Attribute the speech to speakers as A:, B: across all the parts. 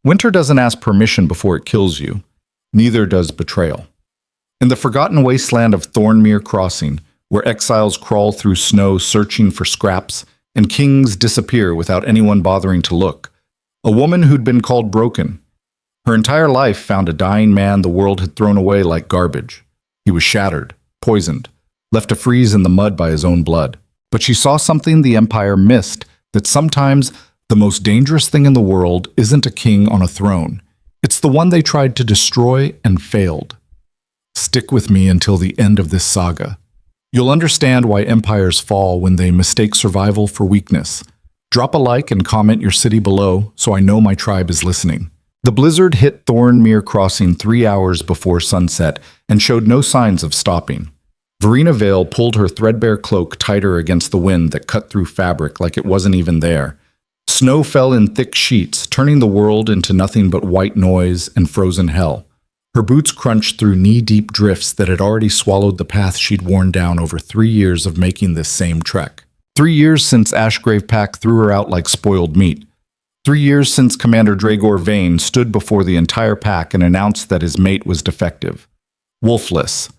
A: Winter doesn't ask permission before it kills you. Neither does betrayal. In the forgotten wasteland of Thornmere Crossing, where exiles crawl through snow searching for scraps and kings disappear without anyone bothering to look, a woman who'd been called broken. Her entire life found a dying man the world had thrown away like garbage. He was shattered, poisoned, left to freeze in the mud by his own blood. But she saw something the Empire missed, that sometimes the most dangerous thing in the world isn't a king on a throne. It's the one they tried to destroy and failed. Stick with me until the end of this saga. You'll understand why empires fall when they mistake survival for weakness. Drop a like and comment your city below so I know my tribe is listening. The blizzard hit Thornmere Crossing 3 hours before sunset and showed no signs of stopping. Verena Vale pulled her threadbare cloak tighter against the wind that cut through fabric like it wasn't even there. Snow fell in thick sheets, turning the world into nothing but white noise and frozen hell. Her boots crunched through knee-deep drifts that had already swallowed the path she'd worn down over 3 years of making this same trek. 3 years since Ashgrave Pack threw her out like spoiled meat. 3 years since Commander Kaelor Draeven stood before the entire pack and announced that his mate was defective. Wolfless.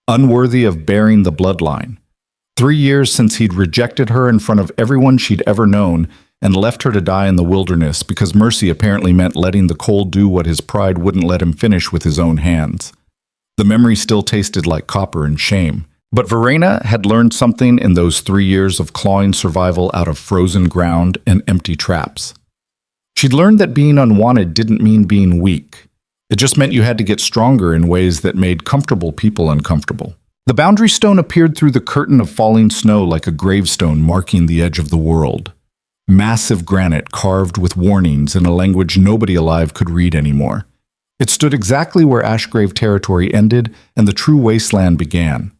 A: Unworthy of bearing the bloodline. 3 years since he'd rejected her in front of everyone she'd ever known and left her to die in the wilderness because mercy apparently meant letting the cold do what his pride wouldn't let him finish with his own hands. The memory still tasted like copper and shame. But Verena had learned something in those 3 years of clawing survival out of frozen ground and empty traps. She'd learned that being unwanted didn't mean being weak. It just meant you had to get stronger in ways that made comfortable people uncomfortable. The boundary stone appeared through the curtain of falling snow like a gravestone marking the edge of the world. Massive granite carved with warnings in a language nobody alive could read anymore. It stood exactly where Ashgrave territory ended and the true wasteland began.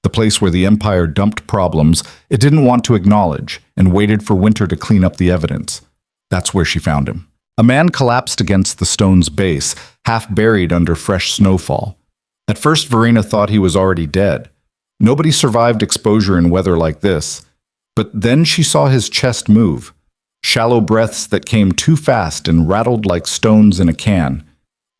A: The place where the Empire dumped problems it didn't want to acknowledge and waited for Winter to clean up the evidence. That's where she found him. A man collapsed against the stone's base, half buried under fresh snowfall. At first, Verena thought he was already dead. Nobody survived exposure in weather like this. But then she saw his chest move. Shallow breaths that came too fast and rattled like stones in a can.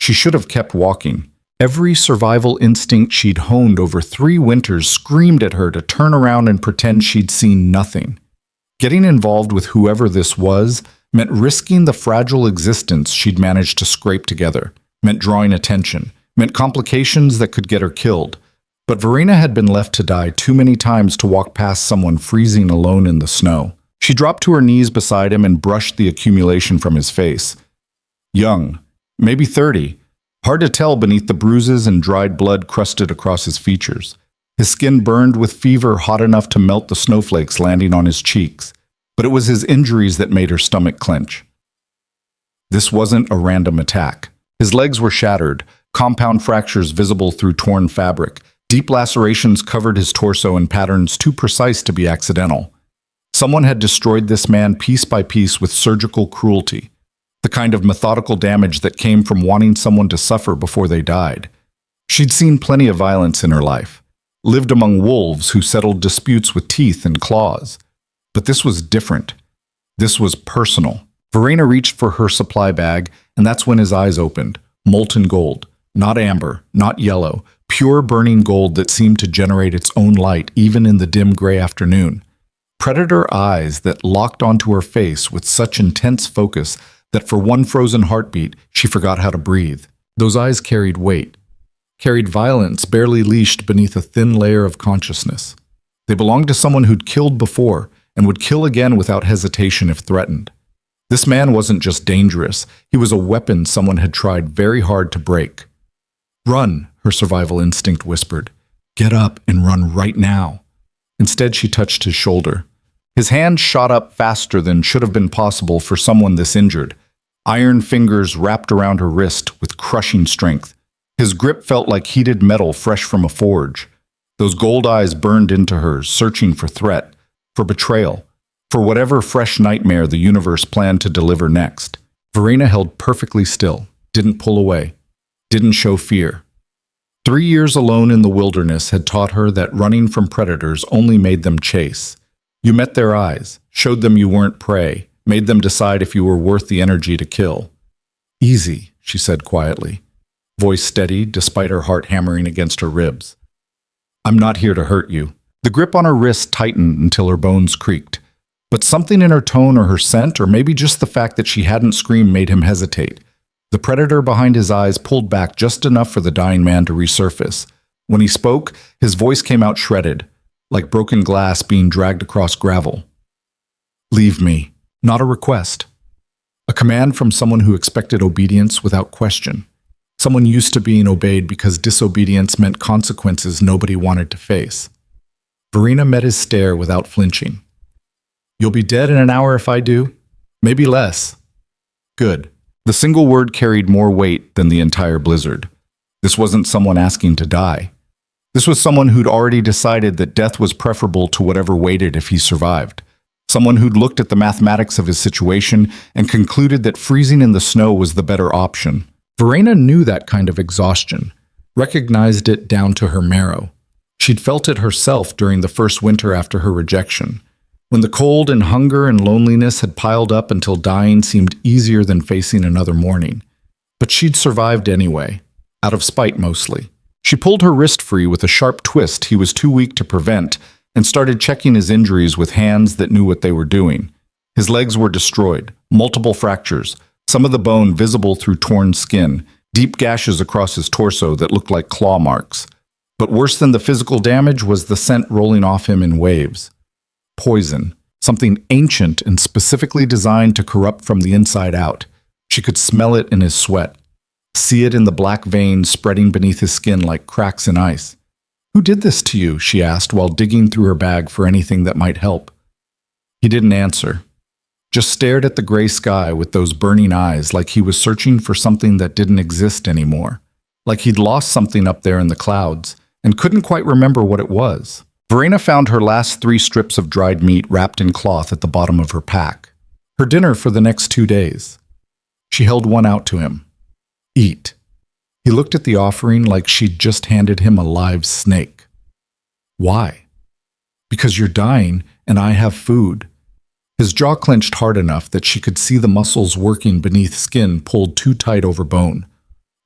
A: She should have kept walking. Every survival instinct she'd honed over 3 winters screamed at her to turn around and pretend she'd seen nothing. Getting involved with whoever this was meant risking the fragile existence she'd managed to scrape together, meant drawing attention, meant complications that could get her killed. But Verena had been left to die too many times to walk past someone freezing alone in the snow. She dropped to her knees beside him and brushed the accumulation from his face. Young, maybe 30, hard to tell beneath the bruises and dried blood crusted across his features. His skin burned with fever hot enough to melt the snowflakes landing on his cheeks. But it was his injuries that made her stomach clench. This wasn't a random attack. His legs were shattered, compound fractures visible through torn fabric. Deep lacerations covered his torso in patterns too precise to be accidental. Someone had destroyed this man piece by piece with surgical cruelty, the kind of methodical damage that came from wanting someone to suffer before they died. She'd seen plenty of violence in her life, lived among wolves who settled disputes with teeth and claws. But this was different. This was personal. Verena reached for her supply bag, and that's when his eyes opened. Molten gold. Not amber, not yellow. Pure burning gold that seemed to generate its own light even in the dim gray afternoon. Predator eyes that locked onto her face with such intense focus that for one frozen heartbeat, she forgot how to breathe. Those eyes carried weight. Carried violence barely leashed beneath a thin layer of consciousness. They belonged to someone who'd killed before, and would kill again without hesitation if threatened. This man wasn't just dangerous, he was a weapon someone had tried very hard to break. Run, her survival instinct whispered. Get up and run right now. Instead, she touched his shoulder. His hand shot up faster than should have been possible for someone this injured. Iron fingers wrapped around her wrist with crushing strength. His grip felt like heated metal fresh from a forge. Those gold eyes burned into hers, searching for threat. For betrayal, for whatever fresh nightmare the universe planned to deliver next. Verena held perfectly still, didn't pull away, didn't show fear. 3 years alone in the wilderness had taught her that running from predators only made them chase. You met their eyes, showed them you weren't prey, made them decide if you were worth the energy to kill. Easy, she said quietly, voice steady despite her heart hammering against her ribs. I'm not here to hurt you. The grip on her wrist tightened until her bones creaked. But something in her tone or her scent, or maybe just the fact that she hadn't screamed, made him hesitate. The predator behind his eyes pulled back just enough for the dying man to resurface. When he spoke, his voice came out shredded, like broken glass being dragged across gravel. Leave me. Not a request. A command from someone who expected obedience without question. Someone used to being obeyed because disobedience meant consequences nobody wanted to face. Verena met his stare without flinching. You'll be dead in an hour if I do? Maybe less. Good. The single word carried more weight than the entire blizzard. This wasn't someone asking to die. This was someone who'd already decided that death was preferable to whatever waited if he survived. Someone who'd looked at the mathematics of his situation and concluded that freezing in the snow was the better option. Verena knew that kind of exhaustion, recognized it down to her marrow. She'd felt it herself during the first winter after her rejection, when the cold and hunger and loneliness had piled up until dying seemed easier than facing another morning. But she'd survived anyway, out of spite mostly. She pulled her wrist free with a sharp twist he was too weak to prevent and started checking his injuries with hands that knew what they were doing. His legs were destroyed, multiple fractures, some of the bone visible through torn skin, deep gashes across his torso that looked like claw marks. But worse than the physical damage was the scent rolling off him in waves. Poison, something ancient and specifically designed to corrupt from the inside out. She could smell it in his sweat, see it in the black veins spreading beneath his skin like cracks in ice. Who did this to you? She asked while digging through her bag for anything that might help. He didn't answer, just stared at the gray sky with those burning eyes like he was searching for something that didn't exist anymore, like he'd lost something up there in the clouds and couldn't quite remember what it was. Verena found her last 3 strips of dried meat wrapped in cloth at the bottom of her pack, her dinner for the next 2 days. She held one out to him. Eat. He looked at the offering like she'd just handed him a live snake. Why? Because you're dying and I have food. His jaw clenched hard enough that she could see the muscles working beneath skin pulled too tight over bone.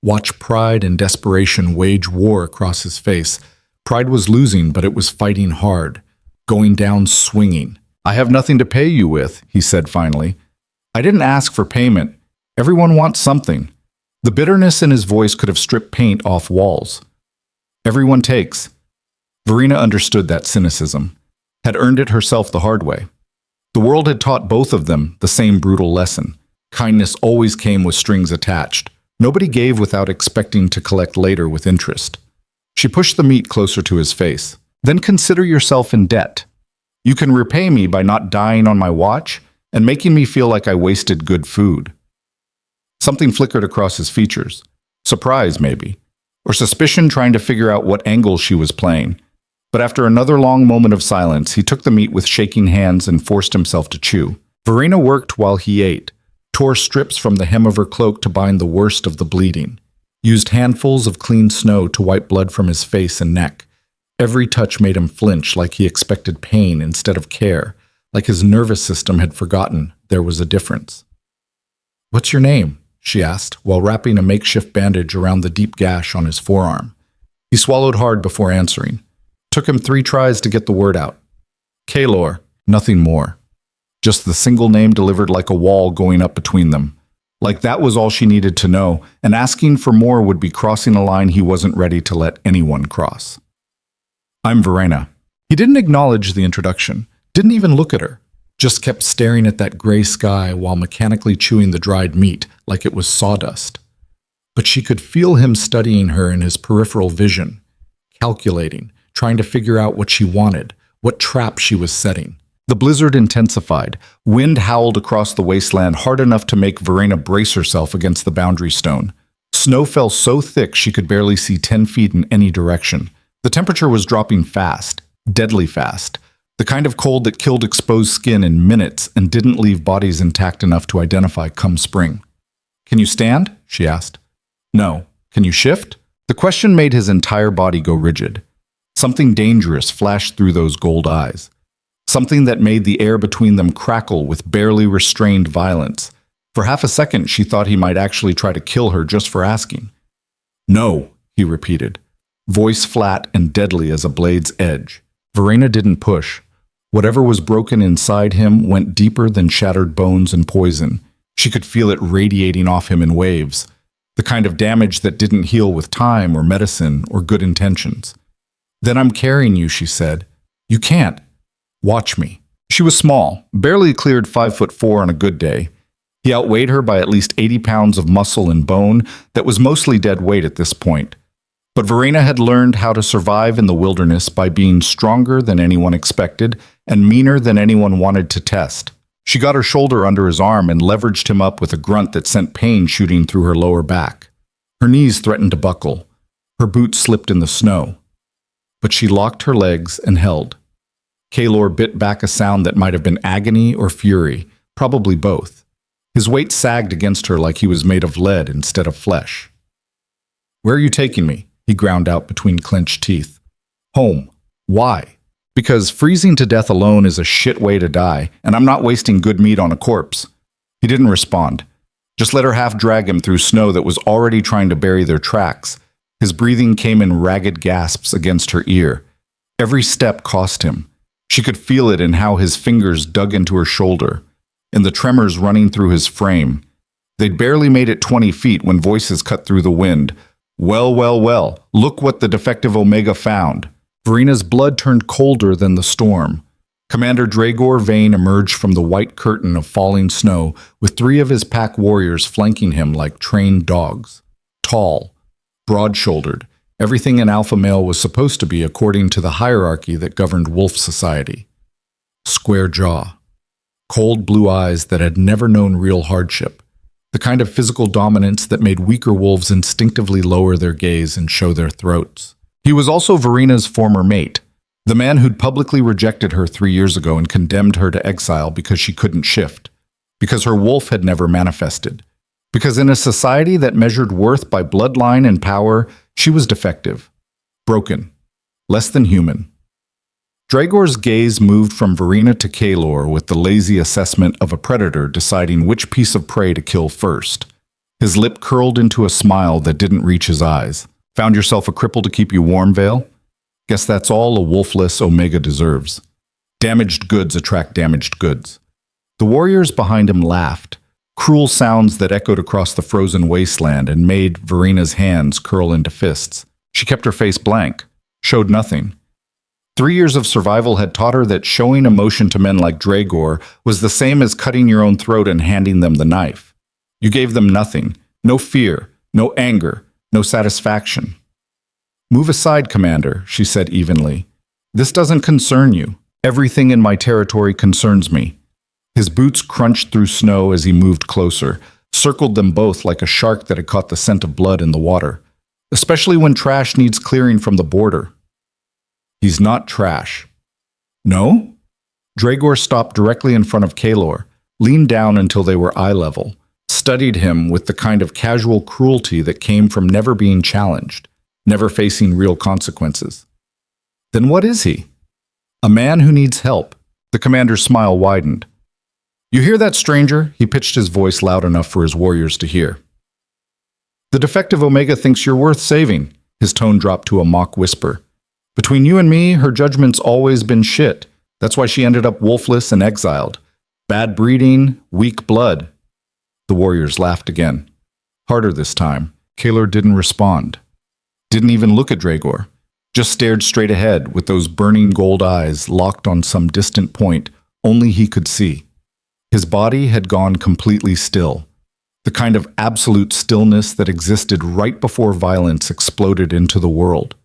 A: Watch pride and desperation wage war across his face. Pride was losing, but it was fighting hard, going down swinging. I have nothing to pay you with, he said finally. I didn't ask for payment. Everyone wants something. The bitterness in his voice could have stripped paint off walls. Everyone takes. Verena understood that cynicism, had earned it herself the hard way. The world had taught both of them the same brutal lesson. Kindness always came with strings attached. Nobody gave without expecting to collect later with interest. She pushed the meat closer to his face. Then consider yourself in debt. You can repay me by not dying on my watch and making me feel like I wasted good food. Something flickered across his features. Surprise, maybe. Or suspicion, trying to figure out what angle she was playing. But after another long moment of silence, he took the meat with shaking hands and forced himself to chew. Verena worked while he ate, tore strips from the hem of her cloak to bind the worst of the bleeding, used handfuls of clean snow to wipe blood from his face and neck. Every touch made him flinch, like he expected pain instead of care, like his nervous system had forgotten there was a difference. What's your name? She asked, while wrapping a makeshift bandage around the deep gash on his forearm. He swallowed hard before answering. Took him 3 tries to get the word out. Kaelor, nothing more. Just the single name delivered like a wall going up between them. Like that was all she needed to know, and asking for more would be crossing a line he wasn't ready to let anyone cross. I'm Verena. He didn't acknowledge the introduction, didn't even look at her. Just kept staring at that gray sky while mechanically chewing the dried meat like it was sawdust. But she could feel him studying her in his peripheral vision, calculating, trying to figure out what she wanted, what trap she was setting. The blizzard intensified. Wind howled across the wasteland hard enough to make Verena brace herself against the boundary stone. Snow fell so thick she could barely see 10 feet in any direction. The temperature was dropping fast, deadly fast. The kind of cold that killed exposed skin in minutes and didn't leave bodies intact enough to identify come spring. Can you stand? She asked. No. Can you shift? The question made his entire body go rigid. Something dangerous flashed through those gold eyes. Something that made the air between them crackle with barely restrained violence. For half a second, she thought he might actually try to kill her just for asking. "No," he repeated, voice flat and deadly as a blade's edge. Verena didn't push. Whatever was broken inside him went deeper than shattered bones and poison. She could feel it radiating off him in waves, the kind of damage that didn't heal with time or medicine or good intentions. "Then I'm carrying you," she said. "You can't. Watch me." She was small, barely cleared 5'4" on a good day. He outweighed her by at least 80 pounds of muscle and bone that was mostly dead weight at this point. But Verena had learned how to survive in the wilderness by being stronger than anyone expected and meaner than anyone wanted to test. She got her shoulder under his arm and leveraged him up with a grunt that sent pain shooting through her lower back. Her knees threatened to buckle. Her boots slipped in the snow. But she locked her legs and held. Kaelor bit back a sound that might have been agony or fury, probably both. His weight sagged against her like he was made of lead instead of flesh. "Where are you taking me?" he ground out between clenched teeth. "Home. Why?" "Because freezing to death alone is a shit way to die, and I'm not wasting good meat on a corpse." He didn't respond. Just let her half drag him through snow that was already trying to bury their tracks. His breathing came in ragged gasps against her ear. Every step cost him. She could feel it in how his fingers dug into her shoulder, in the tremors running through his frame. They'd barely made it 20 feet when voices cut through the wind. Well, look what the defective Omega found." Verena's blood turned colder than the storm. Commander Draeven emerged from the white curtain of falling snow with 3 of his pack warriors flanking him like trained dogs. Tall, broad-shouldered, everything an alpha male was supposed to be according to the hierarchy that governed wolf society. Square jaw. Cold blue eyes that had never known real hardship. The kind of physical dominance that made weaker wolves instinctively lower their gaze and show their throats. He was also Verena's former mate, the man who'd publicly rejected her 3 years ago and condemned her to exile because she couldn't shift, because her wolf had never manifested, because in a society that measured worth by bloodline and power, she was defective, broken, less than human. Draegor's gaze moved from Verena to Kaelor with the lazy assessment of a predator deciding which piece of prey to kill first. His lip curled into a smile that didn't reach his eyes. "Found yourself a cripple to keep you warm, Vale? Guess that's all a wolfless Omega deserves. Damaged goods attract damaged goods." The warriors behind him laughed, cruel sounds that echoed across the frozen wasteland and made Verena's hands curl into fists. She kept her face blank, showed nothing. 3 years of survival had taught her that showing emotion to men like Draegor was the same as cutting your own throat and handing them the knife. You gave them nothing, no fear, no anger, no satisfaction. "Move aside, Commander," she said evenly. "This doesn't concern you. Everything in my territory concerns me." His boots crunched through snow as he moved closer, circled them both like a shark that had caught the scent of blood in the water, especially when trash needs clearing from the border. "He's not trash." "No?" Draegor stopped directly in front of Kaelor, leaned down until they were eye level, studied him with the kind of casual cruelty that came from never being challenged, never facing real consequences. "Then what is he?" "A man who needs help." The commander's smile widened. "You hear that, stranger?" He pitched his voice loud enough for his warriors to hear. "The defective Omega thinks you're worth saving." His tone dropped to a mock whisper. "Between you and me, her judgment's always been shit. That's why she ended up wolfless and exiled. Bad breeding, weak blood." The warriors laughed again. Harder this time. Kaelor didn't respond. Didn't even look at Draegor. Just stared straight ahead with those burning gold eyes locked on some distant point only he could see. His body had gone completely still. The kind of absolute stillness that existed right before violence exploded into the world.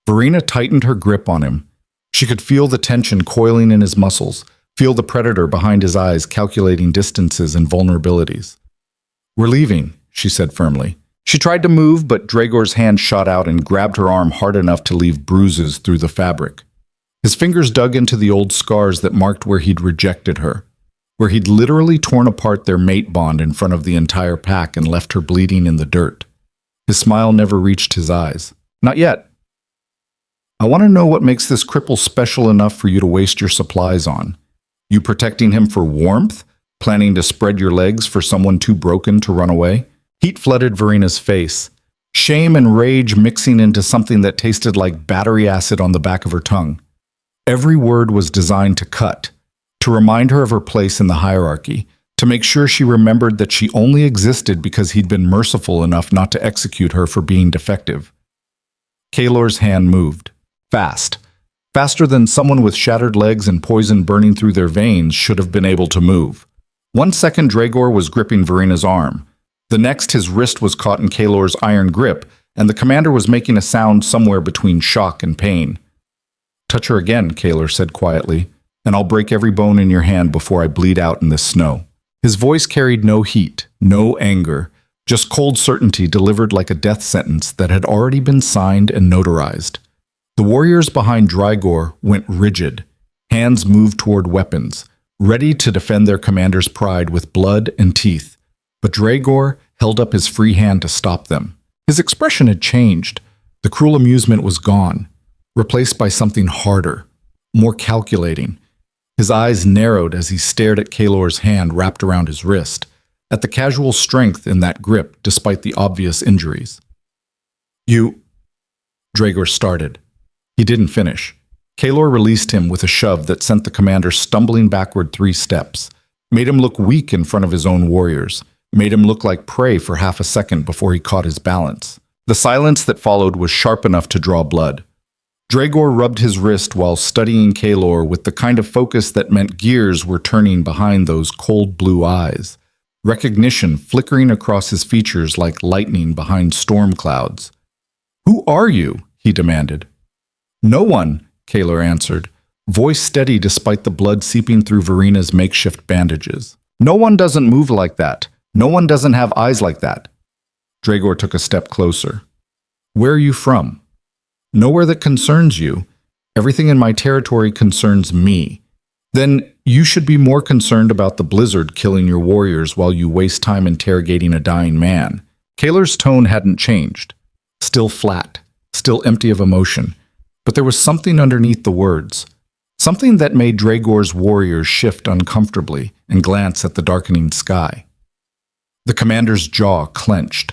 A: Verena tightened her grip on him. She could feel the tension coiling in his muscles, feel the predator behind his eyes calculating distances and vulnerabilities. "We're leaving," she said firmly. She tried to move, but Draegor's hand shot out and grabbed her arm hard enough to leave bruises through the fabric. His fingers dug into the old scars that marked where he'd rejected her, where he'd literally torn apart their mate bond in front of the entire pack and left her bleeding in the dirt. His smile never reached his eyes. "Not yet. I want to know what makes this cripple special enough for you to waste your supplies on. You protecting him for warmth? Planning to spread your legs for someone too broken to run away? Heat flooded Verena's face, shame and rage mixing into something that tasted like battery acid on the back of her tongue. Every word was designed to cut, to remind her of her place in the hierarchy, to make sure she remembered that she only existed because he'd been merciful enough not to execute her for being defective. Kaelor's hand moved. Fast. Faster than someone with shattered legs and poison burning through their veins should have been able to move. 1 second Draegor was gripping Verena's arm. The next his wrist was caught in Kaelor's iron grip, and the commander was making a sound somewhere between shock and pain. "Touch her again," Kaelor said quietly, "and I'll break every bone in your hand before I bleed out in this snow." His voice carried no heat, no anger, just cold certainty delivered like a death sentence that had already been signed and notarized. The warriors behind Draegor went rigid, hands moved toward weapons, ready to defend their commander's pride with blood and teeth. But Draegor held up his free hand to stop them. His expression had changed. The cruel amusement was gone, replaced by something harder, more calculating. His eyes narrowed as he stared at Kaelor's hand wrapped around his wrist, at the casual strength in that grip despite the obvious injuries. Draegor started. He didn't finish. Kaelor released him with a shove that sent the commander stumbling backward 3 steps, made him look weak in front of his own warriors, made him look like prey for half a second before he caught his balance. The silence that followed was sharp enough to draw blood. Draegor rubbed his wrist while studying Kaelor with the kind of focus that meant gears were turning behind those cold blue eyes, recognition flickering across his features like lightning behind storm clouds. "Who are you?" he demanded. "No one," Kaelor answered, voice steady despite the blood seeping through Verena's makeshift bandages. "No one doesn't move like that. No one doesn't have eyes like that." Draegor took a step closer. "Where are you from?" "Nowhere that concerns you. Everything in my territory concerns me." "Then you should be more concerned about the blizzard killing your warriors while you waste time interrogating a dying man." Kaelor's tone hadn't changed. Still flat, still empty of emotion. But there was something underneath the words. Something that made Draegor's warriors shift uncomfortably and glance at the darkening sky. The commander's jaw clenched.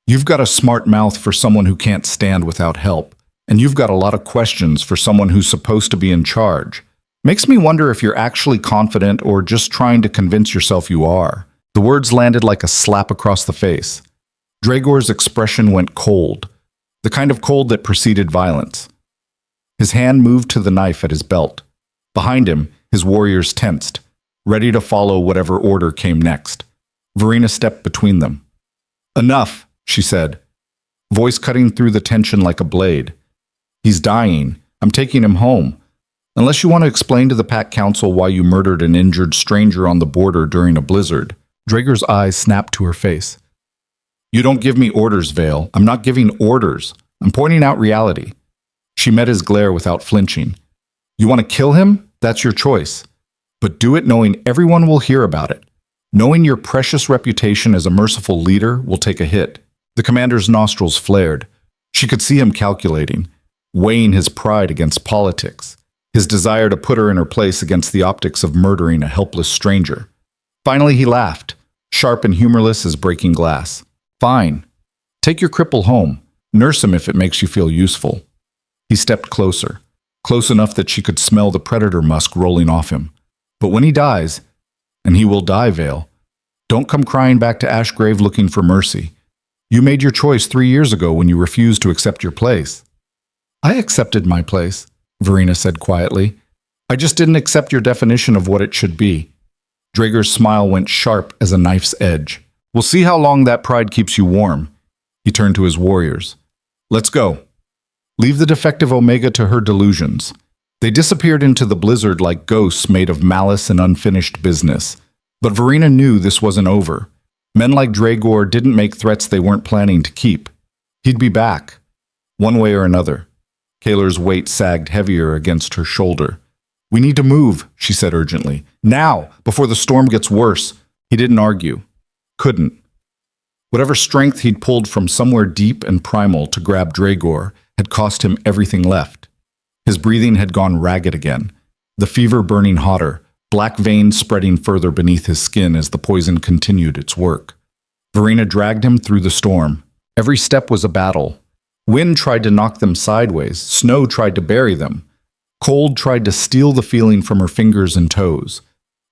A: "You've got a smart mouth for someone who can't stand without help. And you've got a lot of questions for someone who's supposed to be in charge. Makes me wonder if you're actually confident or just trying to convince yourself you are." The words landed like a slap across the face. Draegor's expression went cold, the kind of cold that preceded violence. His hand moved to the knife at his belt. Behind him, his warriors tensed, ready to follow whatever order came next. Verena stepped between them. "Enough," she said, voice cutting through the tension like a blade. "He's dying. I'm taking him home. Unless you want to explain to the Pack Council why you murdered an injured stranger on the border during a blizzard." Draegor's eyes snapped to her face. "You don't give me orders, Vale. I'm not giving orders. I'm pointing out reality." She met his glare without flinching. "You want to kill him? That's your choice. But do it knowing everyone will hear about it. Knowing your precious reputation as a merciful leader will take a hit." The commander's nostrils flared. She could see him calculating, weighing his pride against politics, his desire to put her in her place against the optics of murdering a helpless stranger. Finally he laughed, sharp and humorless as breaking glass. "Fine. Take your cripple home. Nurse him if it makes you feel useful." He stepped closer, close enough that she could smell the predator musk rolling off him. "But when he dies, and he will die, Vale, don't come crying back to Ashgrave looking for mercy. You made your choice 3 years ago when you refused to accept your place." "I accepted my place," Verena said quietly. "I just didn't accept your definition of what it should be." Draegor's smile went sharp as a knife's edge. "We'll see how long that pride keeps you warm." He turned to his warriors. "Let's go. Leave the defective Omega to her delusions." They disappeared into the blizzard like ghosts made of malice and unfinished business. But Verena knew this wasn't over. Men like Draegor didn't make threats they weren't planning to keep. He'd be back, one way or another. Kaelor's weight sagged heavier against her shoulder. "We need to move," she said urgently. "Now, before the storm gets worse." He didn't argue. Couldn't. Whatever strength he'd pulled from somewhere deep and primal to grab Draegor had cost him everything left. His breathing had gone ragged again, the fever burning hotter, black veins spreading further beneath his skin as the poison continued its work. Verena dragged him through the storm. Every step was a battle. Wind tried to knock them sideways. Snow tried to bury them. Cold tried to steal the feeling from her fingers and toes.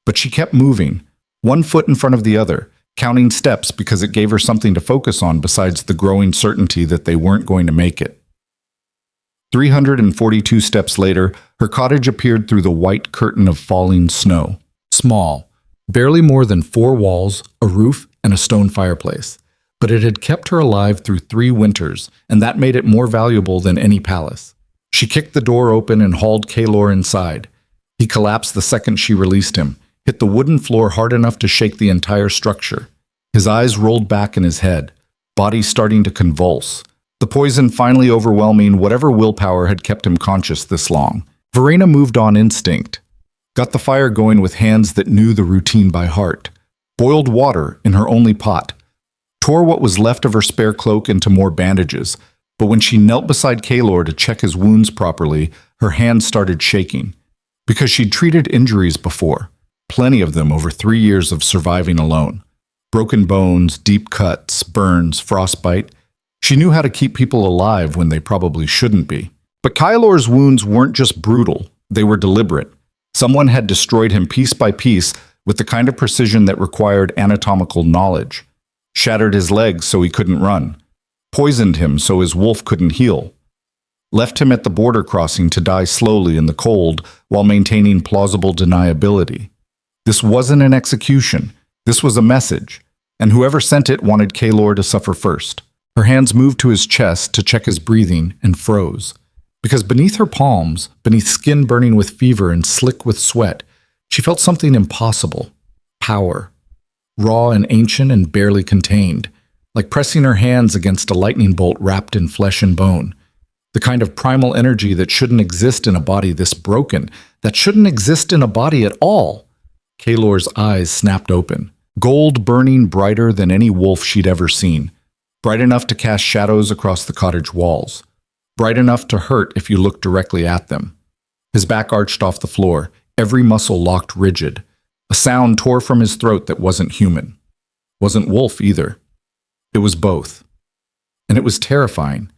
A: But she kept moving, one foot in front of the other, counting steps because it gave her something to focus on besides the growing certainty that they weren't going to make it. 342 steps later, her cottage appeared through the white curtain of falling snow. Small, barely more than 4 walls, a roof, and a stone fireplace. But it had kept her alive through 3 winters, and that made it more valuable than any palace. She kicked the door open and hauled Kaelor inside. He collapsed the second she released him, hit the wooden floor hard enough to shake the entire structure. His eyes rolled back in his head, body starting to convulse. The poison finally overwhelming whatever willpower had kept him conscious this long. Verena moved on instinct. Got the fire going with hands that knew the routine by heart. Boiled water in her only pot. Tore what was left of her spare cloak into more bandages. But when she knelt beside Kaelor to check his wounds properly, her hands started shaking. Because she'd treated injuries before. Plenty of them over 3 years of surviving alone. Broken bones, deep cuts, burns, frostbite. She knew how to keep people alive when they probably shouldn't be. But Kaelor's wounds weren't just brutal, they were deliberate. Someone had destroyed him piece by piece with the kind of precision that required anatomical knowledge. Shattered his legs so he couldn't run. Poisoned him so his wolf couldn't heal. Left him at the border crossing to die slowly in the cold while maintaining plausible deniability. This wasn't an execution. This was a message. And whoever sent it wanted Kaelor to suffer first. Her hands moved to his chest to check his breathing and froze. Because beneath her palms, beneath skin burning with fever and slick with sweat, she felt something impossible. Power. Raw and ancient and barely contained. Like pressing her hands against a lightning bolt wrapped in flesh and bone. The kind of primal energy that shouldn't exist in a body this broken. That shouldn't exist in a body at all. Kaelor's eyes snapped open. Gold burning brighter than any wolf she'd ever seen. Bright enough to cast shadows across the cottage walls. Bright enough to hurt if you looked directly at them. His back arched off the floor, every muscle locked rigid. A sound tore from his throat that wasn't human. Wasn't wolf either. It was both. And it was terrifying.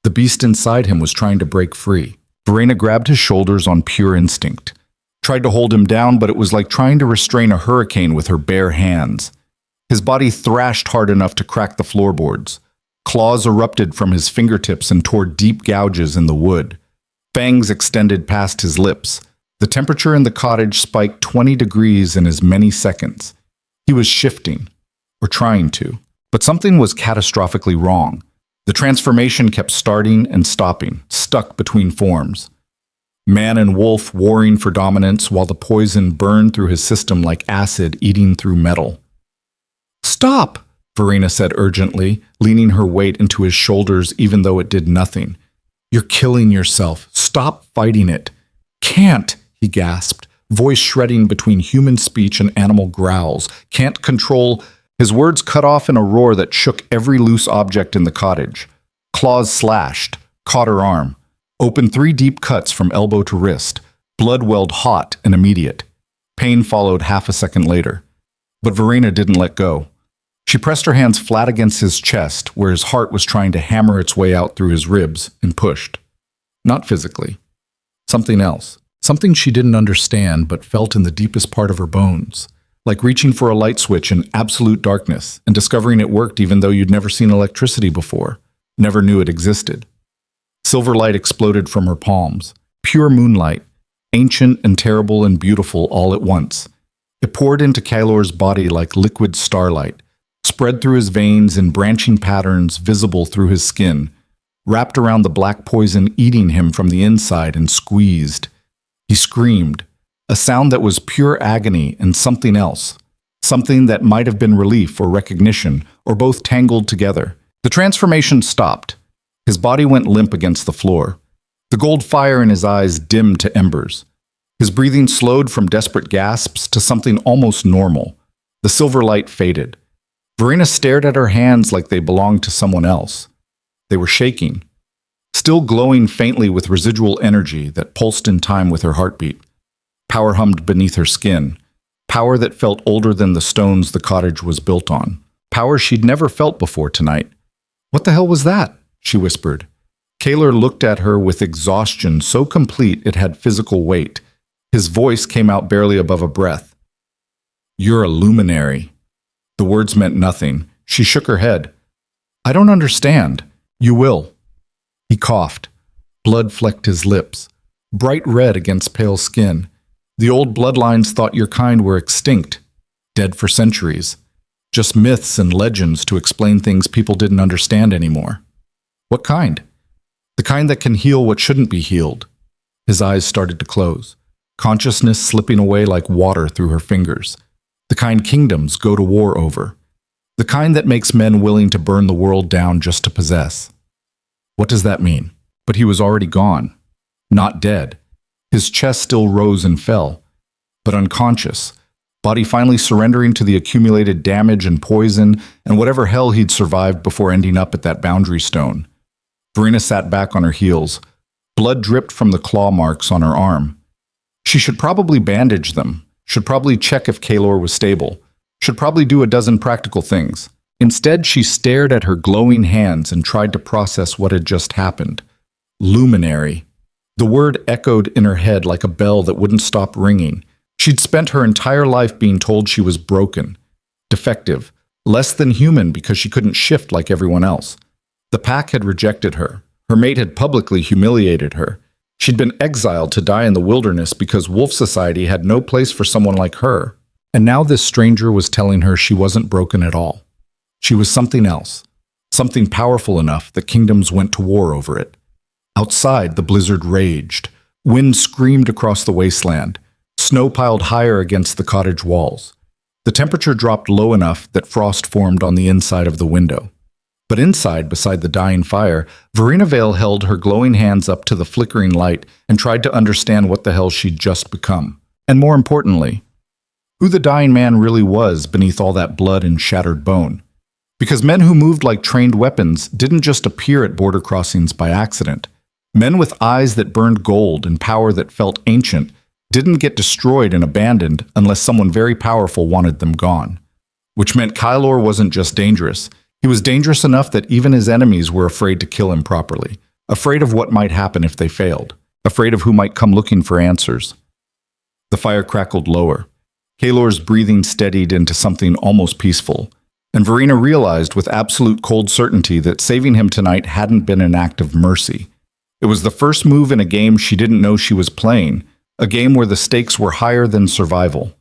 A: The beast inside him was trying to break free. Verena grabbed his shoulders on pure instinct. Tried to hold him down, but it was like trying to restrain a hurricane with her bare hands. His body thrashed hard enough to crack the floorboards. Claws erupted from his fingertips and tore deep gouges in the wood. Fangs extended past his lips. The temperature in the cottage spiked 20 degrees in as many seconds. He was shifting, or trying to. But something was catastrophically wrong. The transformation kept starting and stopping, stuck between forms. Man and wolf warring for dominance while the poison burned through his system like acid eating through metal. "Stop!" Verena said urgently, leaning her weight into his shoulders even though it did nothing. "You're killing yourself. Stop fighting it." "Can't," he gasped, voice shredding between human speech and animal growls. "Can't control..." His words cut off in a roar that shook every loose object in the cottage. Claws slashed, caught her arm. Opened 3 deep cuts from elbow to wrist. Blood welled hot and immediate. Pain followed half a second later. But Verena didn't let go. She pressed her hands flat against his chest, where his heart was trying to hammer its way out through his ribs, and pushed. Not physically. Something else. Something she didn't understand, but felt in the deepest part of her bones. Like reaching for a light switch in absolute darkness, and discovering it worked even though you'd never seen electricity before. Never knew it existed. Silver light exploded from her palms. Pure moonlight. Ancient and terrible and beautiful all at once. It poured into Kaelor's body like liquid starlight. Spread through his veins in branching patterns visible through his skin, wrapped around the black poison eating him from the inside and squeezed. He screamed, a sound that was pure agony and something else, something that might have been relief or recognition, or both tangled together. The transformation stopped. His body went limp against the floor. The gold fire in his eyes dimmed to embers. His breathing slowed from desperate gasps to something almost normal. The silver light faded. Verena stared at her hands like they belonged to someone else. They were shaking, still glowing faintly with residual energy that pulsed in time with her heartbeat. Power hummed beneath her skin. Power that felt older than the stones the cottage was built on. Power she'd never felt before tonight. "What the hell was that?" she whispered. Kaelor looked at her with exhaustion so complete it had physical weight. His voice came out barely above a breath. "You're a luminary." The words meant nothing. She shook her head. "I don't understand." "You will." He coughed. Blood flecked his lips, bright red against pale skin. "The old bloodlines thought your kind were extinct, dead for centuries. Just myths and legends to explain things people didn't understand anymore." "What kind?" "The kind that can heal what shouldn't be healed." His eyes started to close, consciousness slipping away like water through her fingers. "The kind kingdoms go to war over. The kind that makes men willing to burn the world down just to possess." "What does that mean?" But he was already gone. Not dead. His chest still rose and fell, but unconscious, body finally surrendering to the accumulated damage and poison and whatever hell he'd survived before ending up at that boundary stone. Verena sat back on her heels. Blood dripped from the claw marks on her arm. She should probably bandage them, should probably check if Kaelor was stable, should probably do a dozen practical things. Instead, she stared at her glowing hands and tried to process what had just happened. Luminary. The word echoed in her head like a bell that wouldn't stop ringing. She'd spent her entire life being told she was broken, defective, less than human because she couldn't shift like everyone else. The pack had rejected her. Her mate had publicly humiliated her. She'd been exiled to die in the wilderness because wolf society had no place for someone like her. And now this stranger was telling her she wasn't broken at all. She was something else, something powerful enough that kingdoms went to war over it. Outside, the blizzard raged. Wind screamed across the wasteland. Snow piled higher against the cottage walls. The temperature dropped low enough that frost formed on the inside of the window. But inside, beside the dying fire, Verena Vale held her glowing hands up to the flickering light and tried to understand what the hell she'd just become. And more importantly, who the dying man really was beneath all that blood and shattered bone. Because men who moved like trained weapons didn't just appear at border crossings by accident. Men with eyes that burned gold and power that felt ancient didn't get destroyed and abandoned unless someone very powerful wanted them gone. Which meant Kaelor wasn't just dangerous. He was dangerous enough that even his enemies were afraid to kill him properly, afraid of what might happen if they failed, afraid of who might come looking for answers. The fire crackled lower. Kaelor's breathing steadied into something almost peaceful, and Verena realized with absolute cold certainty that saving him tonight hadn't been an act of mercy. It was the first move in a game she didn't know she was playing, a game where the stakes were higher than survival,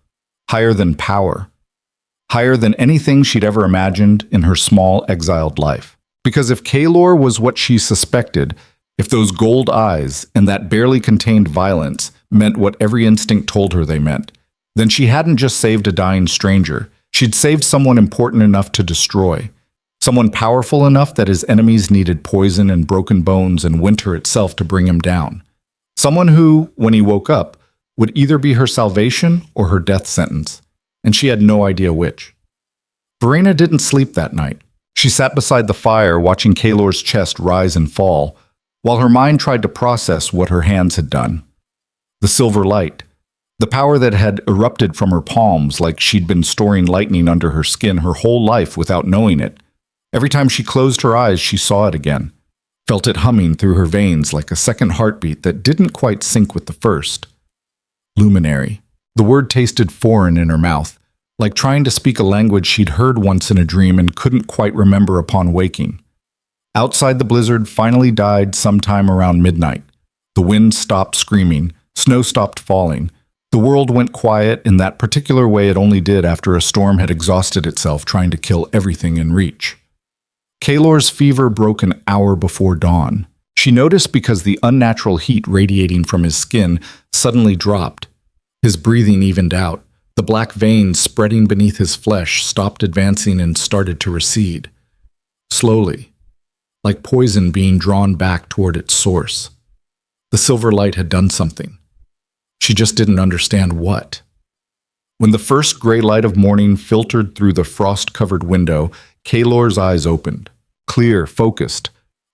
A: higher than power, higher than anything she'd ever imagined in her small, exiled life. Because if Kaelor was what she suspected, if those gold eyes and that barely contained violence meant what every instinct told her they meant, then she hadn't just saved a dying stranger. She'd saved someone important enough to destroy, someone powerful enough that his enemies needed poison and broken bones and winter itself to bring him down. Someone who, when he woke up, would either be her salvation or her death sentence, and she had no idea which. Verena didn't sleep that night. She sat beside the fire watching Kaelor's chest rise and fall, while her mind tried to process what her hands had done. The silver light, the power that had erupted from her palms like she'd been storing lightning under her skin her whole life without knowing it. Every time she closed her eyes, she saw it again, felt it humming through her veins like a second heartbeat that didn't quite sync with the first. Luminary. The word tasted foreign in her mouth, like trying to speak a language she'd heard once in a dream and couldn't quite remember upon waking. Outside, the blizzard finally died sometime around midnight. The wind stopped screaming, snow stopped falling. The world went quiet in that particular way it only did after a storm had exhausted itself trying to kill everything in reach. Kaelor's fever broke an hour before dawn. She noticed because the unnatural heat radiating from his skin suddenly dropped. His breathing evened out. The black veins spreading beneath his flesh stopped advancing and started to recede. Slowly, like poison being drawn back toward its source. The silver light had done something. She just didn't understand what. When the first gray light of morning filtered through the frost-covered window, Kaelor's eyes opened, clear, focused,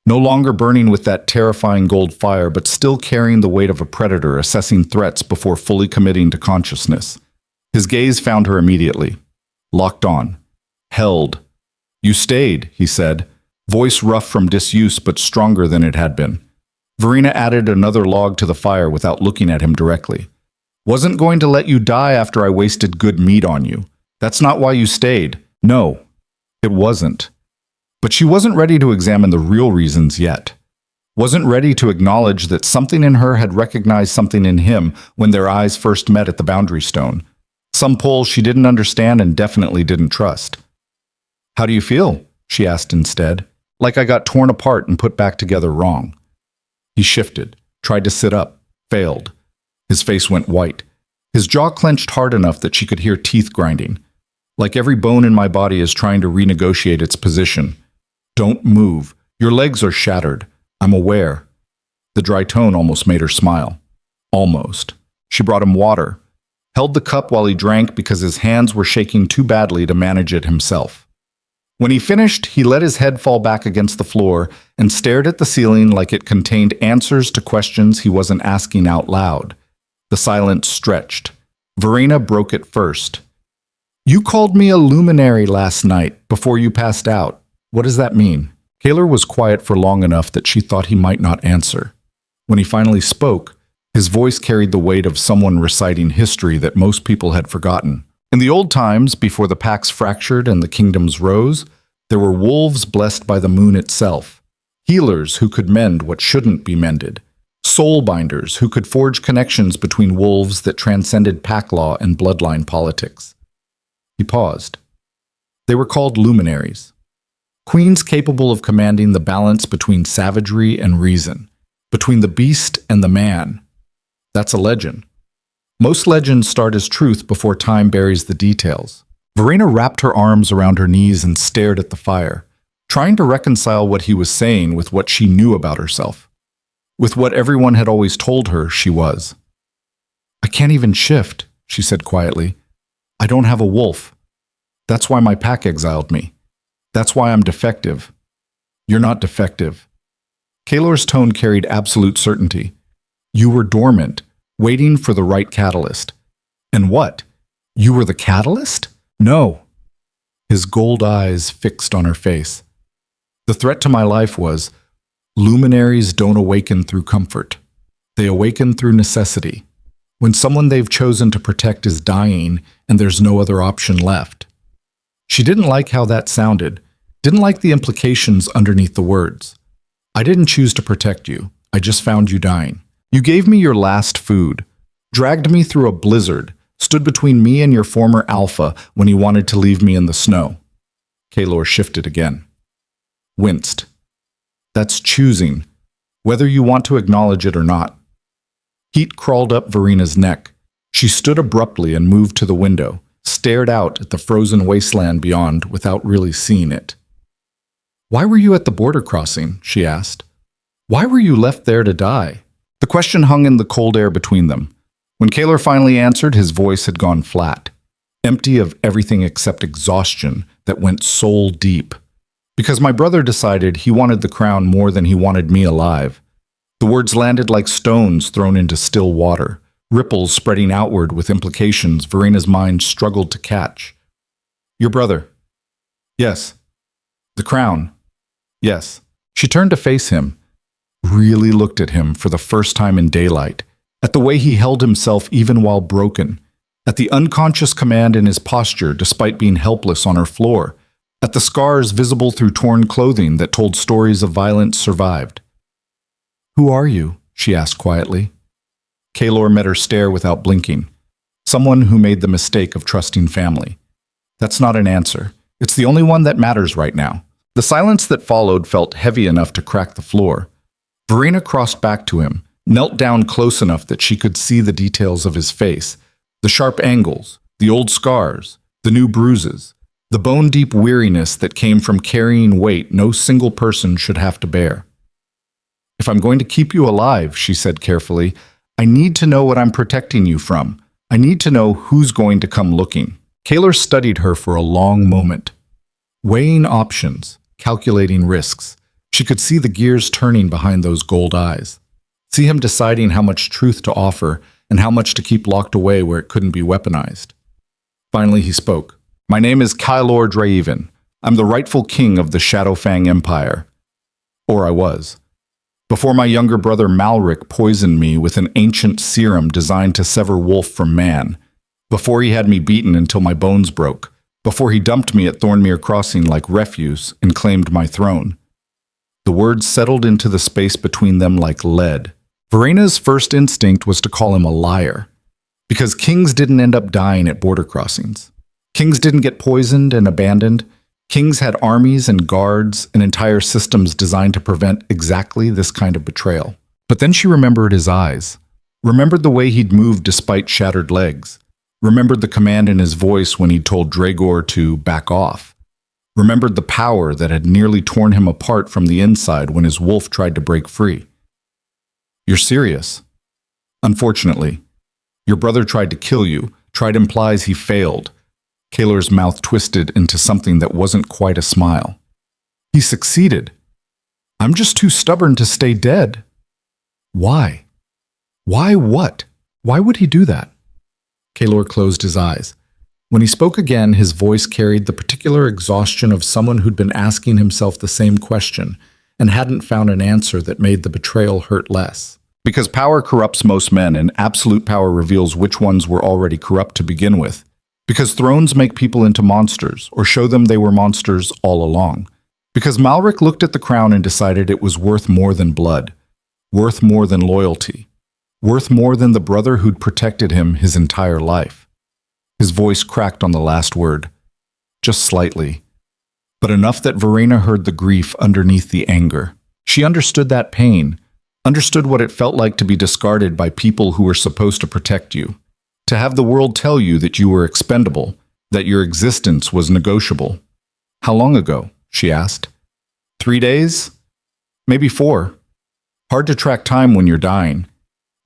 A: No longer burning with that terrifying gold fire, but still carrying the weight of a predator assessing threats before fully committing to consciousness. His gaze found her immediately. Locked on. Held. "You stayed," he said, voice rough from disuse but stronger than it had been. Verena added another log to the fire without looking at him directly. "Wasn't going to let you die after I wasted good meat on you. That's not why you stayed. No, it wasn't." But she wasn't ready to examine the real reasons yet. Wasn't ready to acknowledge that something in her had recognized something in him when their eyes first met at the boundary stone. Some pull she didn't understand and definitely didn't trust. "How do you feel?" she asked instead, like I got torn apart and put back together wrong. He shifted, tried to sit up, failed. His face went white. His jaw clenched hard enough that she could hear teeth grinding. "Like every bone in my body is trying to renegotiate its position. Don't move. Your legs are shattered. I'm aware." The dry tone almost made her smile. Almost. She brought him water, held the cup while he drank because his hands were shaking too badly to manage it himself. When he finished, he let his head fall back against the floor and stared at the ceiling like it contained answers to questions he wasn't asking out loud. The silence stretched. Verena broke it first. "You called me a luminary last night before you passed out. What does that mean?" Kaelor was quiet for long enough that she thought he might not answer. When he finally spoke, his voice carried the weight of someone reciting history that most people had forgotten. In the old times, before the packs fractured and the kingdoms rose, there were wolves blessed by the moon itself, healers who could mend what shouldn't be mended, soulbinders who could forge connections between wolves that transcended pack law and bloodline politics. He paused. They were called luminaries. Queens capable of commanding the balance between savagery and reason, between the beast and the man. That's a legend. Most legends start as truth before time buries the details. Verena wrapped her arms around her knees and stared at the fire, trying to reconcile what he was saying with what she knew about herself, with what everyone had always told her she was. "I can't even shift," she said quietly. "I don't have a wolf. That's why my pack exiled me. That's why I'm defective." "You're not defective." Kaelor's tone carried absolute certainty. "You were dormant, waiting for the right catalyst." "And what? You were the catalyst?" "No." His gold eyes fixed on her face. "The threat to my life was, luminaries don't awaken through comfort. They awaken through necessity. When someone they've chosen to protect is dying and there's no other option left." She didn't like how that sounded, didn't like the implications underneath the words. "I didn't choose to protect you. I just found you dying. You gave me your last food, dragged me through a blizzard, stood between me and your former alpha when he wanted to leave me in the snow." Kaelor shifted again. Winced. "That's choosing, whether you want to acknowledge it or not." Heat crawled up Verena's neck. She stood abruptly and moved to the window, stared out at the frozen wasteland beyond without really seeing it. "Why were you at the border crossing?" she asked. "Why were you left there to die?" The question hung in the cold air between them. When Kaelor finally answered, his voice had gone flat, empty of everything except exhaustion that went soul deep. "Because my brother decided he wanted the crown more than he wanted me alive." The words landed like stones thrown into still water, ripples spreading outward with implications Verena's mind struggled to catch. "Your brother?" "Yes." "The crown?" "Yes." She turned to face him, really looked at him for the first time in daylight, at the way he held himself even while broken, at the unconscious command in his posture despite being helpless on her floor, at the scars visible through torn clothing that told stories of violence survived. "Who are you?" she asked quietly. Kaelor met her stare without blinking. "Someone who made the mistake of trusting family." "That's not an answer. It's the only one that matters right now." The silence that followed felt heavy enough to crack the floor. Verena crossed back to him, knelt down close enough that she could see the details of his face, the sharp angles, the old scars, the new bruises, the bone-deep weariness that came from carrying weight no single person should have to bear. "If I'm going to keep you alive," she said carefully, "I need to know what I'm protecting you from. I need to know who's going to come looking." Kaelor studied her for a long moment, weighing options, calculating risks. She could see the gears turning behind those gold eyes. See him deciding how much truth to offer and how much to keep locked away where it couldn't be weaponized. Finally he spoke. "My name is Kaelor Draeven. I'm the rightful king of the Shadowfang Empire. Or I was. Before my younger brother Malric poisoned me with an ancient serum designed to sever wolf from man. Before he had me beaten until my bones broke. Before he dumped me at Thornmere Crossing like refuse and claimed my throne." The words settled into the space between them like lead. Verena's first instinct was to call him a liar. Because kings didn't end up dying at border crossings. Kings didn't get poisoned and abandoned. Kings had armies and guards and entire systems designed to prevent exactly this kind of betrayal. But then she remembered his eyes. Remembered the way he'd moved despite shattered legs. Remembered the command in his voice when he'd told Draegor to back off. Remembered the power that had nearly torn him apart from the inside when his wolf tried to break free. "You're serious?" "Unfortunately. Your brother tried to kill you. Tried implies he failed." Kaelor's mouth twisted into something that wasn't quite a smile. "He succeeded. I'm just too stubborn to stay dead." "Why? Why what? Why would he do that?" Kaelor closed his eyes. When he spoke again, his voice carried the particular exhaustion of someone who'd been asking himself the same question and hadn't found an answer that made the betrayal hurt less. Because power corrupts most men, and absolute power reveals which ones were already corrupt to begin with. Because thrones make people into monsters, or show them they were monsters all along. Because Malric looked at the crown and decided it was worth more than blood, worth more than loyalty, worth more than the brother who'd protected him his entire life. His voice cracked on the last word, just slightly, but enough that Verena heard the grief underneath the anger. She understood that pain, understood what it felt like to be discarded by people who were supposed to protect you, to have the world tell you that you were expendable, that your existence was negotiable. "How long ago?" she asked. 3 days? Maybe 4. Hard to track time when you're dying.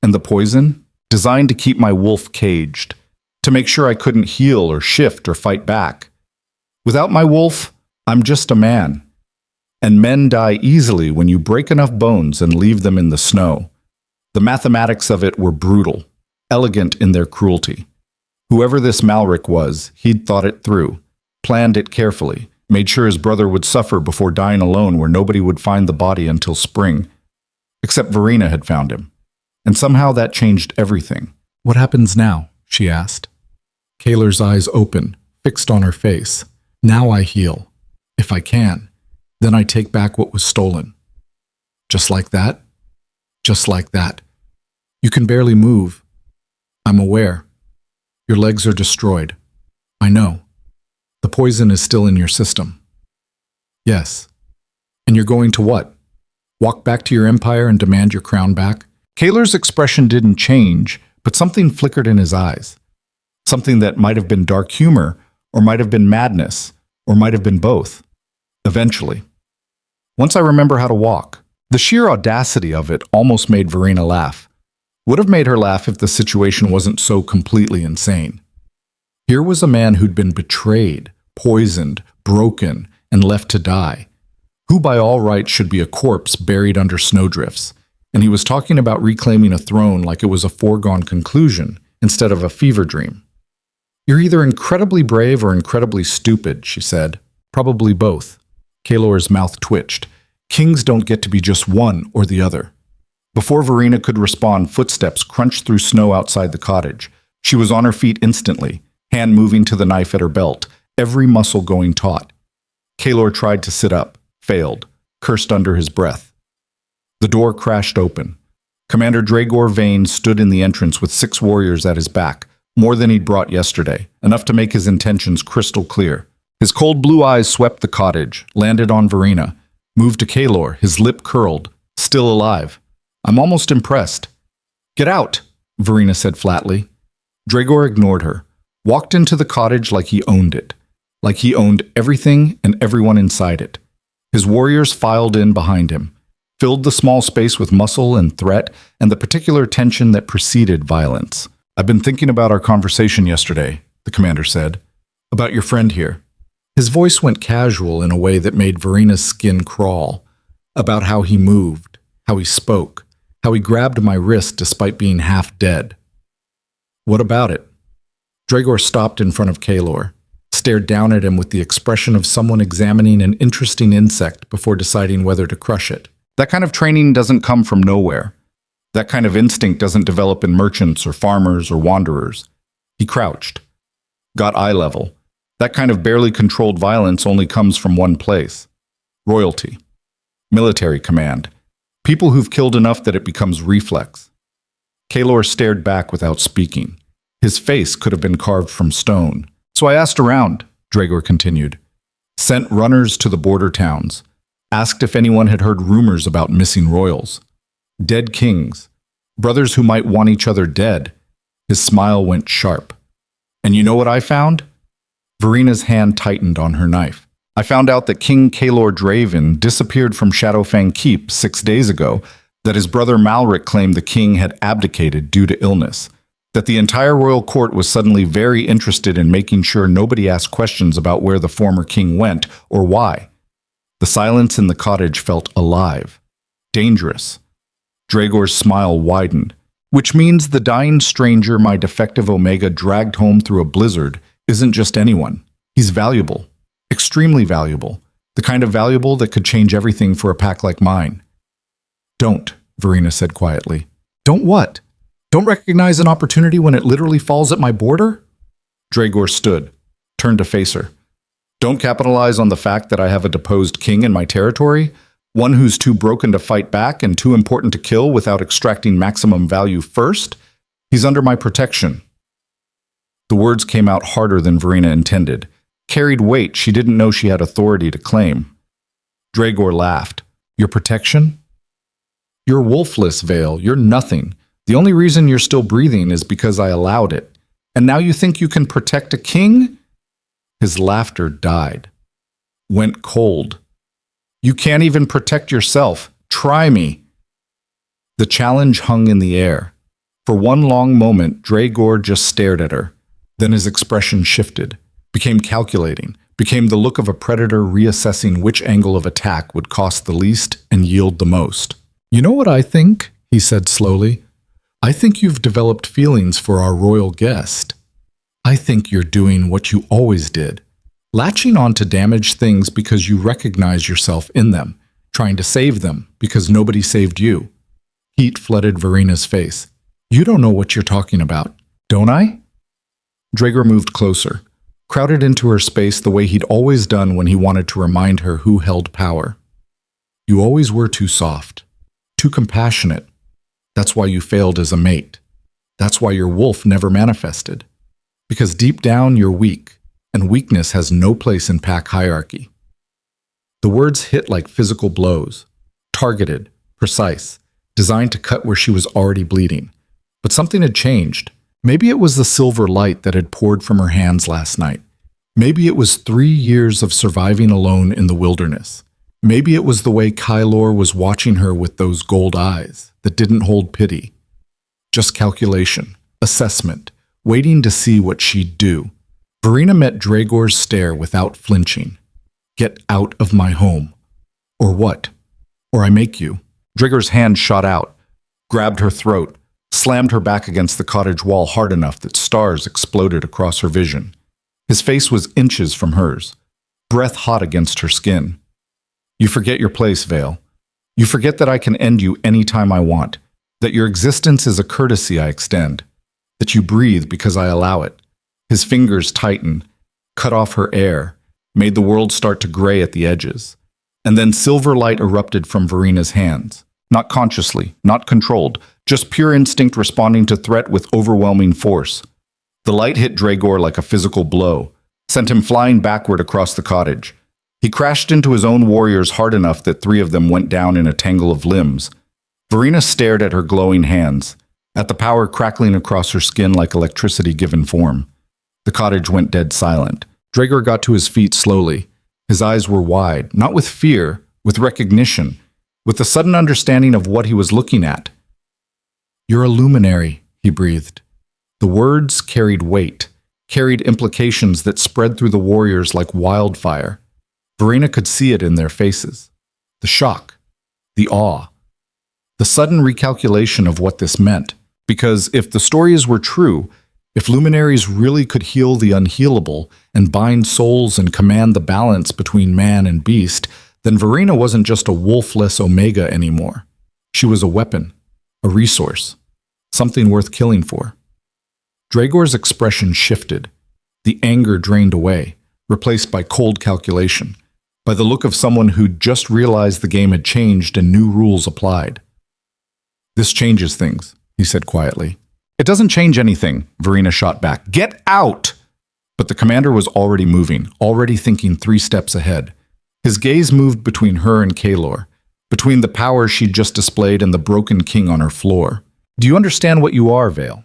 A: And the poison? Designed to keep my wolf caged, to make sure I couldn't heal or shift or fight back. Without my wolf, I'm just a man. And men die easily when you break enough bones and leave them in the snow. The mathematics of it were brutal, elegant in their cruelty. Whoever this Malric was, he'd thought it through, planned it carefully, made sure his brother would suffer before dying alone where nobody would find the body until spring. Except Verena had found him. And somehow that changed everything. "What happens now?" she asked. Kaelor's eyes open, fixed on her face. "Now I heal. If I can. Then I take back what was stolen." "Just like that?" "Just like that. You can barely move. I'm aware. Your legs are destroyed. I know. The poison is still in your system." "Yes. And you're going to what? Walk back to your empire and demand your crown back?" Kaelor's expression didn't change, but something flickered in his eyes. Something that might have been dark humor, or might have been madness, or might have been both. Eventually. "Once I remember how to walk." The sheer audacity of it almost made Verena laugh. Would have made her laugh if the situation wasn't so completely insane. Here was a man who'd been betrayed, poisoned, broken, and left to die, who by all rights should be a corpse buried under snowdrifts, and he was talking about reclaiming a throne like it was a foregone conclusion instead of a fever dream. "You're either incredibly brave or incredibly stupid," she said. "Probably both." Kaelor's mouth twitched. Kings don't get to be just one or the other. Before Verena could respond, footsteps crunched through snow outside the cottage. She was on her feet instantly, hand moving to the knife at her belt, every muscle going taut. Kaelor tried to sit up, failed, cursed under his breath. The door crashed open. Commander Draegor Vane stood in the entrance with 6 warriors at his back, more than he'd brought yesterday, enough to make his intentions crystal clear. His cold blue eyes swept the cottage, landed on Verena, moved to Kaelor, his lip curled, still alive. "I'm almost impressed." "Get out," Verena said flatly. Draegor ignored her, walked into the cottage like he owned it, like he owned everything and everyone inside it. His warriors filed in behind him, filled the small space with muscle and threat and the particular tension that preceded violence. "I've been thinking about our conversation yesterday," the commander said. "About your friend here." His voice went casual in a way that made Verena's skin crawl. about how he moved, how he spoke, how he grabbed my wrist despite being half dead. What about it? Draegor stopped in front of Kaelor, stared down at him with the expression of someone examining an interesting insect before deciding whether to crush it. That kind of training doesn't come from nowhere. That kind of instinct doesn't develop in merchants or farmers or wanderers. He crouched, got eye level. That kind of barely controlled violence only comes from one place: royalty, military command, people who've killed enough that it becomes reflex. Kaelor stared back without speaking. His face could have been carved from stone. So I asked around, Draegor continued. Sent runners to the border towns. Asked if anyone had heard rumors about missing royals. Dead kings. Brothers who might want each other dead. His smile went sharp. And you know what I found? Verena's hand tightened on her knife. I found out that King Kaelor Draeven disappeared from Shadowfang Keep 6 days ago, that his brother Malric claimed the king had abdicated due to illness, that the entire royal court was suddenly very interested in making sure nobody asked questions about where the former king went or why. The silence in the cottage felt alive, dangerous. Draegor's smile widened, which means the dying stranger my defective Omega dragged home through a blizzard isn't just anyone. He's valuable, extremely valuable, the kind of valuable that could change everything for a pack like mine. Don't, Verena said quietly. Don't what? Don't recognize an opportunity when it literally falls at my border? Draegor stood, turned to face her. Don't capitalize on the fact that I have a deposed king in my territory, one who's too broken to fight back and too important to kill without extracting maximum value first? He's under my protection. The words came out harder than Verena intended, carried weight she didn't know she had authority to claim. Draegor laughed. Your protection? You're wolfless, Vale. You're nothing. The only reason you're still breathing is because I allowed it. And now you think you can protect a king? His laughter died. Went cold. You can't even protect yourself. Try me. The challenge hung in the air. For one long moment, Draegor just stared at her. Then his expression shifted, became calculating, became the look of a predator reassessing which angle of attack would cost the least and yield the most. You know what I think? He said slowly. I think you've developed feelings for our royal guest. I think you're doing what you always did, latching on to damaged things because you recognize yourself in them, trying to save them because nobody saved you. Heat flooded Verena's face. You don't know what you're talking about, don't I? Draegor moved closer, crowded into her space the way he'd always done when he wanted to remind her who held power. You always were too soft, too compassionate. That's why you failed as a mate. That's why your wolf never manifested. Because deep down you're weak, and weakness has no place in pack hierarchy. The words hit like physical blows, targeted, precise, designed to cut where she was already bleeding. But something had changed. Maybe it was the silver light that had poured from her hands last night. Maybe it was 3 years of surviving alone in the wilderness. Maybe it was the way Kaelor was watching her with those gold eyes that didn't hold pity. Just calculation, assessment, waiting to see what she'd do. Verena met Draegor's stare without flinching. Get out of my home. Or what? Or I make you. Draegor's hand shot out, grabbed her throat, slammed her back against the cottage wall hard enough that stars exploded across her vision. His face was inches from hers, breath hot against her skin. You forget your place, Vale. You forget that I can end you any time I want, that your existence is a courtesy I extend, that you breathe because I allow it. His fingers tightened, cut off her air, made the world start to gray at the edges. And then silver light erupted from Verena's hands. Not consciously, not controlled, just pure instinct responding to threat with overwhelming force. The light hit Draegor like a physical blow, sent him flying backward across the cottage. He crashed into his own warriors hard enough that 3 of them went down in a tangle of limbs. Verena stared at her glowing hands, at the power crackling across her skin like electricity given form. The cottage went dead silent. Draegor got to his feet slowly. His eyes were wide, not with fear, with recognition, with the sudden understanding of what he was looking at. You're a luminary, he breathed. The words carried weight, carried implications that spread through the warriors like wildfire. Verena could see it in their faces. The shock, the awe, the sudden recalculation of what this meant. Because if the stories were true, if luminaries really could heal the unhealable and bind souls and command the balance between man and beast, then Verena wasn't just a wolfless omega anymore. She was a weapon, a resource, something worth killing for. Draegor's expression shifted. The anger drained away, replaced by cold calculation, by the look of someone who'd just realized the game had changed and new rules applied. "This changes things," he said quietly. "It doesn't change anything," Verena shot back. "Get out!" But the commander was already moving, already thinking 3 steps ahead. His gaze moved between her and Kaelor, between the power she'd just displayed and the broken king on her floor. "Do you understand what you are, Vale?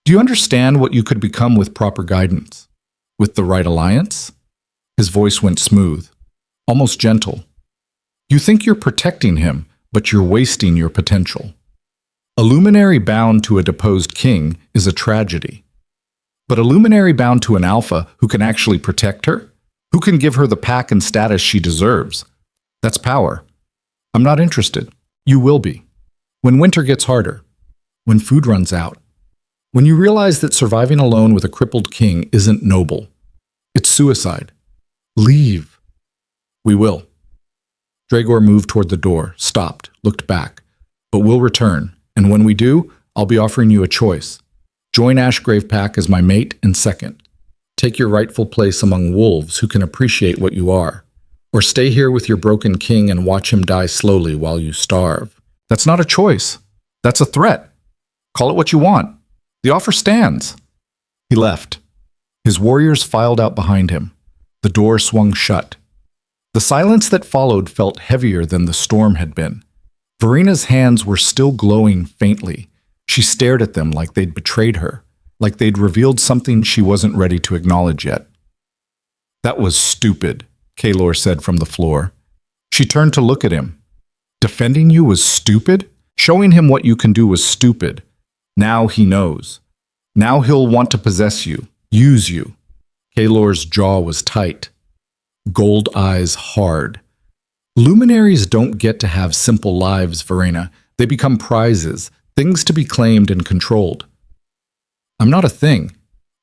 A: Do you understand what you could become with proper guidance? With the right alliance?" His voice went smooth, almost gentle. "You think you're protecting him, but you're wasting your potential. A luminary bound to a deposed king is a tragedy. But a luminary bound to an alpha who can actually protect her, who can give her the pack and status she deserves, that's power. I'm not interested. You will be. When winter gets harder, when food runs out, when you realize that surviving alone with a crippled king isn't noble. It's suicide. Leave." "We will." Draegor moved toward the door, stopped, looked back. "But we'll return, and when we do, I'll be offering you a choice. Join Ashgrave Pack as my mate and second. Take your rightful place among wolves who can appreciate what you are. Or stay here with your broken king and watch him die slowly while you starve." "That's not a choice. That's a threat. Call it what you want. The offer stands." He left. His warriors filed out behind him. The door swung shut. The silence that followed felt heavier than the storm had been. Verena's hands were still glowing faintly. She stared at them like they'd betrayed her, like they'd revealed something she wasn't ready to acknowledge yet. "That was stupid," Kaelor said from the floor. She turned to look at him. "Defending you was stupid? Showing him what you can do was stupid. Now he knows. Now he'll want to possess you, use you." Kaelor's jaw was tight, gold eyes hard. "Luminaries don't get to have simple lives, Verena. They become prizes, things to be claimed and controlled." "I'm not a thing.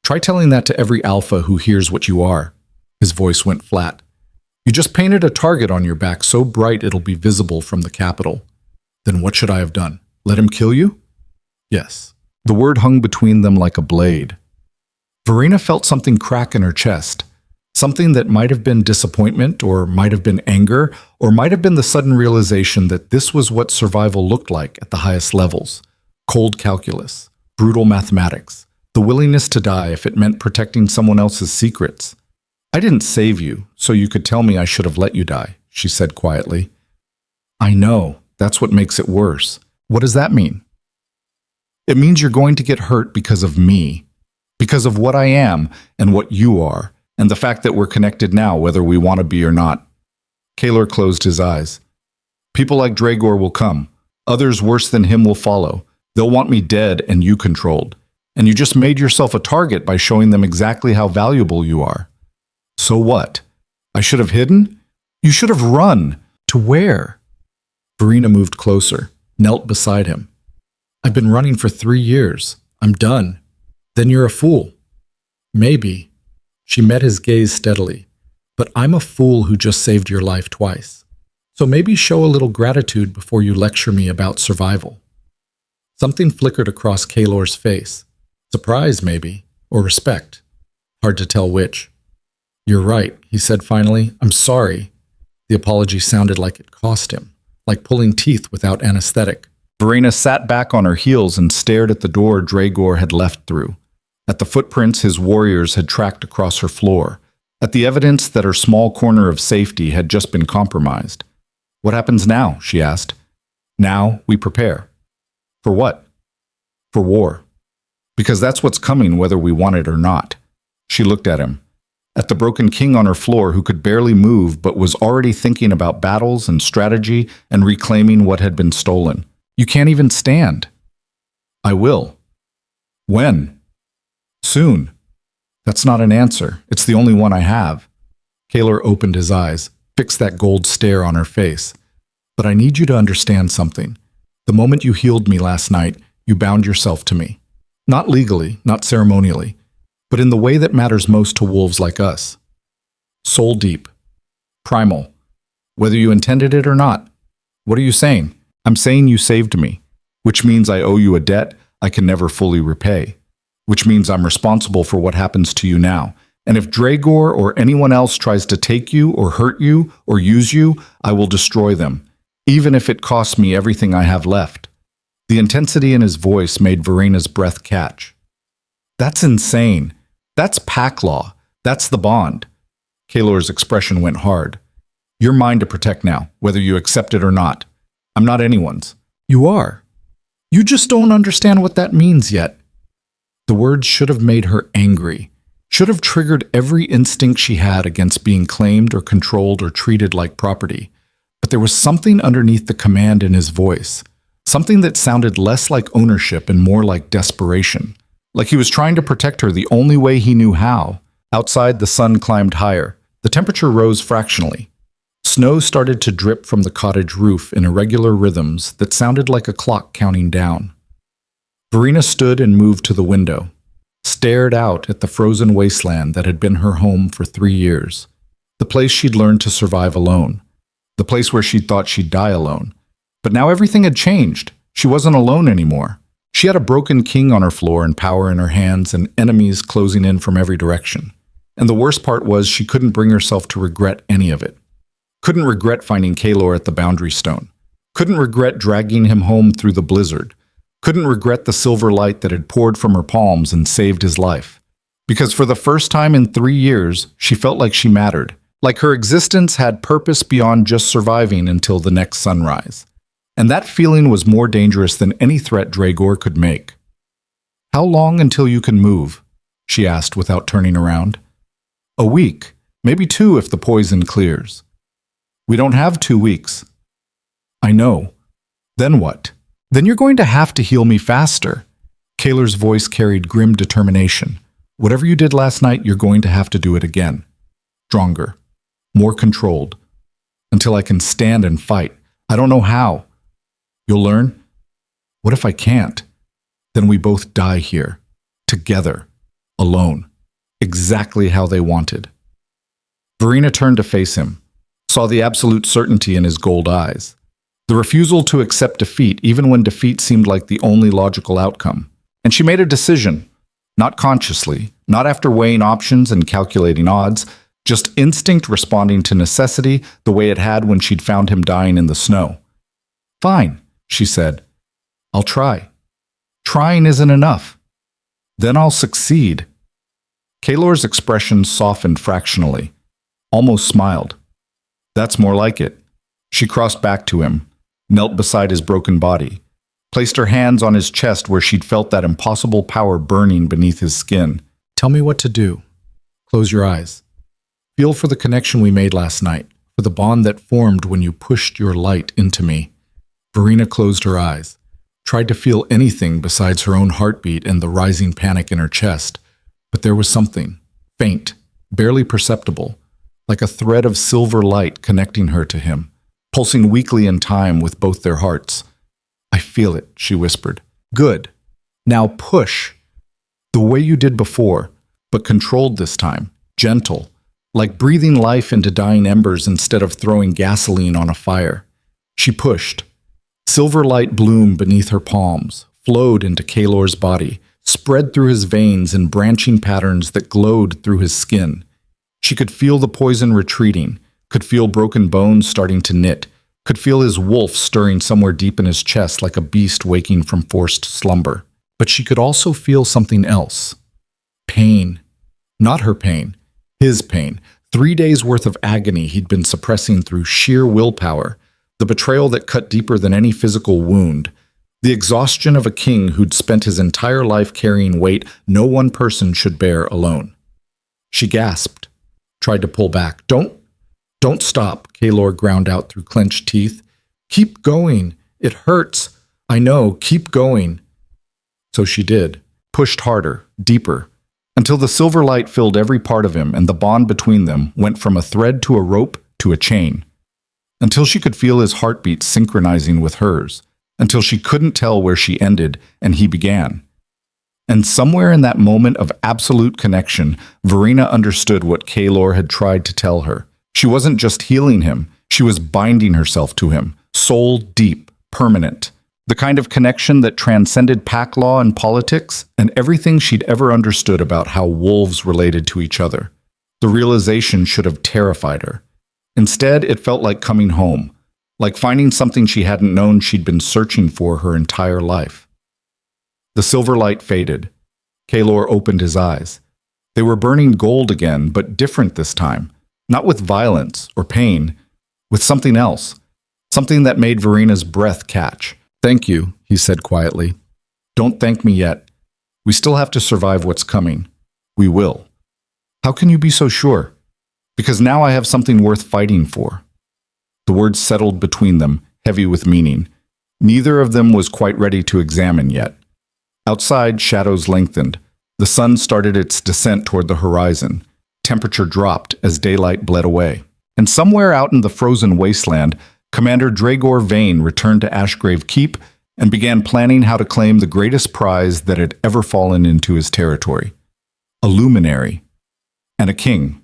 A: Try telling that to every alpha who hears what you are." His voice went flat. "You just painted a target on your back so bright it'll be visible from the capital. Then what should I have done? Let him kill you?" "Yes." The word hung between them like a blade. Verena felt something crack in her chest, something that might have been disappointment, or might have been anger, or might have been the sudden realization that this was what survival looked like at the highest levels. Cold calculus, brutal mathematics, the willingness to die if it meant protecting someone else's secrets. "I didn't save you, so you could tell me I should have let you die," she said quietly. "I know. That's what makes it worse." "What does that mean?" "It means you're going to get hurt because of me, because of what I am and what you are, and the fact that we're connected now, whether we want to be or not." Kaelor closed his eyes. "People like Draegor will come. Others worse than him will follow. They'll want me dead and you controlled. And you just made yourself a target by showing them exactly how valuable you are. So what? I should have hidden? You should have run. To where?" Verena moved closer, knelt beside him. "I've been running for 3 years. I'm done." "Then you're a fool." "Maybe." She met his gaze steadily. "But I'm a fool who just saved your life twice. So maybe show a little gratitude before you lecture me about survival." Something flickered across Kaelor's face. Surprise, maybe, or respect. Hard to tell which. "You're right," he said finally. "I'm sorry." The apology sounded like it cost him, like pulling teeth without anesthetic. Verena sat back on her heels and stared at the door Draegor had left through, at the footprints his warriors had tracked across her floor, at the evidence that her small corner of safety had just been compromised. "What happens now?" she asked. "Now we prepare." "For what?" "For war. Because that's what's coming whether we want it or not." She looked at him, at the broken king on her floor who could barely move but was already thinking about battles and strategy and reclaiming what had been stolen. "You can't even stand." "I will." "When?" "Soon." "That's not an answer. It's the only one I have." Kaelor opened his eyes, fixed that gold stare on her face. But I need you to understand something. The moment you healed me last night, you bound yourself to me. Not legally, not ceremonially, but in the way that matters most to wolves like us. Soul deep. Primal. Whether you intended it or not. What are you saying? I'm saying you saved me, which means I owe you a debt I can never fully repay, which means I'm responsible for what happens to you now. And if Draegor or anyone else tries to take you or hurt you or use you, I will destroy them, even if it costs me everything I have left. The intensity in his voice made Verena's breath catch. That's insane. That's pack law. That's the bond. Kaelor's expression went hard. You're mine to protect now, whether you accept it or not. I'm not anyone's. You are. You just don't understand what that means yet. The words should have made her angry, should have triggered every instinct she had against being claimed or controlled or treated like property. But there was something underneath the command in his voice, something that sounded less like ownership and more like desperation, like he was trying to protect her the only way he knew how. Outside, the sun climbed higher. The temperature rose fractionally. Snow started to drip from the cottage roof in irregular rhythms that sounded like a clock counting down. Verena stood and moved to the window, stared out at the frozen wasteland that had been her home for 3 years, the place she'd learned to survive alone, the place where she'd thought she'd die alone. But now everything had changed. She wasn't alone anymore. She had a broken king on her floor and power in her hands and enemies closing in from every direction. And the worst part was she couldn't bring herself to regret any of it. Couldn't regret finding Kaelor at the boundary stone. Couldn't regret dragging him home through the blizzard. Couldn't regret the silver light that had poured from her palms and saved his life. Because for the first time in 3 years, she felt like she mattered, like her existence had purpose beyond just surviving until the next sunrise. And that feeling was more dangerous than any threat Draegor could make. "How long until you can move?" she asked without turning around. "A week, maybe 2 if the poison clears." "We don't have 2 weeks." "I know. Then what?" "Then you're going to have to heal me faster." Kaelor's voice carried grim determination. "Whatever you did last night, you're going to have to do it again. Stronger. More controlled. Until I can stand and fight. I don't know how. You'll learn?" "What if I can't?" "Then we both die here. Together. Alone. Exactly how they wanted." Verena turned to face him, saw the absolute certainty in his gold eyes. The refusal to accept defeat, even when defeat seemed like the only logical outcome. And she made a decision, not consciously, not after weighing options and calculating odds, just instinct responding to necessity the way it had when she'd found him dying in the snow. "Fine," she said. "I'll try. Trying isn't enough. Then I'll succeed." Kaelor's expression softened fractionally, almost smiled. "That's more like it." She crossed back to him, knelt beside his broken body, placed her hands on his chest where she'd felt that impossible power burning beneath his skin. "Tell me what to do. Close your eyes. Feel for the connection we made last night, for the bond that formed when you pushed your light into me." Verena closed her eyes, tried to feel anything besides her own heartbeat and the rising panic in her chest, but there was something, faint, barely perceptible, like a thread of silver light connecting her to him, pulsing weakly in time with both their hearts. "I feel it," she whispered. "Good. Now push. The way you did before, but controlled this time, gentle, like breathing life into dying embers instead of throwing gasoline on a fire." She pushed. Silver light bloomed beneath her palms, flowed into Kaelor's body, spread through his veins in branching patterns that glowed through his skin. She could feel the poison retreating, could feel broken bones starting to knit, could feel his wolf stirring somewhere deep in his chest like a beast waking from forced slumber. But she could also feel something else. Pain. Not her pain. His pain. 3 days' worth of agony he'd been suppressing through sheer willpower. The betrayal that cut deeper than any physical wound. The exhaustion of a king who'd spent his entire life carrying weight no one person should bear alone. She gasped, tried to pull back. Don't stop, Kaelor ground out through clenched teeth. "Keep going. It hurts. I know. Keep going." So she did, pushed harder, deeper, until the silver light filled every part of him and the bond between them went from a thread to a rope to a chain. until she could feel his heartbeat synchronizing with hers, until she couldn't tell where she ended and he began. And somewhere in that moment of absolute connection, Verena understood what Kaelor had tried to tell her. She wasn't just healing him, she was binding herself to him, soul deep, permanent. The kind of connection that transcended pack law and politics and everything she'd ever understood about how wolves related to each other. The realization should have terrified her. Instead, it felt like coming home, like finding something she hadn't known she'd been searching for her entire life. The silver light faded. Kaelor opened his eyes. They were burning gold again, but different this time. Not with violence or pain, with something else. Something that made Verena's breath catch. "Thank you," he said quietly. "Don't thank me yet. We still have to survive what's coming. We will." "How can you be so sure?" "Because now I have something worth fighting for." The words settled between them, heavy with meaning. Neither of them was quite ready to examine yet. Outside, shadows lengthened. The sun started its descent toward the horizon. Temperature dropped as daylight bled away. And somewhere out in the frozen wasteland, Commander Kaelor Draeven returned to Ashgrave Keep and began planning how to claim the greatest prize that had ever fallen into his territory. A Luminary. And a king.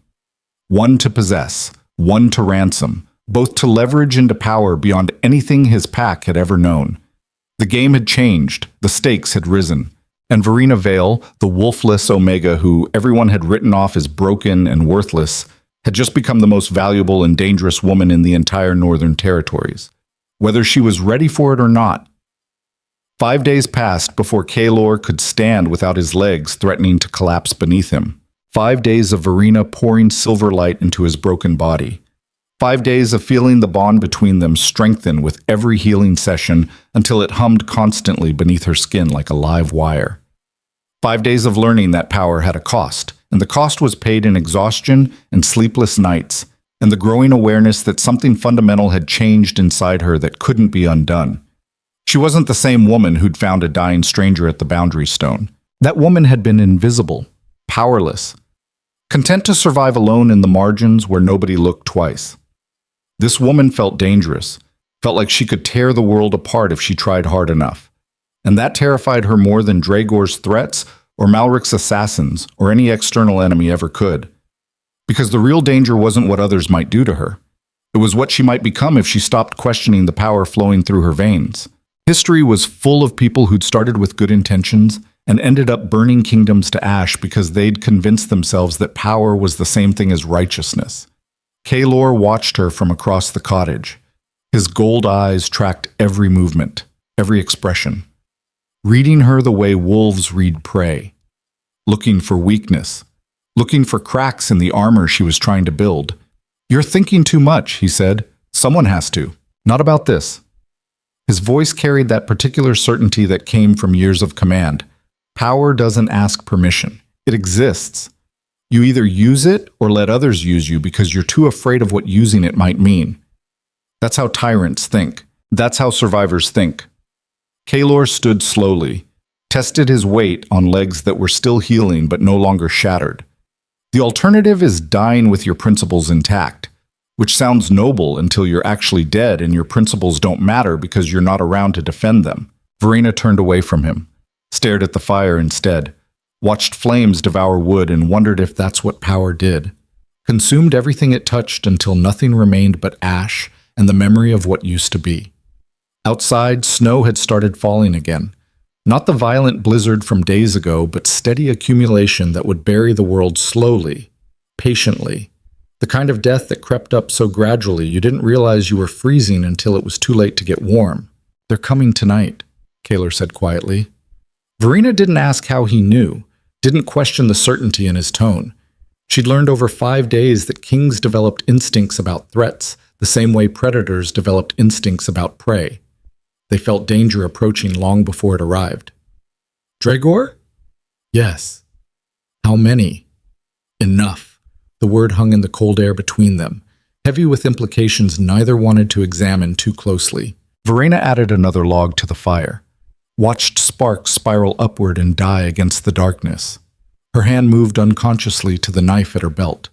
A: One to possess, one to ransom, both to leverage into power beyond anything his pack had ever known. The game had changed, the stakes had risen, and Verena Vale, the wolfless Omega who everyone had written off as broken and worthless, had just become the most valuable and dangerous woman in the entire Northern Territories, whether she was ready for it or not. 5 days passed before Kaelor could stand without his legs threatening to collapse beneath him. 5 days of Verena pouring silver light into his broken body. 5 days of feeling the bond between them strengthen with every healing session until it hummed constantly beneath her skin like a live wire. 5 days of learning that power had a cost, and the cost was paid in exhaustion and sleepless nights, and the growing awareness that something fundamental had changed inside her that couldn't be undone. She wasn't the same woman who'd found a dying stranger at the boundary stone. That woman had been invisible, powerless, content to survive alone in the margins where nobody looked twice. This woman felt dangerous, felt like she could tear the world apart if she tried hard enough. And that terrified her more than Dragor's threats or Malric's assassins or any external enemy ever could. Because the real danger wasn't what others might do to her. It was what she might become if she stopped questioning the power flowing through her veins. History was full of people who'd started with good intentions and ended up burning kingdoms to ash because they'd convinced themselves that power was the same thing as righteousness. Kaelor watched her from across the cottage. His gold eyes tracked every movement, every expression, reading her the way wolves read prey, looking for weakness, looking for cracks in the armor she was trying to build. "You're thinking too much," he said. "Someone has to. Not about this." His voice carried that particular certainty that came from years of command. Power doesn't ask permission. It exists. You either use it or let others use you because you're too afraid of what using it might mean. That's how tyrants think. That's how survivors think. Kaelor stood slowly, tested his weight on legs that were still healing but no longer shattered. The alternative is dying with your principles intact, which sounds noble until you're actually dead and your principles don't matter because you're not around to defend them. Verena turned away from him, stared at the fire instead, watched flames devour wood and wondered if that's what power did. Consumed everything it touched until nothing remained but ash and the memory of what used to be. Outside, snow had started falling again. Not the violent blizzard from days ago, but steady accumulation that would bury the world slowly, patiently. The kind of death that crept up so gradually you didn't realize you were freezing until it was too late to get warm. "They're coming tonight," Kaelor said quietly. Verena didn't ask how he knew, didn't question the certainty in his tone. She'd learned over 5 days that kings developed instincts about threats, the same way predators developed instincts about prey. They felt danger approaching long before it arrived. "Dragor?" "Yes." "How many?" "Enough." The word hung in the cold air between them, heavy with implications neither wanted to examine too closely. Verena added another log to the fire, watched sparks spiral upward and die against the darkness. Her hand moved unconsciously to the knife at her belt,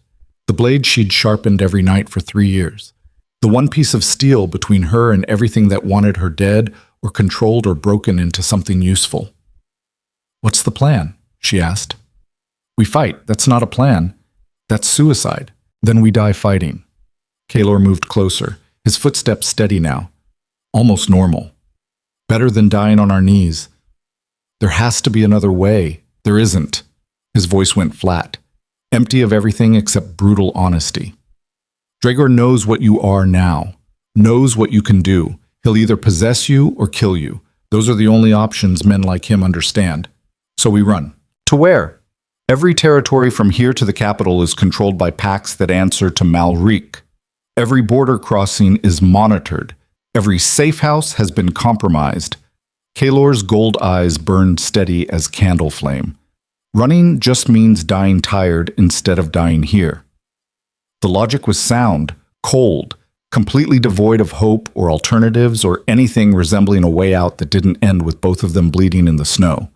A: the blade she'd sharpened every night for 3 years. The one piece of steel between her and everything that wanted her dead or controlled or broken into something useful. "What's the plan?" she asked. "We fight. That's not a plan. That's suicide. Then we die fighting." Kaelor moved closer, his footsteps steady now, almost normal. "Better than dying on our knees." "There has to be another way." "There isn't." His voice went flat, empty of everything except brutal honesty. "Draegor knows what you are now, knows what you can do. He'll either possess you or kill you. Those are the only options men like him understand. So we run." "To where?" "Every territory from here to the capital is controlled by pacts that answer to Malric. Every border crossing is monitored. Every safe house has been compromised." Kaelor's gold eyes burned steady as candle flame. "Running just means dying tired instead of dying here." The logic was sound, cold, completely devoid of hope or alternatives or anything resembling a way out that didn't end with both of them bleeding in the snow.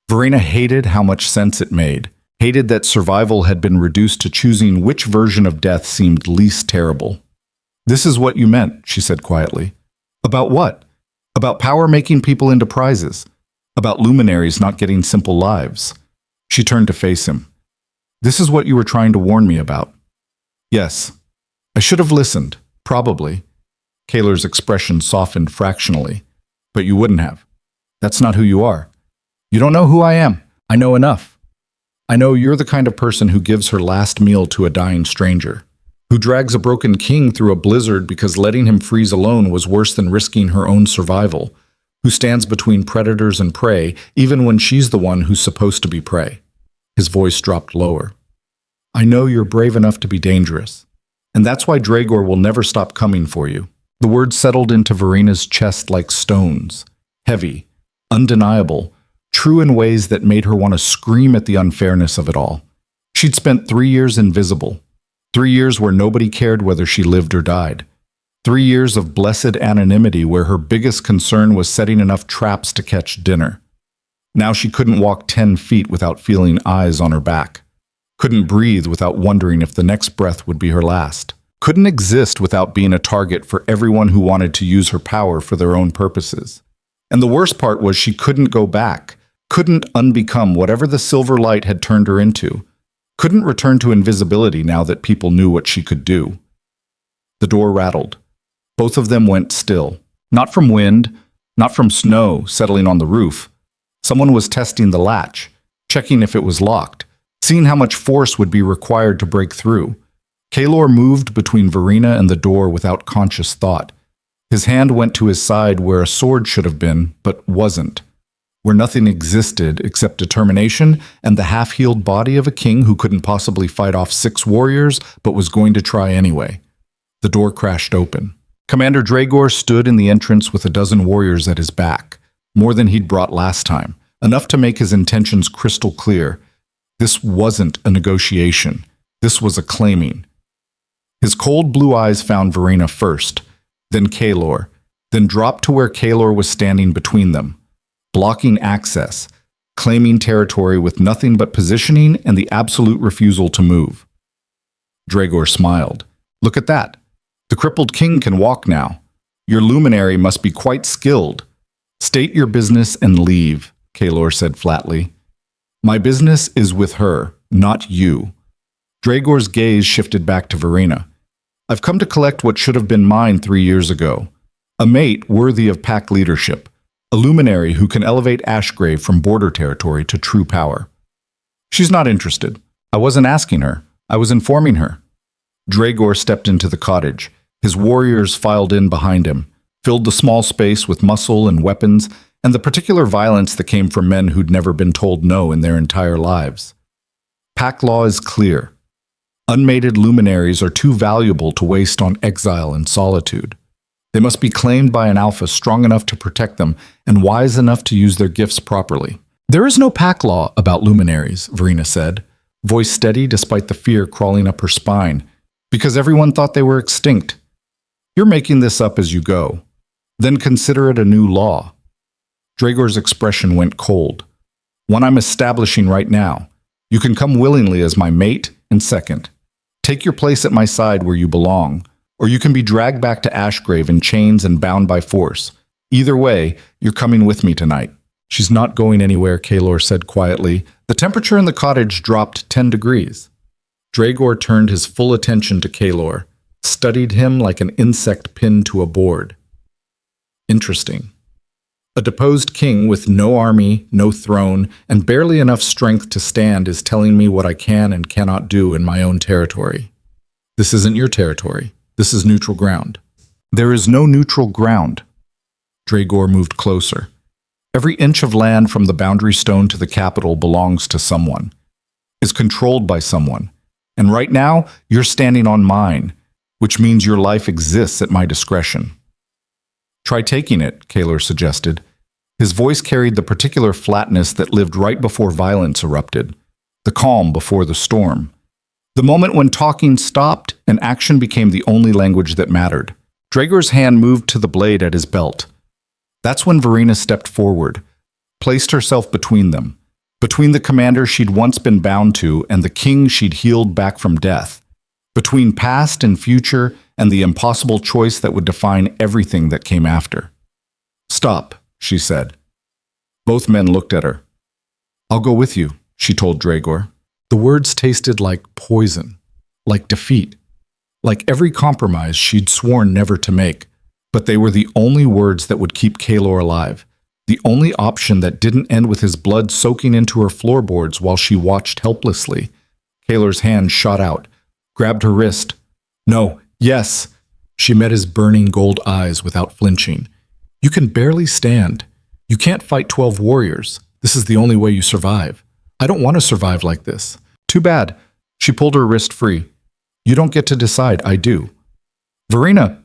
A: Verena hated how much sense it made, hated that survival had been reduced to choosing which version of death seemed least terrible. "This is what you meant," she said quietly. "About what?" "About power making people into prizes. About luminaries not getting simple lives." She turned to face him. "This is what you were trying to warn me about." "Yes. I should have listened, probably." Kaelor's expression softened fractionally. "But you wouldn't have. That's not who you are." "You don't know who I am. I know enough. I know you're the kind of person who gives her last meal to a dying stranger, who drags a broken king through a blizzard because letting him freeze alone was worse than risking her own survival, who stands between predators and prey, even when she's the one who's supposed to be prey." His voice dropped lower. "I know you're brave enough to be dangerous, and that's why Draegor will never stop coming for you." The words settled into Verena's chest like stones, heavy, undeniable, true in ways that made her want to scream at the unfairness of it all. She'd spent 3 years invisible, 3 years where nobody cared whether she lived or died, 3 years of blessed anonymity where her biggest concern was setting enough traps to catch dinner. Now she couldn't walk 10 feet without feeling eyes on her back, couldn't breathe without wondering if the next breath would be her last, couldn't exist without being a target for everyone who wanted to use her power for their own purposes. And the worst part was she couldn't go back, couldn't unbecome whatever the silver light had turned her into, couldn't return to invisibility now that people knew what she could do. The door rattled. Both of them went still. Not from wind, not from snow settling on the roof. Someone was testing the latch, checking if it was locked, seeing how much force would be required to break through. Kaelor moved between Verena and the door without conscious thought. His hand went to his side where a sword should have been, but wasn't, where nothing existed except determination and the half-healed body of a king who couldn't possibly fight off 6 warriors but was going to try anyway. The door crashed open. Commander Draegor stood in the entrance with a dozen warriors at his back, more than he'd brought last time, enough to make his intentions crystal clear. This wasn't a negotiation. This was a claiming. His cold blue eyes found Verena first, then Kaelor, then dropped to where Kaelor was standing between them, blocking access, claiming territory with nothing but positioning and the absolute refusal to move. Draegor smiled. "Look at that. The crippled king can walk now. Your luminary must be quite skilled. State your business and leave," Kaelor said flatly. "My business is with her, not you." Draegor's gaze shifted back to Verena. "I've come to collect what should have been mine 3 years ago. A mate worthy of pack leadership. A luminary who can elevate Ashgrave from border territory to true power." "She's not interested. I wasn't asking her. I was informing her." Draegor stepped into the cottage. His warriors filed in behind him, filled the small space with muscle and weapons, and the particular violence that came from men who'd never been told no in their entire lives. Pack law is clear. Unmated luminaries are too valuable to waste on exile and solitude. They must be claimed by an alpha strong enough to protect them and wise enough to use their gifts properly. "There is no pack law about luminaries," Verena said, voice steady despite the fear crawling up her spine, "because everyone thought they were extinct. You're making this up as you go. Then consider it a new law." Draegor's expression went cold. "One I'm establishing right now. You can come willingly as my mate and second. Take your place at my side where you belong. or you can be dragged back to Ashgrave in chains and bound by force. Either way, you're coming with me tonight." "She's not going anywhere," Kaelor said quietly. The temperature in the cottage dropped 10 degrees. Draegor turned his full attention to Kaelor, studied him like an insect pinned to a board. Interesting. A deposed king with no army, no throne, and barely enough strength to stand is telling me what I can and cannot do in my own territory. This isn't your territory. This is neutral ground. There is no neutral ground. Draegor moved closer. Every inch of land from the boundary stone to the capital belongs to someone, is controlled by someone. And right now, you're standing on mine, which means your life exists at my discretion. "Try taking it," Kaelor suggested. His voice carried the particular flatness that lived right before violence erupted, the calm before the storm. The moment when talking stopped and action became the only language that mattered. Draegor's hand moved to the blade at his belt. That's when Verena stepped forward, placed herself between them, between the commander she'd once been bound to and the king she'd healed back from death, between past and future and the impossible choice that would define everything that came after. "Stop," she said. Both men looked at her. "I'll go with you," she told Draegor. The words tasted like poison, like defeat, like every compromise she'd sworn never to make. But they were the only words that would keep Kaelor alive, the only option that didn't end with his blood soaking into her floorboards while she watched helplessly. Kaelor's hand shot out, grabbed her wrist. "No, yes." She met his burning gold eyes without flinching. "You can barely stand. You can't fight 12 warriors. This is the only way you survive. I don't want to survive like this." "Too bad." She pulled her wrist free. "You don't get to decide, I do." "Verena!"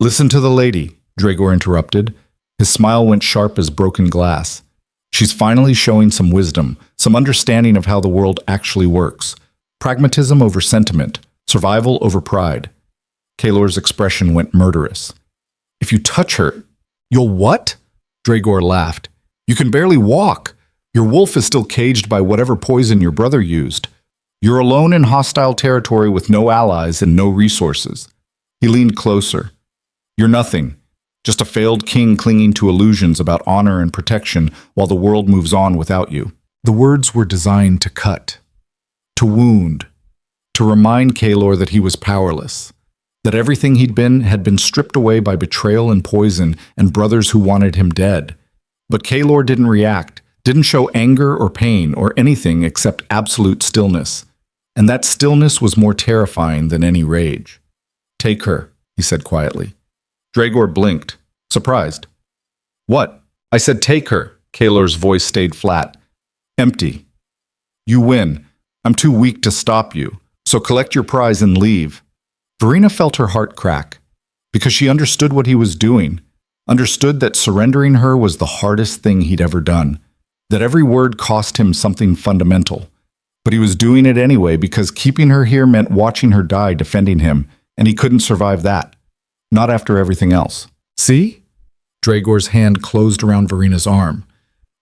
A: "Listen to the lady," Draegor interrupted. His smile went sharp as broken glass. "She's finally showing some wisdom, some understanding of how the world actually works. Pragmatism over sentiment, survival over pride." Kaelor's expression went murderous. "If you touch her, you'll what?" Draegor laughed. "You can barely walk. Your wolf is still caged by whatever poison your brother used. You're alone in hostile territory with no allies and no resources." He leaned closer. "You're nothing, just a failed king clinging to illusions about honor and protection while the world moves on without you." The words were designed to cut, to wound, to remind Kaelor that he was powerless, that everything he'd been had been stripped away by betrayal and poison and brothers who wanted him dead. But Kaelor didn't react, didn't show anger or pain or anything except absolute stillness. And that stillness was more terrifying than any rage. "Take her," he said quietly. Draegor blinked, surprised. "What?" "I said take her." Kaelor's voice stayed flat. "Empty. You win. I'm too weak to stop you, so collect your prize and leave." Verena felt her heart crack, because she understood what he was doing, understood that surrendering her was the hardest thing he'd ever done, that every word cost him something fundamental. But he was doing it anyway because keeping her here meant watching her die defending him, and he couldn't survive that. Not after everything else. "See?" Draegor's hand closed around Verena's arm.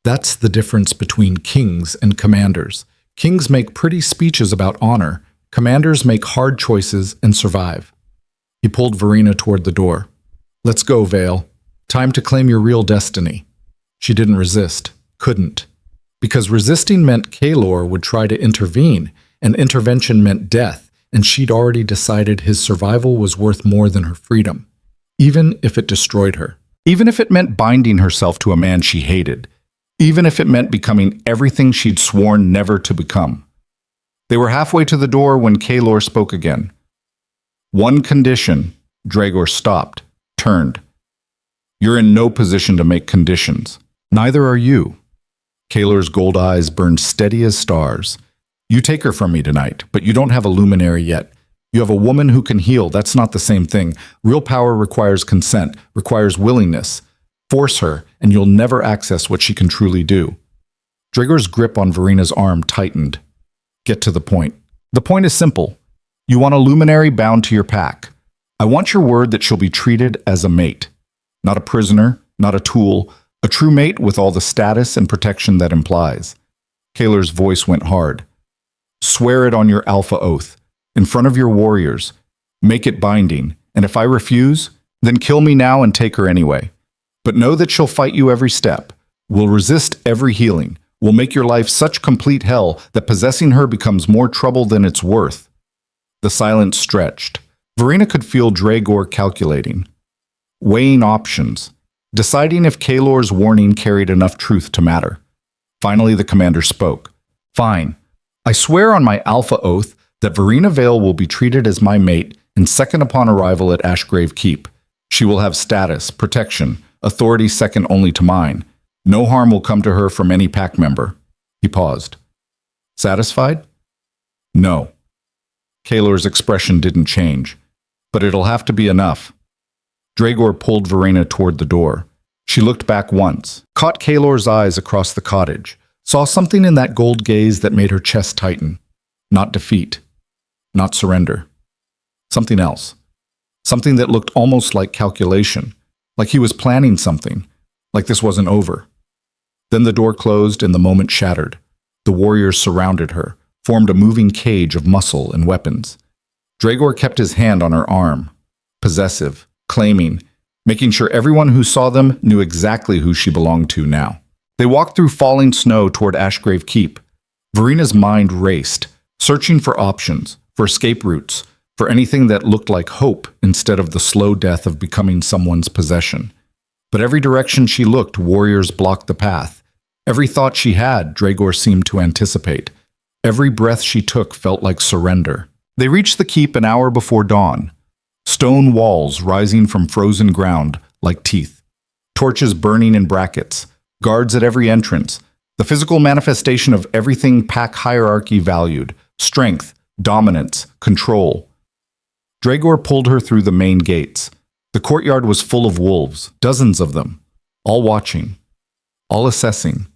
A: "That's the difference between kings and commanders. Kings make pretty speeches about honor. Commanders make hard choices and survive." He pulled Verena toward the door. "Let's go, Vale. Time to claim your real destiny." She didn't resist, couldn't. Because resisting meant Kaelor would try to intervene, and intervention meant death, and she'd already decided his survival was worth more than her freedom, even if it destroyed her. Even if it meant binding herself to a man she hated. Even if it meant becoming everything she'd sworn never to become. They were halfway to the door when Kaelor spoke again. "One condition." Draegor stopped, turned. "You're in no position to make conditions. Neither are you." Kaelor's gold eyes burned steady as stars. "You take her from me tonight, but you don't have a luminary yet. You have a woman who can heal. That's not the same thing. Real power requires consent, requires willingness. Force her, and you'll never access what she can truly do." Draegor's grip on Verena's arm tightened. "Get to the point. The point is simple. You want a luminary bound to your pack. I want your word that she'll be treated as a mate. Not a prisoner, not a tool, a true mate with all the status and protection that implies." Kaelor's voice went hard. "Swear it on your alpha oath, in front of your warriors. Make it binding, and if I refuse, then kill me now and take her anyway. But know that she'll fight you every step, will resist every healing, will make your life such complete hell that possessing her becomes more trouble than it's worth." The silence stretched. Verena could feel Draegor calculating, weighing options, deciding if Kaelor's warning carried enough truth to matter. Finally, the commander spoke. "Fine. I swear on my alpha oath that Verena Vale will be treated as my mate and second upon arrival at Ashgrave Keep. She will have status, protection, authority second only to mine. No harm will come to her from any pack member." He paused. "Satisfied?" "No." Kaelor's expression didn't change. "But it'll have to be enough." Draegor pulled Verena toward the door. She looked back once, caught Kaelor's eyes across the cottage, saw something in that gold gaze that made her chest tighten. Not defeat. Not surrender. Something else. Something that looked almost like calculation, like he was planning something, like this wasn't over. Then the door closed and the moment shattered. The warriors surrounded her, formed a moving cage of muscle and weapons. Draegor kept his hand on her arm, possessive, claiming, making sure everyone who saw them knew exactly who she belonged to now. They walked through falling snow toward Ashgrave Keep. Verena's mind raced, searching for options, for escape routes, for anything that looked like hope instead of the slow death of becoming someone's possession. But every direction she looked, warriors blocked the path. Every thought she had, Draegor seemed to anticipate. Every breath she took felt like surrender. They reached the keep an hour before dawn. Stone walls rising from frozen ground like teeth. Torches burning in brackets. Guards at every entrance. The physical manifestation of everything pack hierarchy valued. Strength, dominance, control. Draegor pulled her through the main gates. The courtyard was full of wolves, dozens of them, all watching, all assessing,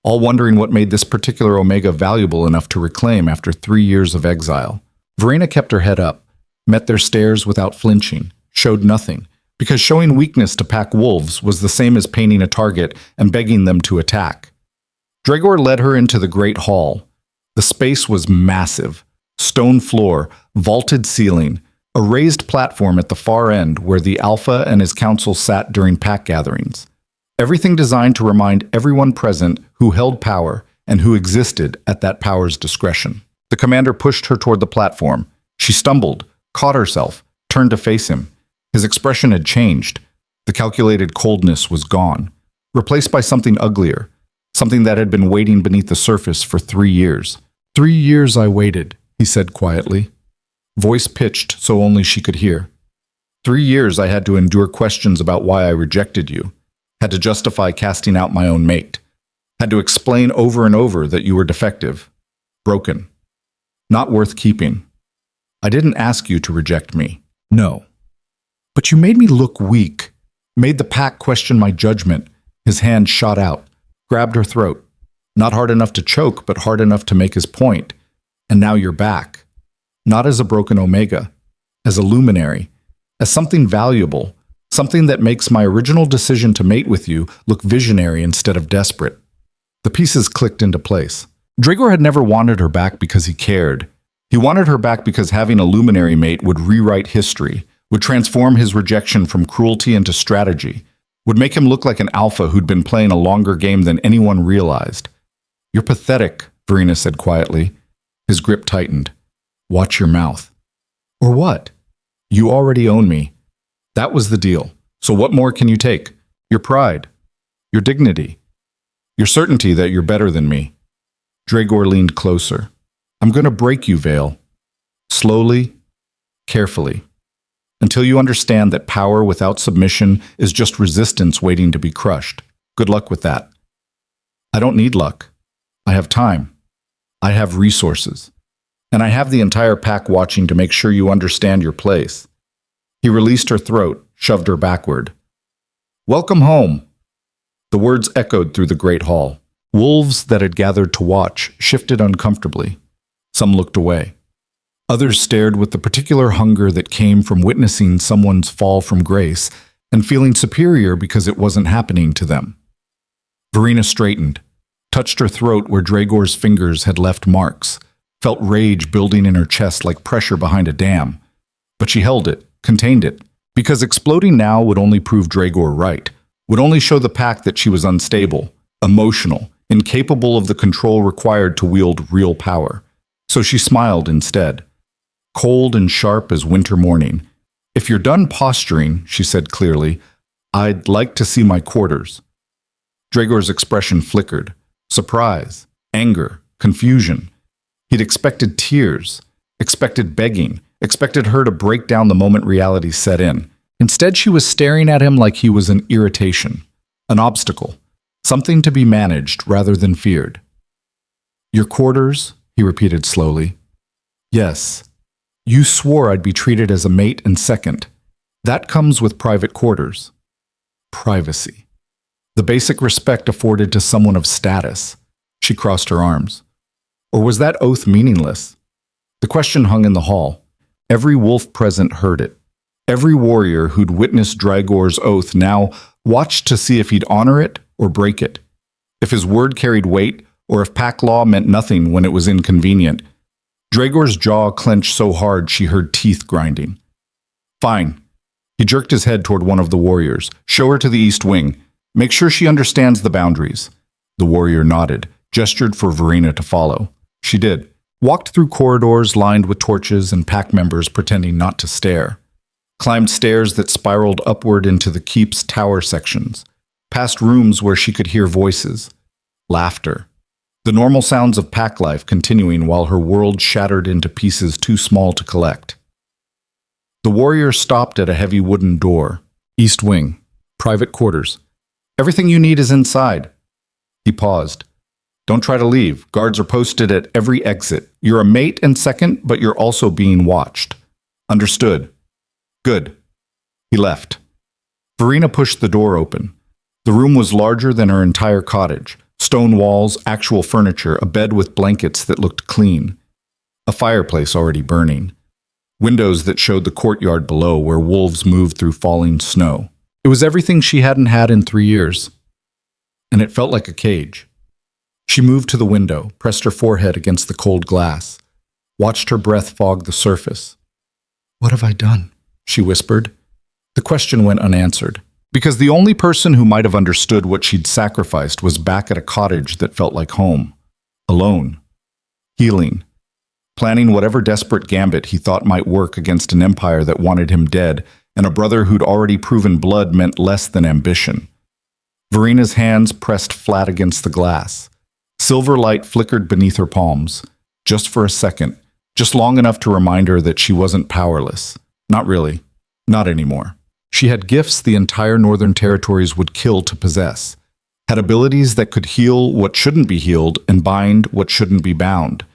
A: all wondering what made this particular Omega valuable enough to reclaim after 3 years of exile. Verena kept her head up, met their stares without flinching, showed nothing, because showing weakness to pack wolves was the same as painting a target and begging them to attack. Draegor led her into the great hall. The space was massive. Stone floor, vaulted ceiling, a raised platform at the far end where the Alpha and his council sat during pack gatherings. Everything designed to remind everyone present who held power and who existed at that power's discretion. The commander pushed her toward the platform. She stumbled, caught herself, turned to face him. His expression had changed. The calculated coldness was gone, replaced by something uglier, something that had been waiting beneath the surface for 3 years. 3 years I waited, he said quietly, voice pitched so only she could hear. 3 years I had to endure questions about why I rejected you, had to justify casting out my own mate, had to explain over and over that you were defective, broken, not worth keeping. I didn't ask you to reject me, no. But you made me look weak, made the pack question my judgment. His hand shot out, grabbed her throat, not hard enough to choke, but hard enough to make his point. And now you're back. Not as a broken Omega, as a luminary, as something valuable, something that makes my original decision to mate with you look visionary instead of desperate. The pieces clicked into place. Draegor had never wanted her back because he cared. He wanted her back because having a luminary mate would rewrite history, would transform his rejection from cruelty into strategy, would make him look like an alpha who'd been playing a longer game than anyone realized. You're pathetic, Verena said quietly. His grip tightened. Watch your mouth. Or what? You already own me. That was the deal. So what more can you take? Your pride, your dignity, your certainty that you're better than me. Draegor leaned closer. I'm going to break you, Vale. Slowly, carefully. Until you understand that power without submission is just resistance waiting to be crushed. Good luck with that. I don't need luck. I have time. I have resources. And I have the entire pack watching to make sure you understand your place. He released her throat, shoved her backward. Welcome home. The words echoed through the great hall. Wolves that had gathered to watch shifted uncomfortably. Some looked away. Others stared with the particular hunger that came from witnessing someone's fall from grace and feeling superior because it wasn't happening to them. Verena straightened, touched her throat where Draegor's fingers had left marks, felt rage building in her chest like pressure behind a dam. But she held it, contained it, because exploding now would only prove Draegor right, would only show the pack that she was unstable, emotional, incapable of the control required to wield real power. So she smiled instead, cold and sharp as winter morning. "If you're done posturing," she said clearly, "I'd like to see my quarters." Draegor's expression flickered. Surprise, anger, confusion. He'd expected tears, expected begging, expected her to break down the moment reality set in. Instead, she was staring at him like he was an irritation, an obstacle, something to be managed rather than feared. "Your quarters?" he repeated slowly. "Yes. You swore I'd be treated as a mate and second. That comes with private quarters." Privacy. The basic respect afforded to someone of status. She crossed her arms. Or was that oath meaningless? The question hung in the hall. Every wolf present heard it. Every warrior who'd witnessed Draegor's oath now watched to see if he'd honor it or break it, if his word carried weight or if pack law meant nothing when it was inconvenient. Draegor's jaw clenched so hard she heard teeth grinding. "Fine." He jerked his head toward one of the warriors. "Show her to the east wing. Make sure she understands the boundaries." The warrior nodded, gestured for Verena to follow. She did. Walked through corridors lined with torches and pack members pretending not to stare. Climbed stairs that spiraled upward into the keep's tower sections. Past rooms where she could hear voices. Laughter. The normal sounds of pack life continuing while her world shattered into pieces too small to collect. The warrior stopped at a heavy wooden door. "East wing. Private quarters. Everything you need is inside." He paused. "Don't try to leave. Guards are posted at every exit. You're a mate and second, but you're also being watched." "Understood." "Good." He left. Verena pushed the door open. The room was larger than her entire cottage. Stone walls, actual furniture, a bed with blankets that looked clean. A fireplace already burning. Windows that showed the courtyard below where wolves moved through falling snow. It was everything she hadn't had in 3 years. And it felt like a cage. She moved to the window, pressed her forehead against the cold glass, watched her breath fog the surface. "What have I done?" she whispered. The question went unanswered, because the only person who might have understood what she'd sacrificed was back at a cottage that felt like home. Alone. Healing. Planning whatever desperate gambit he thought might work against an empire that wanted him dead, and a brother who'd already proven blood meant less than ambition. Verena's hands pressed flat against the glass. Silver light flickered beneath her palms, just for a second, just long enough to remind her that she wasn't powerless. Not really. Not anymore. She had gifts the entire Northern Territories would kill to possess, had abilities that could heal what shouldn't be healed and bind what shouldn't be bound,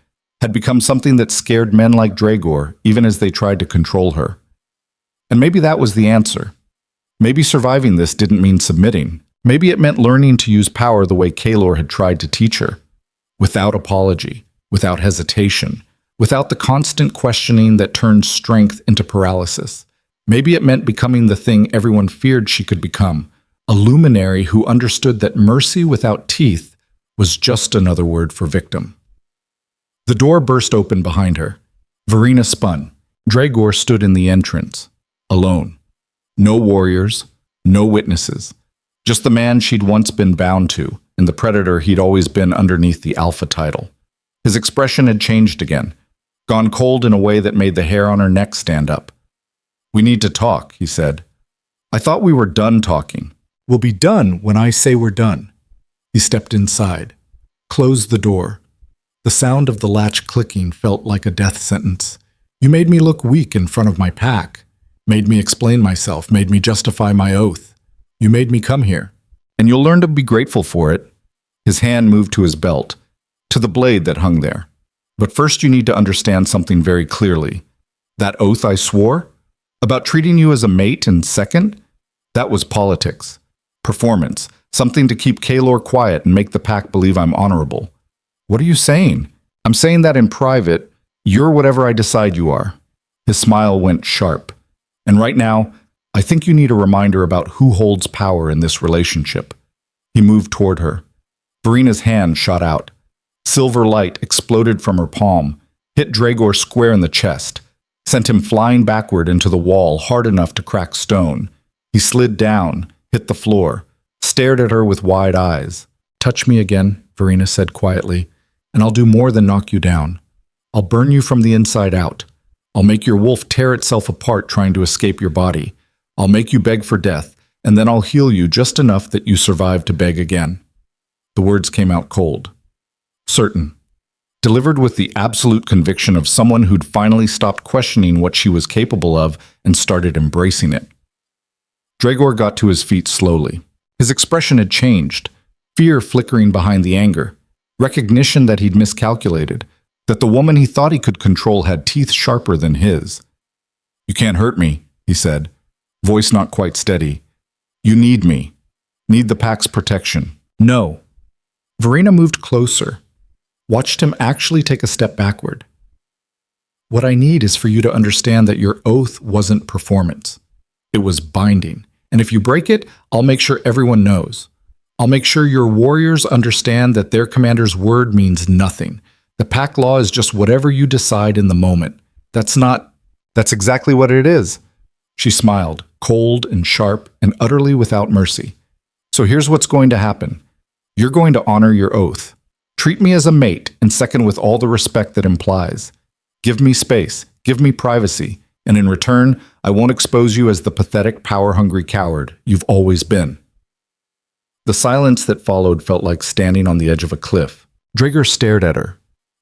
A: had become something that scared men like Draegor, even as they tried to control her. And maybe that was the answer. Maybe surviving this didn't mean submitting. Maybe it meant learning to use power the way Kaelor had tried to teach her, without apology, without hesitation, without the constant questioning that turned strength into paralysis. Maybe it meant becoming the thing everyone feared she could become, a luminary who understood that mercy without teeth was just another word for victim. The door burst open behind her. Verena spun. Draegor stood in the entrance, alone. No warriors, no witnesses. Just the man she'd once been bound to, and the predator he'd always been underneath the alpha title. His expression had changed again, gone cold in a way that made the hair on her neck stand up. "We need to talk," he said. "I thought we were done talking." "We'll be done when I say we're done." He stepped inside, closed the door. The sound of the latch clicking felt like a death sentence. "You made me look weak in front of my pack, made me explain myself, made me justify my oath. You made me come here, and you'll learn to be grateful for it." His hand moved to his belt, to the blade that hung there. "But first you need to understand something very clearly. That oath I swore? About treating you as a mate and second? That was politics. Performance. Something to keep Kaelor quiet and make the pack believe I'm honorable." "What are you saying?" "I'm saying that in private, you're whatever I decide you are." His smile went sharp. "And right now, I think you need a reminder about who holds power in this relationship." He moved toward her. Verena's hand shot out. Silver light exploded from her palm, hit Draegor square in the chest. sent him flying backward into the wall hard enough to crack stone. He slid down, hit the floor, stared at her with wide eyes. "Touch me again," Verena said quietly, "and I'll do more than knock you down. I'll burn you from the inside out. I'll make your wolf tear itself apart trying to escape your body. I'll make you beg for death, and then I'll heal you just enough that you survive to beg again." The words came out cold, certain, delivered with the absolute conviction of someone who'd finally stopped questioning what she was capable of and started embracing it. Draegor got to his feet slowly. His expression had changed, fear flickering behind the anger, recognition that he'd miscalculated, that the woman he thought he could control had teeth sharper than his. "You can't hurt me," he said, voice not quite steady. "You need me. Need the pack's protection." "No." Verena moved closer, watched him actually take a step backward. "What I need is for you to understand that your oath wasn't performance. It was binding. And if you break it, I'll make sure everyone knows. I'll make sure your warriors understand that their commander's word means nothing. The pack law is just whatever you decide in the moment. That's exactly what it is." She smiled, cold and sharp and utterly without mercy. "So here's what's going to happen. You're going to honor your oath. Treat me as a mate and second with all the respect that implies. Give me space, give me privacy, and in return, I won't expose you as the pathetic, power-hungry coward you've always been." The silence that followed felt like standing on the edge of a cliff. Draegor stared at her,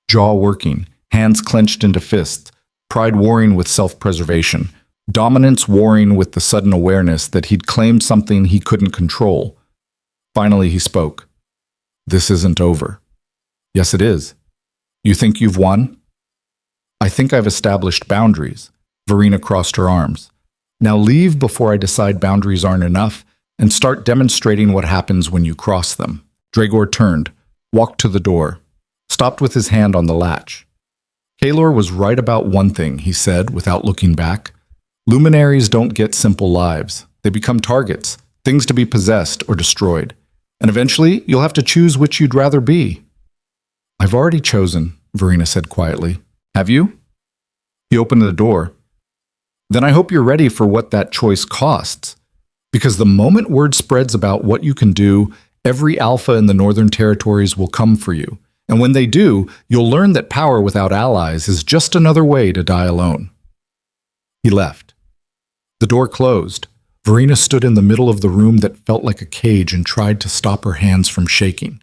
A: jaw working, hands clenched into fists, pride warring with self-preservation, dominance warring with the sudden awareness that he'd claimed something he couldn't control. Finally, he spoke. "This isn't over." "Yes, it is. You think you've won?" "I think I've established boundaries." Verena crossed her arms. "Now leave before I decide boundaries aren't enough, and start demonstrating what happens when you cross them." Draegor turned, walked to the door, stopped with his hand on the latch. "Kaelor was right about one thing," he said without looking back. "Luminaries don't get simple lives. They become targets, things to be possessed or destroyed. And eventually, you'll have to choose which you'd rather be." "I've already chosen," Verena said quietly. "Have you?" He opened the door. "Then I hope you're ready for what that choice costs. Because the moment word spreads about what you can do, every alpha in the Northern Territories will come for you. And when they do, you'll learn that power without allies is just another way to die alone." He left. The door closed. Verena stood in the middle of the room that felt like a cage and tried to stop her hands from shaking.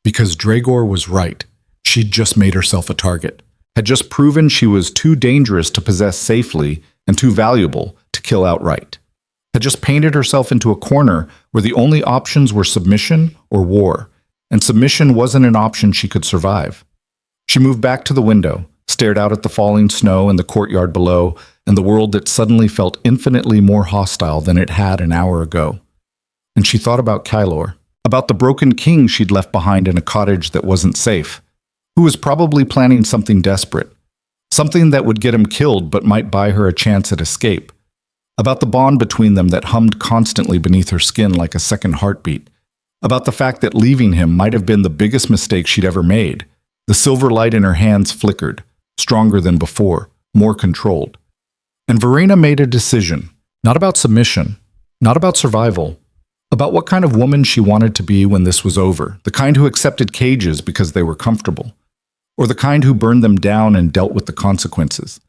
A: Because Draegor was right. She'd just made herself a target. Had just proven she was too dangerous to possess safely and too valuable to kill outright. Had just painted herself into a corner where the only options were submission or war, and submission wasn't an option she could survive. She moved back to the window, stared out at the falling snow and the courtyard below, and the world that suddenly felt infinitely more hostile than it had an hour ago. And she thought about Kaelor, about the broken king she'd left behind in a cottage that wasn't safe, who was probably planning something desperate, something that would get him killed but might buy her a chance at escape, about the bond between them that hummed constantly beneath her skin like a second heartbeat, about the fact that leaving him might have been the biggest mistake she'd ever made. The silver light in her hands flickered, stronger than before, more controlled. And Verena made a decision, not about submission, not about survival, about what kind of woman she wanted to be when this was over, the kind who accepted cages because they were comfortable, or the kind who burned them down and dealt with the consequences.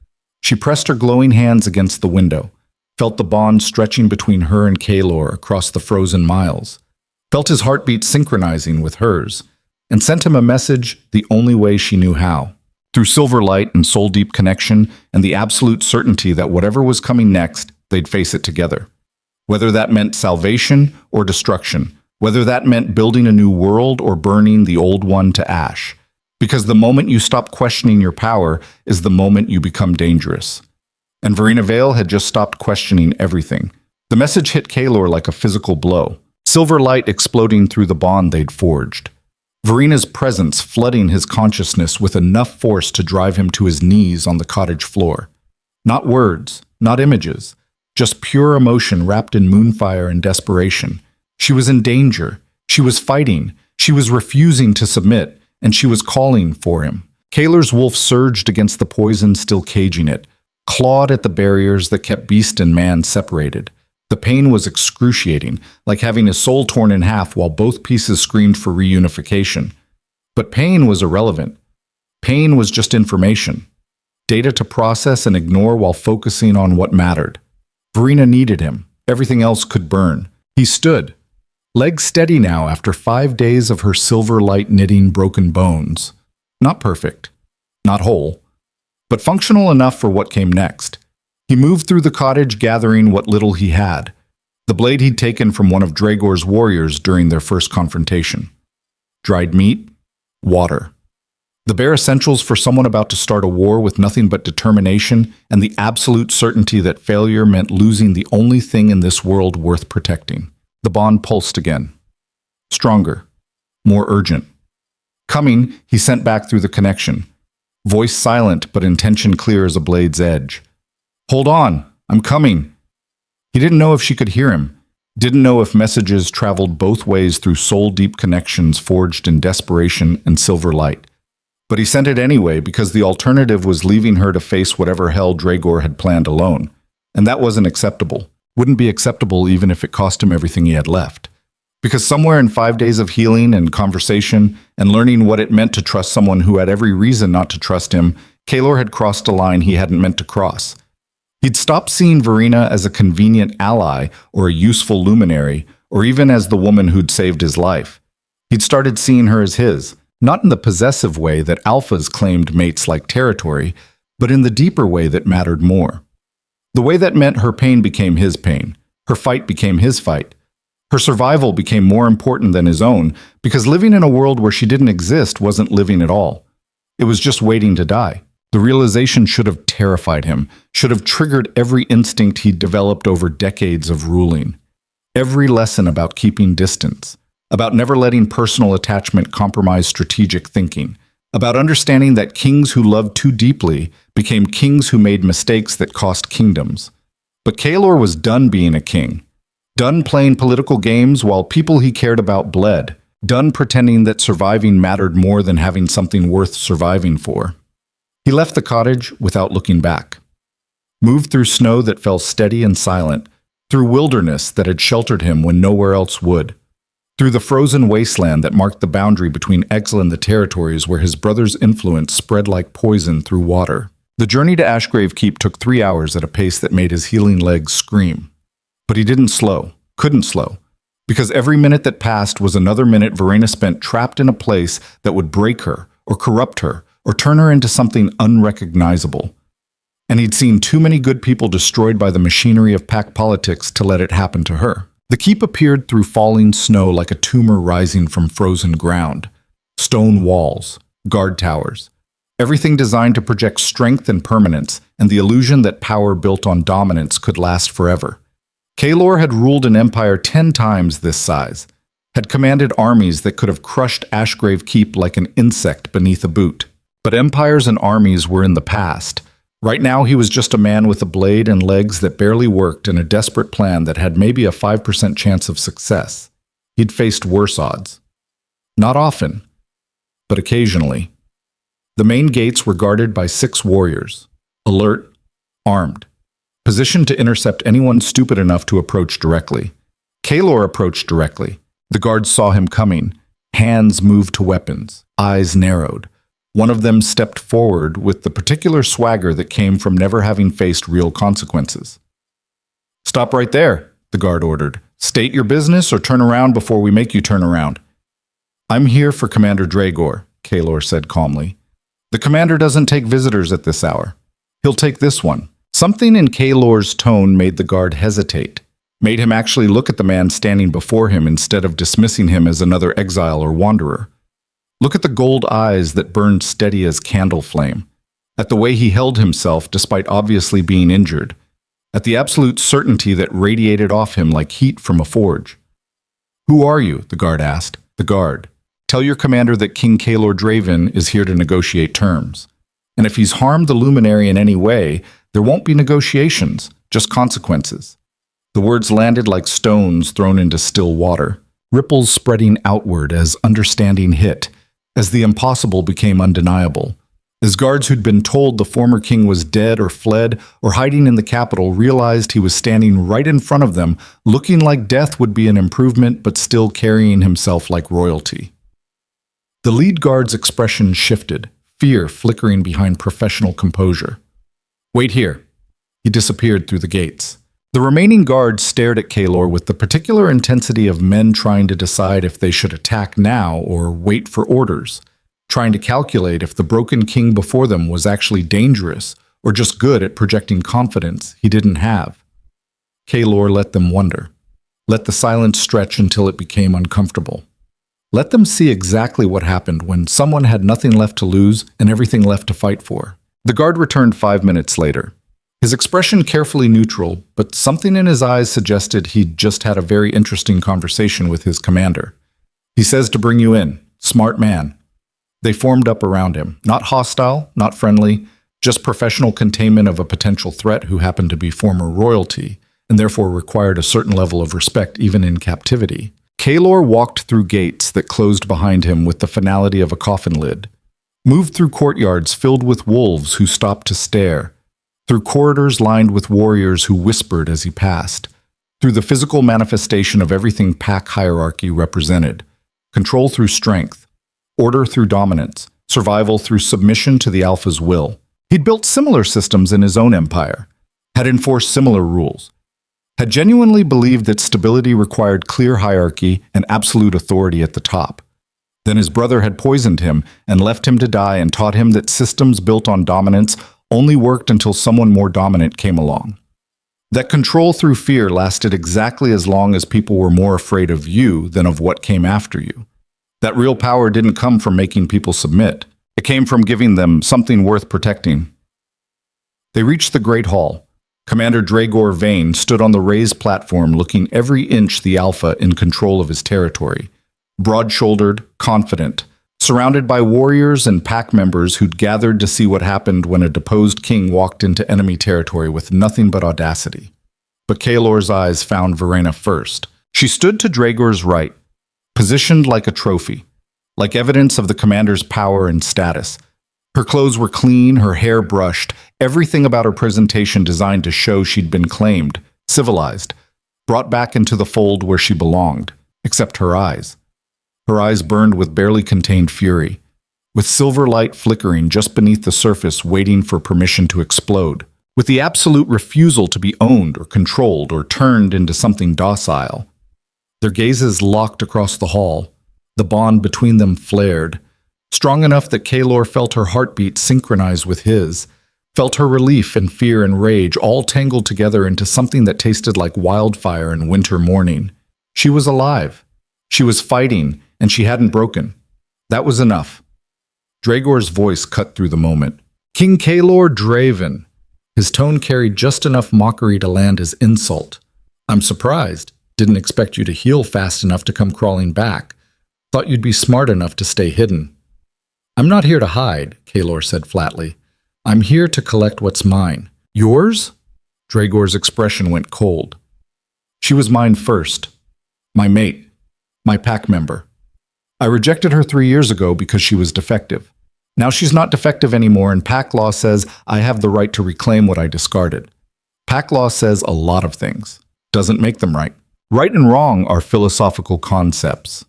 A: She pressed her glowing hands against the window, felt the bond stretching between her and Kaelor across the frozen miles, felt his heartbeat synchronizing with hers, and sent him a message the only way she knew how. Through silver light and soul-deep connection and the absolute certainty that whatever was coming next, they'd face it together. Whether that meant salvation or destruction, whether that meant building a new world or burning the old one to ash. Because the moment you stop questioning your power is the moment you become dangerous. And Verena Vale had just stopped questioning everything. The message hit Kaelor like a physical blow, silver light exploding through the bond they'd forged. Verena's presence flooding his consciousness with enough force to drive him to his knees on the cottage floor. Not words, not images, just pure emotion wrapped in moonfire and desperation. She was in danger. She was fighting. She was refusing to submit, and she was calling for him. Kaelor's wolf surged against the poison still caging it, clawed at the barriers that kept beast and man separated. The pain was excruciating, like having his soul torn in half while both pieces screamed for reunification. But pain was irrelevant. Pain was just information. Data to process and ignore while focusing on what mattered. Verena needed him. Everything else could burn. He stood, legs steady now after 5 days of her silver light knitting broken bones. Not perfect, not whole, but functional enough for what came next. He moved through the cottage gathering what little he had, the blade he'd taken from one of Draegor's warriors during their first confrontation. Dried meat, water. The bare essentials for someone about to start a war with nothing but determination and the absolute certainty that failure meant losing the only thing in this world worth protecting. The bond pulsed again. Stronger. More urgent. Coming, he sent back through the connection. Voice silent, but intention clear as a blade's edge. "Hold on, I'm coming." He didn't know if she could hear him. Didn't know if messages traveled both ways through soul-deep connections forged in desperation and silver light. But he sent it anyway because the alternative was leaving her to face whatever hell Draegor had planned alone. And that wasn't acceptable. Wouldn't be acceptable even if it cost him everything he had left. Because somewhere in 5 days of healing and conversation and learning what it meant to trust someone who had every reason not to trust him, Kaelor had crossed a line he hadn't meant to cross. He'd stopped seeing Verena as a convenient ally or a useful luminary, or even as the woman who'd saved his life. He'd started seeing her as his, not in the possessive way that alphas claimed mates like territory, but in the deeper way that mattered more. The way that meant her pain became his pain, her fight became his fight. Her survival became more important than his own, because living in a world where she didn't exist wasn't living at all. It was just waiting to die. The realization should have terrified him, should have triggered every instinct he'd developed over decades of ruling. Every lesson about keeping distance, about never letting personal attachment compromise strategic thinking, about understanding that kings who loved too deeply became kings who made mistakes that cost kingdoms. But Kaelor was done being a king. Done playing political games while people he cared about bled. Done pretending that surviving mattered more than having something worth surviving for. He left the cottage without looking back. Moved through snow that fell steady and silent, through wilderness that had sheltered him when nowhere else would, through the frozen wasteland that marked the boundary between Exile and the territories where his brother's influence spread like poison through water. The journey to Ashgrave Keep took 3 hours at a pace that made his healing legs scream. But he didn't slow, couldn't slow, because every minute that passed was another minute Verena spent trapped in a place that would break her, or corrupt her, or turn her into something unrecognizable. And he'd seen too many good people destroyed by the machinery of pack politics to let it happen to her. The keep appeared through falling snow like a tumor rising from frozen ground. Stone walls, guard towers, everything designed to project strength and permanence, and the illusion that power built on dominance could last forever. Kaelor had ruled an empire 10 times this size, had commanded armies that could have crushed Ashgrave Keep like an insect beneath a boot. But empires and armies were in the past. Right now he was just a man with a blade and legs that barely worked and a desperate plan that had maybe a 5% chance of success. He'd faced worse odds. Not often, but occasionally. The main gates were guarded by 6 warriors, alert, armed, positioned to intercept anyone stupid enough to approach directly. Kaelor approached directly. The guards saw him coming. Hands moved to weapons, eyes narrowed. One of them stepped forward with the particular swagger that came from never having faced real consequences. "Stop right there," the guard ordered. "State your business or turn around before we make you turn around." "I'm here for Commander Draegor," Kaelor said calmly. "The commander doesn't take visitors at this hour. He'll take this one." Something in Kaelor's tone made the guard hesitate, made him actually look at the man standing before him instead of dismissing him as another exile or wanderer. Look at the gold eyes that burned steady as candle flame, at the way he held himself despite obviously being injured, at the absolute certainty that radiated off him like heat from a forge. "Who are you?" the guard asked. The guard. "Tell your commander that King Kaelor Draeven is here to negotiate terms. And if he's harmed the Luminary in any way, there won't be negotiations, just consequences." The words landed like stones thrown into still water, ripples spreading outward as understanding hit, as the impossible became undeniable. As guards who'd been told the former king was dead or fled or hiding in the capital realized he was standing right in front of them, looking like death would be an improvement but still carrying himself like royalty. The lead guard's expression shifted, fear flickering behind professional composure. "Wait here." He disappeared through the gates. The remaining guards stared at Kaelor with the particular intensity of men trying to decide if they should attack now or wait for orders, trying to calculate if the broken king before them was actually dangerous or just good at projecting confidence he didn't have. Kaelor let them wonder. Let the silence stretch until it became uncomfortable. Let them see exactly what happened when someone had nothing left to lose and everything left to fight for. The guard returned 5 minutes later. His expression carefully neutral, but something in his eyes suggested he'd just had a very interesting conversation with his commander. "He says to bring you in. Smart man." They formed up around him, not hostile, not friendly, just professional containment of a potential threat who happened to be former royalty, and therefore required a certain level of respect even in captivity. Kaelor walked through gates that closed behind him with the finality of a coffin lid, moved through courtyards filled with wolves who stopped to stare, through corridors lined with warriors who whispered as he passed, through the physical manifestation of everything pack hierarchy represented, control through strength, order through dominance, survival through submission to the Alpha's will. He'd built similar systems in his own empire, had enforced similar rules, had genuinely believed that stability required clear hierarchy and absolute authority at the top. Then his brother had poisoned him and left him to die and taught him that systems built on dominance only worked until someone more dominant came along. That control through fear lasted exactly as long as people were more afraid of you than of what came after you. That real power didn't come from making people submit. It came from giving them something worth protecting. They reached the Great Hall. Commander Kaelor Draeven stood on the raised platform looking every inch the Alpha in control of his territory. Broad-shouldered, confident, surrounded by warriors and pack members who'd gathered to see what happened when a deposed king walked into enemy territory with nothing but audacity. But Kaelor's eyes found Verena first. She stood to Draegor's right, positioned like a trophy, like evidence of the commander's power and status. Her clothes were clean, her hair brushed, everything about her presentation designed to show she'd been claimed, civilized, brought back into the fold where she belonged, except her eyes. Her eyes burned with barely contained fury, with silver light flickering just beneath the surface waiting for permission to explode, with the absolute refusal to be owned or controlled or turned into something docile. Their gazes locked across the hall. The bond between them flared, strong enough that Kaelor felt her heartbeat synchronize with his, felt her relief and fear and rage all tangled together into something that tasted like wildfire in winter morning. She was alive. She was fighting, and she hadn't broken. That was enough. Draegor's voice cut through the moment. "King Kaelor Draeven." His tone carried just enough mockery to land as insult. "I'm surprised. Didn't expect you to heal fast enough to come crawling back. Thought you'd be smart enough to stay hidden." "I'm not here to hide," Kaelor said flatly. "I'm here to collect what's mine." "Yours?" Draegor's expression went cold. "She was mine first. My mate. My pack member. I rejected her 3 years ago because she was defective. Now she's not defective anymore, and pack law says I have the right to reclaim what I discarded. Pack law says a lot of things. Doesn't make them right. Right and wrong are philosophical concepts."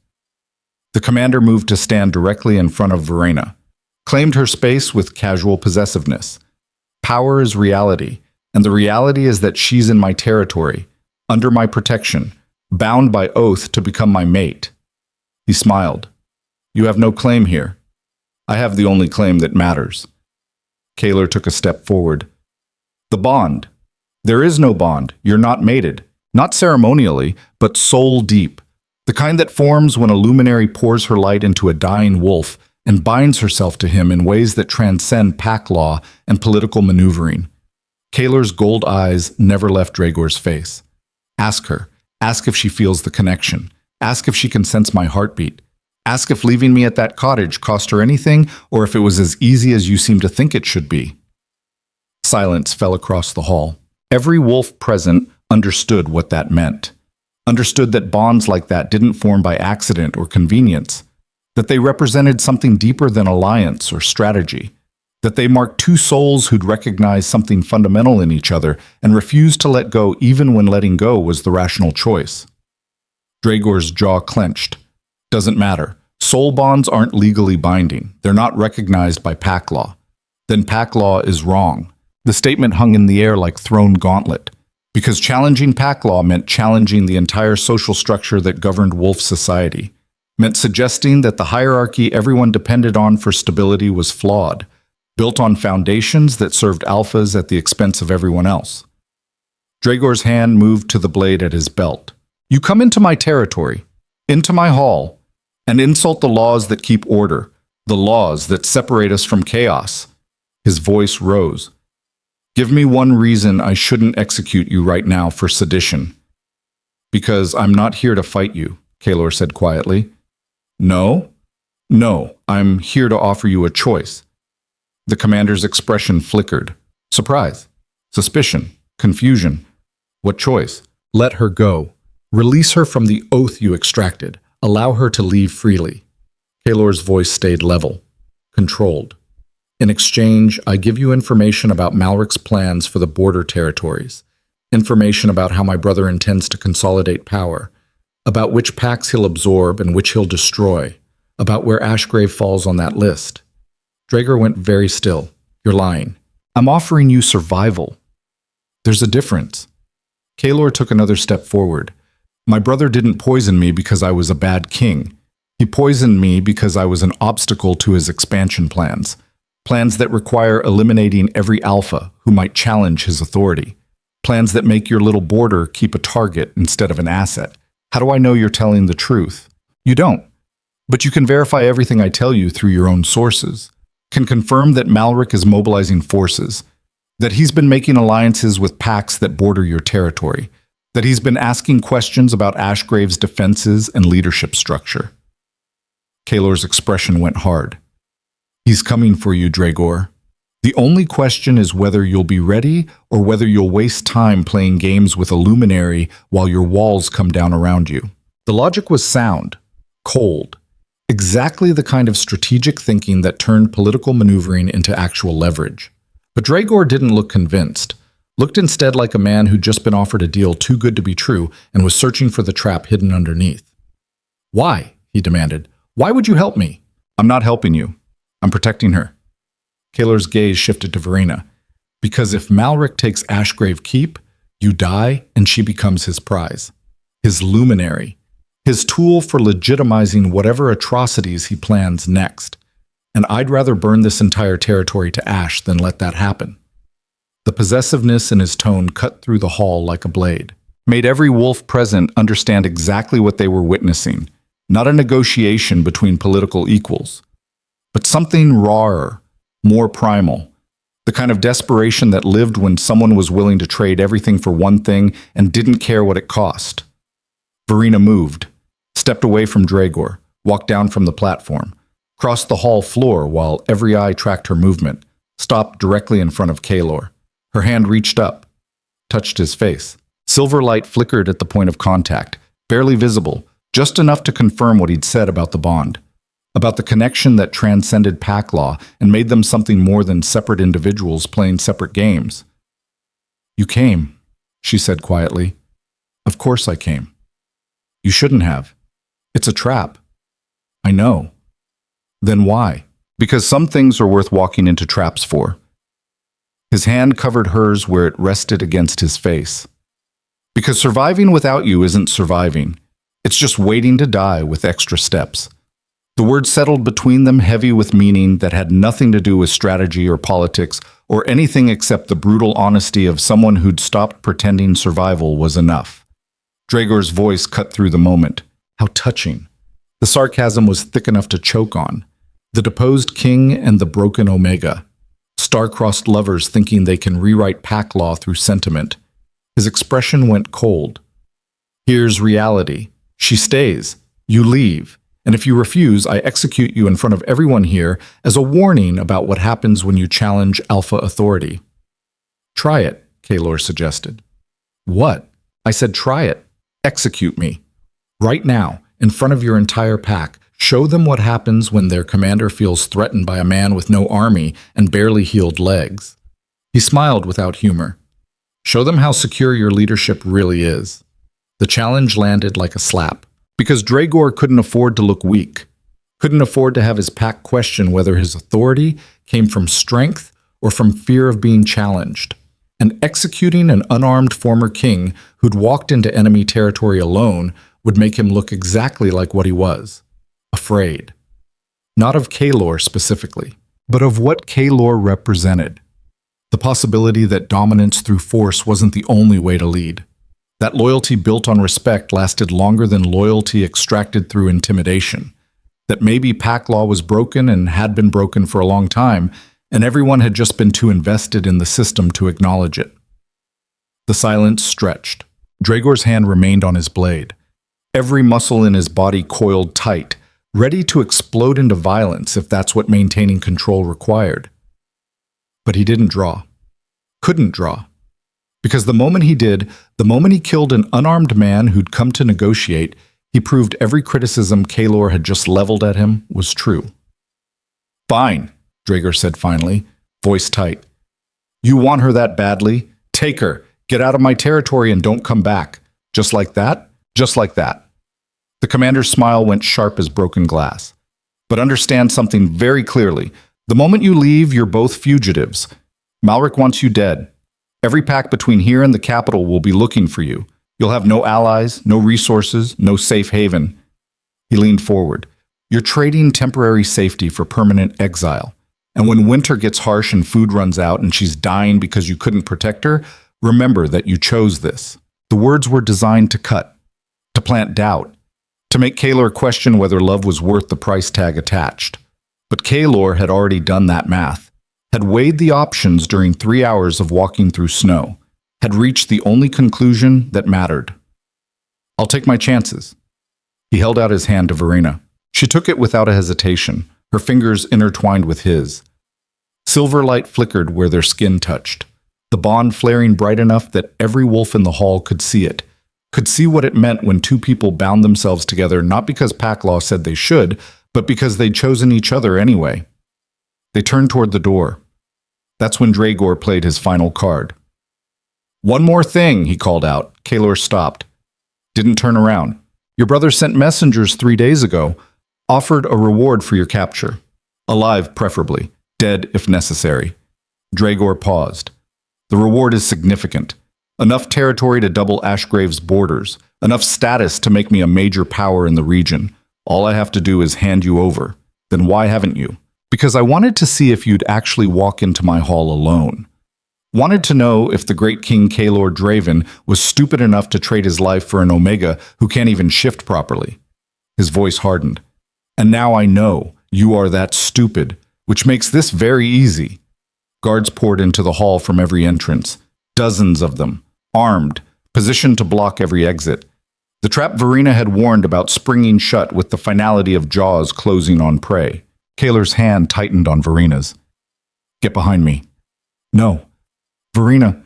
A: The commander moved to stand directly in front of Verena, claimed her space with casual possessiveness. "Power is reality, and the reality is that she's in my territory, under my protection, bound by oath to become my mate." He smiled. "You have no claim here. I have the only claim that matters." Kaelor took a step forward. "The bond. There is no bond. You're not mated. Not ceremonially, but soul deep. The kind that forms when a luminary pours her light into a dying wolf and binds herself to him in ways that transcend pack law and political maneuvering." Kaelor's gold eyes never left Draegor's face. "Ask her. Ask if she feels the connection. Ask if she can sense my heartbeat. Ask if leaving me at that cottage cost her anything, or if it was as easy as you seem to think it should be." Silence fell across the hall. Every wolf present understood what that meant. Understood that bonds like that didn't form by accident or convenience. That they represented something deeper than alliance or strategy. that they marked two souls who'd recognized something fundamental in each other and refused to let go even when letting go was the rational choice. Draegor's jaw clenched. Doesn't matter. Soul bonds aren't legally binding. They're not recognized by pack law. Then pack law is wrong. The statement hung in the air like thrown gauntlet, because challenging pack law meant challenging the entire social structure that governed wolf society, meant suggesting that the hierarchy everyone depended on for stability was flawed, built on foundations that served alphas at the expense of everyone else. Draegor's hand moved to the blade at his belt. You come into my territory, into my hall, and insult the laws that keep order, the laws that separate us from chaos. His voice rose. Give me one reason I shouldn't execute you right now for sedition. Because I'm not here to fight you, Kaelor said quietly. No, I'm here to offer you a choice. The commander's expression flickered. Surprise, suspicion, confusion. What choice? Let her go. Release her from the oath you extracted. Allow her to leave freely. Kaelor's voice stayed level, controlled. In exchange, I give you information about Malric's plans for the border territories, information about how my brother intends to consolidate power, about which packs he'll absorb and which he'll destroy, about where Ashgrave falls on that list. Draegor went very still. You're lying. I'm offering you survival. There's a difference. Kaelor took another step forward. My brother didn't poison me because I was a bad king. He poisoned me because I was an obstacle to his expansion plans. Plans that require eliminating every alpha who might challenge his authority. Plans that make your little border keep a target instead of an asset. How do I know you're telling the truth? You don't. But you can verify everything I tell you through your own sources. Can confirm that Malric is mobilizing forces, that he's been making alliances with packs that border your territory, that he's been asking questions about Ashgrave's defenses and leadership structure. Kaelor's expression went hard. He's coming for you, Draegor. The only question is whether you'll be ready or whether you'll waste time playing games with a Luminary while your walls come down around you. The logic was sound, cold, exactly the kind of strategic thinking that turned political maneuvering into actual leverage. But Draegor didn't look convinced, looked instead like a man who'd just been offered a deal too good to be true and was searching for the trap hidden underneath. Why? He demanded. Why would you help me? I'm not helping you. I'm protecting her. Kaelor's gaze shifted to Verena. Because if Malric takes Ashgrave Keep, you die and she becomes his prize. His Luminary. His tool for legitimizing whatever atrocities he plans next. And I'd rather burn this entire territory to ash than let that happen. The possessiveness in his tone cut through the hall like a blade, made every wolf present understand exactly what they were witnessing. Not a negotiation between political equals, but something rawer, more primal, the kind of desperation that lived when someone was willing to trade everything for one thing and didn't care what it cost. Verena moved, stepped away from Draegor, walked down from the platform, crossed the hall floor while every eye tracked her movement, stopped directly in front of Kaelor. Her hand reached up, touched his face. Silver light flickered at the point of contact, barely visible, just enough to confirm what he'd said about the bond, about the connection that transcended pack law and made them something more than separate individuals playing separate games. You came, she said quietly. Of course I came. You shouldn't have. It's a trap. I know. Then why? Because some things are worth walking into traps for. His hand covered hers where it rested against his face. Because surviving without you isn't surviving. It's just waiting to die with extra steps. The words settled between them heavy with meaning that had nothing to do with strategy or politics or anything except the brutal honesty of someone who'd stopped pretending survival was enough. Draegor's voice cut through the moment. How touching. The sarcasm was thick enough to choke on. The deposed king and the broken Omega. Star-crossed lovers thinking they can rewrite pack law through sentiment. His expression went cold. Here's reality. She stays. You leave. And if you refuse, I execute you in front of everyone here as a warning about what happens when you challenge alpha authority. Try it, Kaelor suggested. What? I said try it. Execute me. Right now, in front of your entire pack. Show them what happens when their commander feels threatened by a man with no army and barely healed legs. He smiled without humor. Show them how secure your leadership really is. The challenge landed like a slap, because Draegor couldn't afford to look weak, couldn't afford to have his pack question whether his authority came from strength or from fear of being challenged. And executing an unarmed former king who'd walked into enemy territory alone would make him look exactly like what he was, afraid. Not of Kaelor specifically, but of what Kaelor represented. The possibility that dominance through force wasn't the only way to lead. That loyalty built on respect lasted longer than loyalty extracted through intimidation. That maybe pack law was broken and had been broken for a long time, and everyone had just been too invested in the system to acknowledge it. The silence stretched. Draegor's hand remained on his blade. Every muscle in his body coiled tight, ready to explode into violence if that's what maintaining control required. But he didn't draw. Couldn't draw. Because the moment he did, the moment he killed an unarmed man who'd come to negotiate, he proved every criticism Kaelor had just leveled at him was true. "Fine," Draegor said finally, voice tight. "You want her that badly? Take her. Get out of my territory and don't come back. Just like that? Just like that." The commander's smile went sharp as broken glass. "But understand something very clearly. The moment you leave, you're both fugitives. Malric wants you dead. Every pack between here and the capital will be looking for you. You'll have no allies, no resources, no safe haven." He leaned forward. "You're trading temporary safety for permanent exile. And when winter gets harsh and food runs out and she's dying because you couldn't protect her, remember that you chose this." The words were designed to cut, to plant doubt, to make Kaelor question whether love was worth the price tag attached. But Kaelor had already done that math, had weighed the options during 3 hours of walking through snow, had reached the only conclusion that mattered. "I'll take my chances." He held out his hand to Verena. She took it without a hesitation, her fingers intertwined with his. Silver light flickered where their skin touched, the bond flaring bright enough that every wolf in the hall could see it, could see what it meant when two people bound themselves together not because pack law said they should, but because they'd chosen each other anyway. They turned toward the door. That's when Draegor played his final card. "One more thing," he called out. Kaelor stopped. Didn't turn around. "Your brother sent messengers 3 days ago, offered a reward for your capture. Alive, preferably. Dead, if necessary." Draegor paused. "The reward is significant. Enough territory to double Ashgrave's borders. Enough status to make me a major power in the region. All I have to do is hand you over. Then why haven't you? Because I wanted to see if you'd actually walk into my hall alone. Wanted to know if the great King Kaelor Draeven was stupid enough to trade his life for an Omega who can't even shift properly." His voice hardened. "And now I know you are that stupid, which makes this very easy." Guards poured into the hall from every entrance, dozens of them, armed, positioned to block every exit. The trap Verena had warned about springing shut with the finality of jaws closing on prey. Kaelor's hand tightened on Verena's. "Get behind me." "No." "Verena."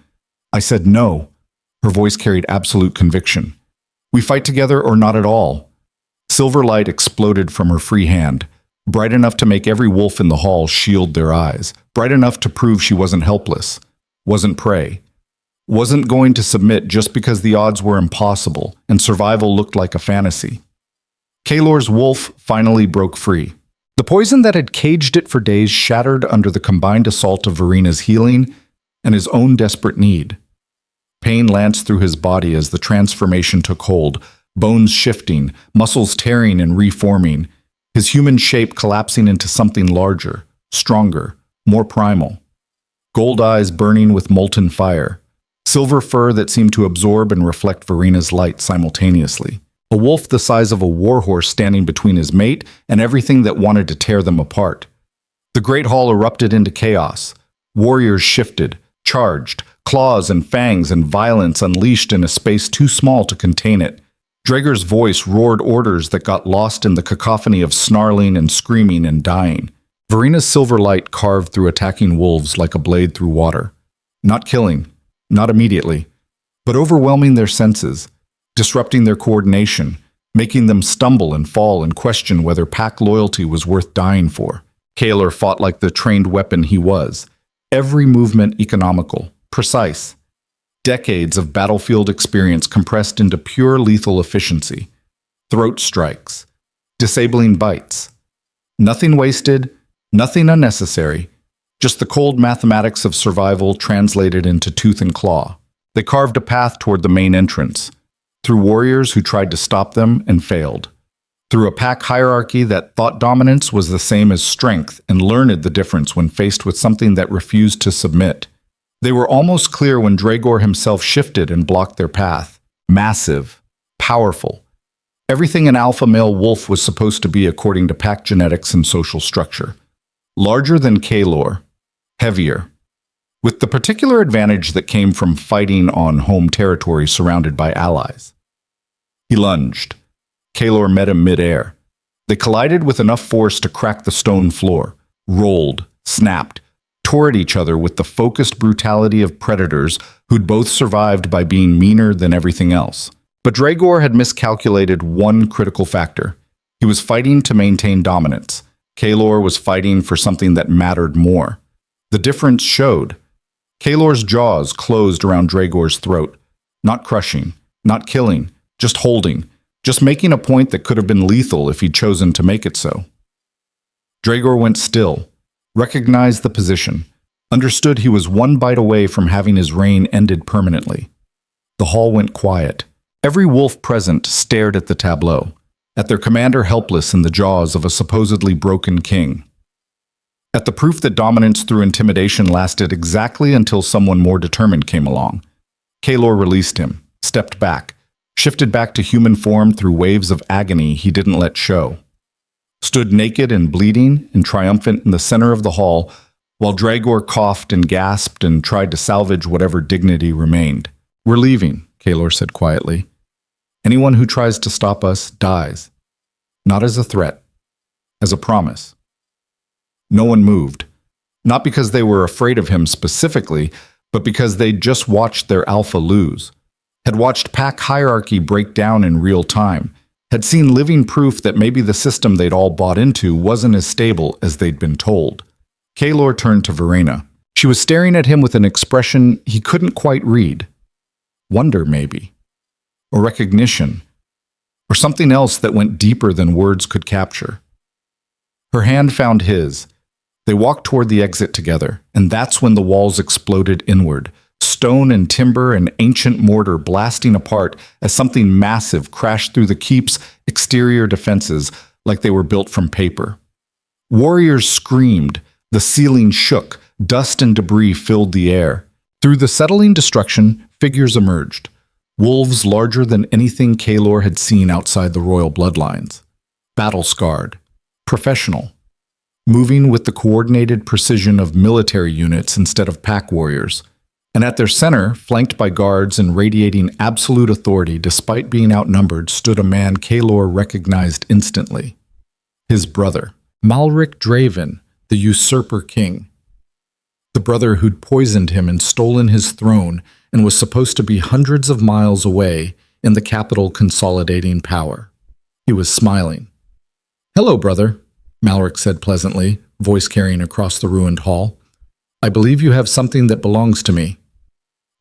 A: I said no. Her voice carried absolute conviction. "We fight together or not at all." Silver light exploded from her free hand, bright enough to make every wolf in the hall shield their eyes, bright enough to prove she wasn't helpless, wasn't prey, wasn't going to submit just because the odds were impossible and survival looked like a fantasy. Kaelor's wolf finally broke free. The poison that had caged it for days shattered under the combined assault of Verena's healing and his own desperate need. Pain lanced through his body as the transformation took hold, bones shifting, muscles tearing and reforming, his human shape collapsing into something larger, stronger, more primal. Gold eyes burning with molten fire, silver fur that seemed to absorb and reflect Verena's light simultaneously. A wolf the size of a warhorse standing between his mate and everything that wanted to tear them apart. The great hall erupted into chaos. Warriors shifted, charged, claws and fangs and violence unleashed in a space too small to contain it. Draegor's voice roared orders that got lost in the cacophony of snarling and screaming and dying. Verena's silver light carved through attacking wolves like a blade through water. Not killing, not immediately, but overwhelming their senses, disrupting their coordination, making them stumble and fall and question whether pack loyalty was worth dying for. Kaelor fought like the trained weapon he was, every movement economical, precise. Decades of battlefield experience compressed into pure lethal efficiency. Throat strikes, disabling bites. Nothing wasted, nothing unnecessary, just the cold mathematics of survival translated into tooth and claw. They carved a path toward the main entrance, through warriors who tried to stop them and failed, through a pack hierarchy that thought dominance was the same as strength and learned the difference when faced with something that refused to submit. They were almost clear when Draegor himself shifted and blocked their path. Massive, powerful. Everything an alpha male wolf was supposed to be according to pack genetics and social structure. Larger than Kaelor, heavier, with the particular advantage that came from fighting on home territory surrounded by allies. He lunged. Kaelor met him midair. They collided with enough force to crack the stone floor, rolled, snapped, tore at each other with the focused brutality of predators who'd both survived by being meaner than everything else. But Draegor had miscalculated one critical factor. He was fighting to maintain dominance. Kaelor was fighting for something that mattered more. The difference showed. Kaelor's jaws closed around Draegor's throat, not crushing, not killing, just holding, just making a point that could have been lethal if he'd chosen to make it so. Draegor went still, recognized the position, understood he was one bite away from having his reign ended permanently. The hall went quiet. Every wolf present stared at the tableau, at their commander helpless in the jaws of a supposedly broken king. At the proof that dominance through intimidation lasted exactly until someone more determined came along. Kaelor released him, stepped back, shifted back to human form through waves of agony he didn't let show. Stood naked and bleeding and triumphant in the center of the hall, while Draegor coughed and gasped and tried to salvage whatever dignity remained. "We're leaving," Kaelor said quietly. "Anyone who tries to stop us dies. Not as a threat, as a promise." No one moved, not because they were afraid of him specifically, but because they'd just watched their alpha lose, had watched pack hierarchy break down in real time, had seen living proof that maybe the system they'd all bought into wasn't as stable as they'd been told. Kaelor turned to Verena. She was staring at him with an expression he couldn't quite read. Wonder, maybe. Or recognition. Or something else that went deeper than words could capture. Her hand found his. They walked toward the exit together, and that's when the walls exploded inward, stone and timber and ancient mortar blasting apart as something massive crashed through the keep's exterior defenses like they were built from paper. Warriors screamed, the ceiling shook, dust and debris filled the air. Through the settling destruction, figures emerged, wolves larger than anything Kaelor had seen outside the royal bloodlines. Battle-scarred, professional, moving with the coordinated precision of military units instead of pack warriors. And at their center, flanked by guards and radiating absolute authority despite being outnumbered, stood a man Kaelor recognized instantly. His brother, Kaelor Draeven, the usurper king. The brother who'd poisoned him and stolen his throne and was supposed to be hundreds of miles away in the capital consolidating power. He was smiling. "Hello, brother," Kaelor said pleasantly, voice carrying across the ruined hall. "I believe you have something that belongs to me."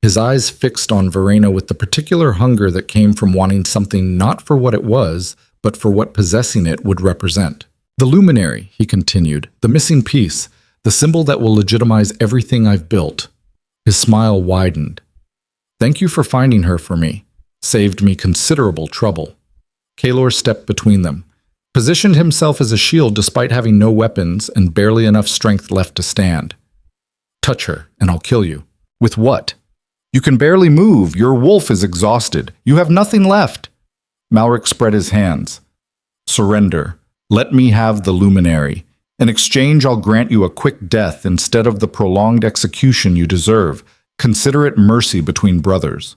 A: His eyes fixed on Verena with the particular hunger that came from wanting something not for what it was, but for what possessing it would represent. "The Luminary," he continued, "the missing piece, the symbol that will legitimize everything I've built." His smile widened. "Thank you for finding her for me. Saved me considerable trouble." Kaelor stepped between them, positioned himself as a shield despite having no weapons and barely enough strength left to stand. "Touch her, and I'll kill you." "With what?" "You can barely move. Your wolf is exhausted. You have nothing left." Kaelor spread his hands. "Surrender. Let me have the Luminary. In exchange, I'll grant you a quick death instead of the prolonged execution you deserve. Consider it mercy between brothers."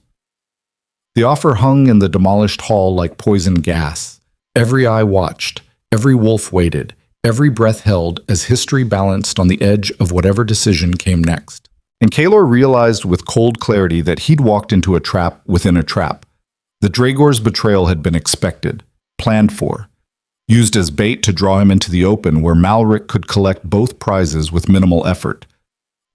A: The offer hung in the demolished hall like poison gas. Every eye watched, every wolf waited, every breath held as history balanced on the edge of whatever decision came next. And Kaelor realized with cold clarity that he'd walked into a trap within a trap. That Draegor's betrayal had been expected. planned for, used as bait to draw him into the open where Malric could collect both prizes with minimal effort.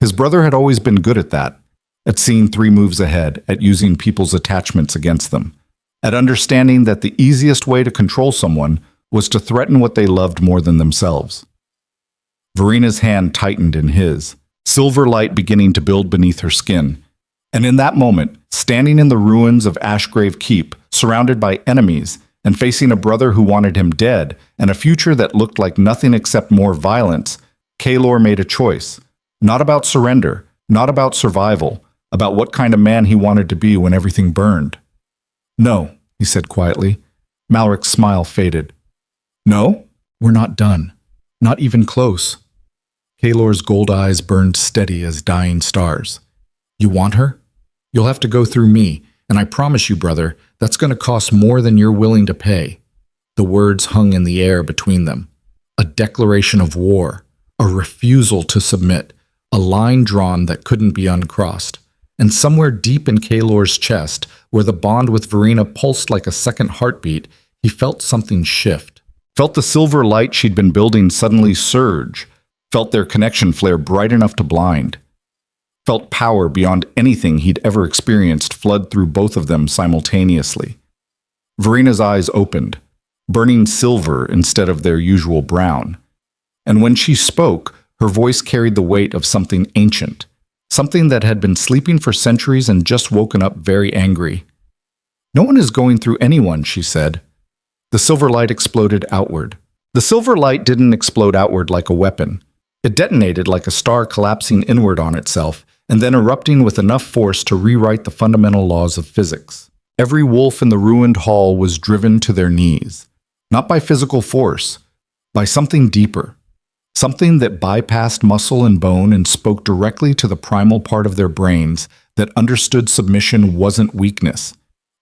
A: His brother had always been good at that, at seeing 3 moves ahead, at using people's attachments against them, at understanding that the easiest way to control someone was to threaten what they loved more than themselves. Verena's hand tightened in his, silver light beginning to build beneath her skin. And in that moment, standing in the ruins of Ashgrave Keep, surrounded by enemies, and facing a brother who wanted him dead, and a future that looked like nothing except more violence, Kaelor made a choice. Not about surrender, not about survival, about what kind of man he wanted to be when everything burned. "No," he said quietly. Malric's smile faded. "No? We're not done. Not even close." Kaelor's gold eyes burned steady as dying stars. "You want her? You'll have to go through me, and I promise you, brother, that's going to cost more than you're willing to pay." The words hung in the air between them. A declaration of war, a refusal to submit, a line drawn that couldn't be uncrossed. And somewhere deep in Kaelor's chest, where the bond with Verena pulsed like a second heartbeat, he felt something shift. Felt the silver light she'd been building suddenly surge. Felt their connection flare bright enough to blind. Felt power beyond anything he'd ever experienced flood through both of them simultaneously. Verena's eyes opened, burning silver instead of their usual brown. And when she spoke, her voice carried the weight of something ancient, something that had been sleeping for centuries and just woken up very angry. "No one is going through anyone," she said. The silver light exploded outward. The silver light didn't explode outward like a weapon. It detonated like a star collapsing inward on itself, and then erupting with enough force to rewrite the fundamental laws of physics. Every wolf in the ruined hall was driven to their knees, not by physical force, by something deeper. Something that bypassed muscle and bone and spoke directly to the primal part of their brains that understood submission wasn't weakness.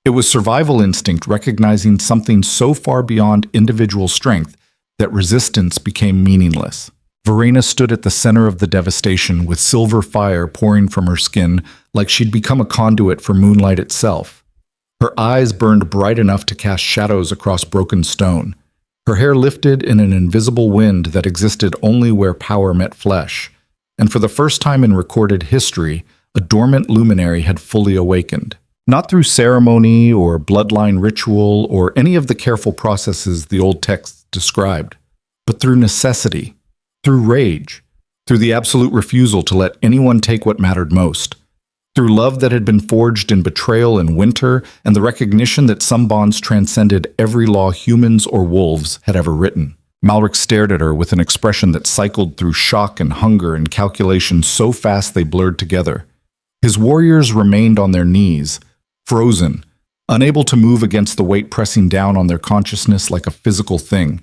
A: It was survival instinct recognizing something so far beyond individual strength that resistance became meaningless. Verena stood at the center of the devastation with silver fire pouring from her skin like she'd become a conduit for moonlight itself. Her eyes burned bright enough to cast shadows across broken stone. Her hair lifted in an invisible wind that existed only where power met flesh. And for the first time in recorded history, a dormant luminary had fully awakened. Not through ceremony or bloodline ritual or any of the careful processes the old texts described, but through necessity, through rage, through the absolute refusal to let anyone take what mattered most, through love that had been forged in betrayal and winter, and the recognition that some bonds transcended every law humans or wolves had ever written. Malric stared at her with an expression that cycled through shock and hunger and calculation so fast they blurred together. His warriors remained on their knees, frozen, unable to move against the weight pressing down on their consciousness like a physical thing.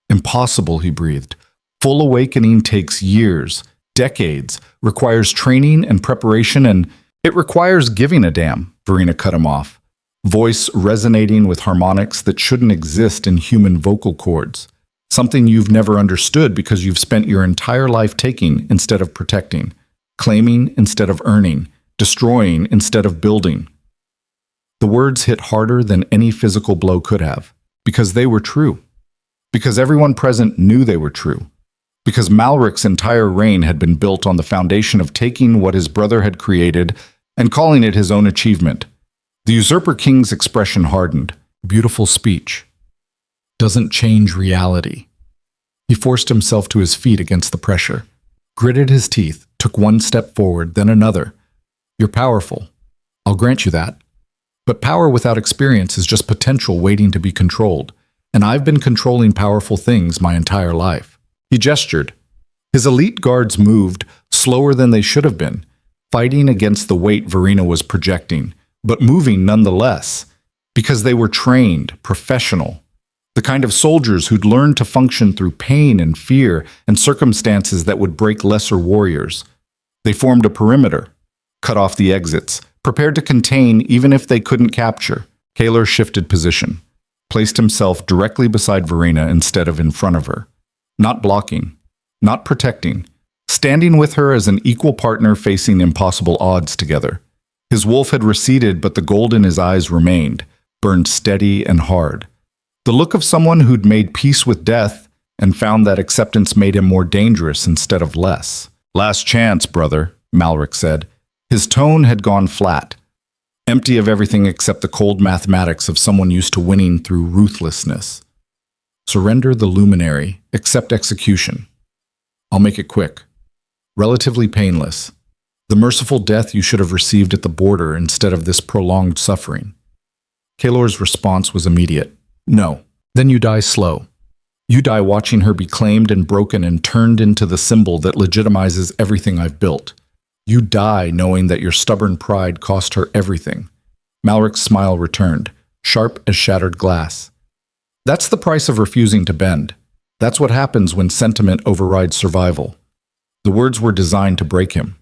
A: "Impossible," he breathed. "Full awakening takes years, decades, requires training and preparation, and it requires giving a damn," Verena cut him off, voice resonating with harmonics that shouldn't exist in human vocal cords, something you've never understood because you've spent your entire life taking instead of protecting, claiming instead of earning, destroying instead of building. The words hit harder than any physical blow could have, because they were true, because everyone present knew they were true. Because Malric's entire reign had been built on the foundation of taking what his brother had created and calling it his own achievement. The usurper king's expression hardened. Beautiful speech. Doesn't change reality. He forced himself to his feet against the pressure, gritted his teeth, took one step forward, then another. "You're powerful. I'll grant you that. But power without experience is just potential waiting to be controlled, and I've been controlling powerful things my entire life." He gestured. His elite guards moved, slower than they should have been, fighting against the weight Verena was projecting, but moving nonetheless, because they were trained, professional, the kind of soldiers who'd learned to function through pain and fear and circumstances that would break lesser warriors. They formed a perimeter, cut off the exits, prepared to contain even if they couldn't capture. Kaelor shifted position, placed himself directly beside Verena instead of in front of her. Not blocking, not protecting, standing with her as an equal partner facing impossible odds together. His wolf had receded, but the gold in his eyes remained, burned steady and hard. The look of someone who'd made peace with death and found that acceptance made him more dangerous instead of less. "Last chance, brother," Malric said. His tone had gone flat, empty of everything except the cold mathematics of someone used to winning through ruthlessness. "Surrender the Luminary, accept execution. I'll make it quick. Relatively painless. The merciful death you should have received at the border instead of this prolonged suffering." Kaelor's response was immediate. "No. Then you die slow. You die watching her be claimed and broken and turned into the symbol that legitimizes everything I've built. You die knowing that your stubborn pride cost her everything." Malric's smile returned, sharp as shattered glass. "That's the price of refusing to bend. That's what happens when sentiment overrides survival." The words were designed to break him,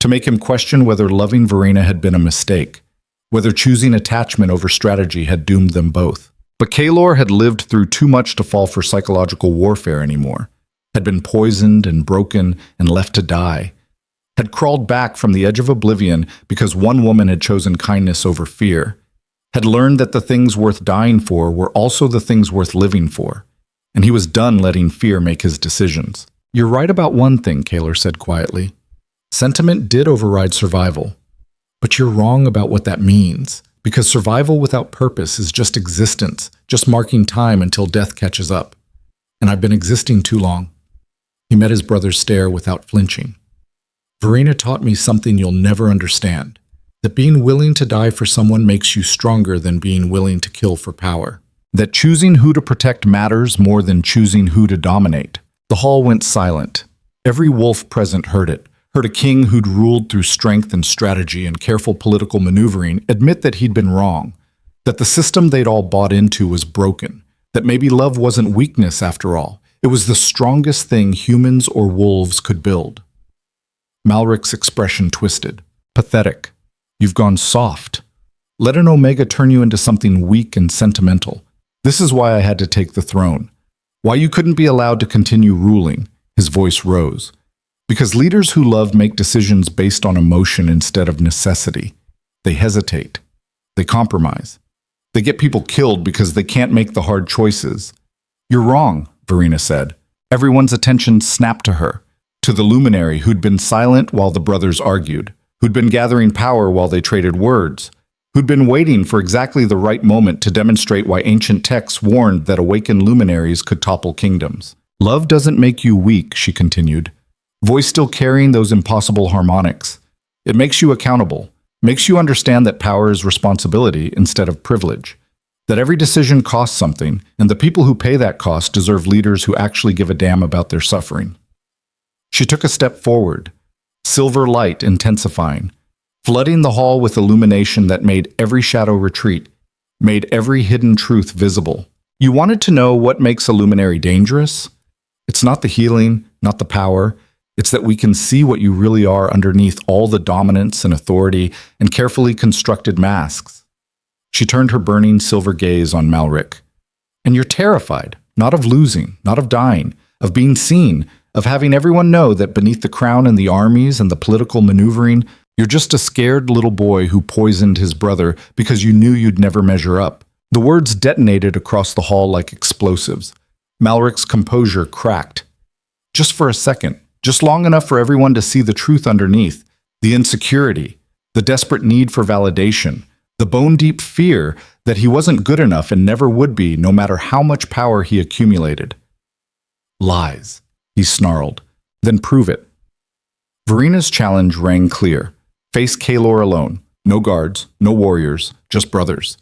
A: to make him question whether loving Verena had been a mistake, whether choosing attachment over strategy had doomed them both. But Kaelor had lived through too much to fall for psychological warfare anymore, had been poisoned and broken and left to die, had crawled back from the edge of oblivion because one woman had chosen kindness over fear, had learned that the things worth dying for were also the things worth living for, and he was done letting fear make his decisions. "You're right about one thing," Kaelor said quietly. "Sentiment did override survival. But you're wrong about what that means, because survival without purpose is just existence, just marking time until death catches up. And I've been existing too long." He met his brother's stare without flinching. "Verena taught me something you'll never understand, that being willing to die for someone makes you stronger than being willing to kill for power. That choosing who to protect matters more than choosing who to dominate." The hall went silent. Every wolf present heard it, heard a king who'd ruled through strength and strategy and careful political maneuvering admit that he'd been wrong, that the system they'd all bought into was broken, that maybe love wasn't weakness after all. It was the strongest thing humans or wolves could build. Malric's expression twisted. "Pathetic. You've gone soft. Let an Omega turn you into something weak and sentimental. This is why I had to take the throne. Why you couldn't be allowed to continue ruling." His voice rose. "Because leaders who love make decisions based on emotion instead of necessity. They hesitate. They compromise. They get people killed because they can't make the hard choices." "You're wrong," Verena said. Everyone's attention snapped to her, to the Luminary who'd been silent while the brothers argued, who'd been gathering power while they traded words, who'd been waiting for exactly the right moment to demonstrate why ancient texts warned that awakened luminaries could topple kingdoms. "Love doesn't make you weak," she continued, voice still carrying those impossible harmonics. "It makes you accountable, makes you understand that power is responsibility instead of privilege, that every decision costs something, and the people who pay that cost deserve leaders who actually give a damn about their suffering." She took a step forward, silver light intensifying, flooding the hall with illumination that made every shadow retreat, made every hidden truth visible. "You wanted to know what makes a luminary dangerous? It's not the healing, not the power. It's that we can see what you really are underneath all the dominance and authority and carefully constructed masks." She turned her burning silver gaze on Malric. "And you're terrified, not of losing, not of dying, of being seen, of having everyone know that beneath the crown and the armies and the political maneuvering, you're just a scared little boy who poisoned his brother because you knew you'd never measure up." The words detonated across the hall like explosives. Malric's composure cracked. Just for a second, just long enough for everyone to see the truth underneath, the insecurity, the desperate need for validation, the bone-deep fear that he wasn't good enough and never would be, no matter how much power he accumulated. "Lies," he snarled. "Then prove it." Verena's challenge rang clear. Face Kaelor alone. No guards, no warriors, just brothers.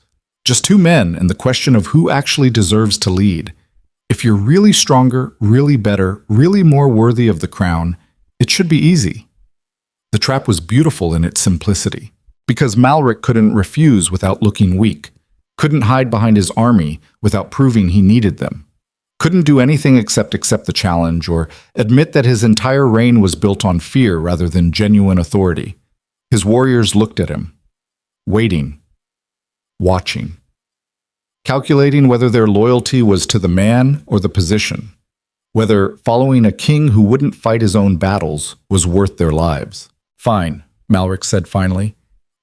A: Just two men and the question of who actually deserves to lead. If you're really stronger, really better, really more worthy of the crown, it should be easy. The trap was beautiful in its simplicity, because Malric couldn't refuse without looking weak, couldn't hide behind his army without proving he needed them, couldn't do anything except accept the challenge or admit that his entire reign was built on fear rather than genuine authority. His warriors looked at him, waiting, watching, calculating whether their loyalty was to the man or the position, whether following a king who wouldn't fight his own battles was worth their lives. "Fine," Malric said finally.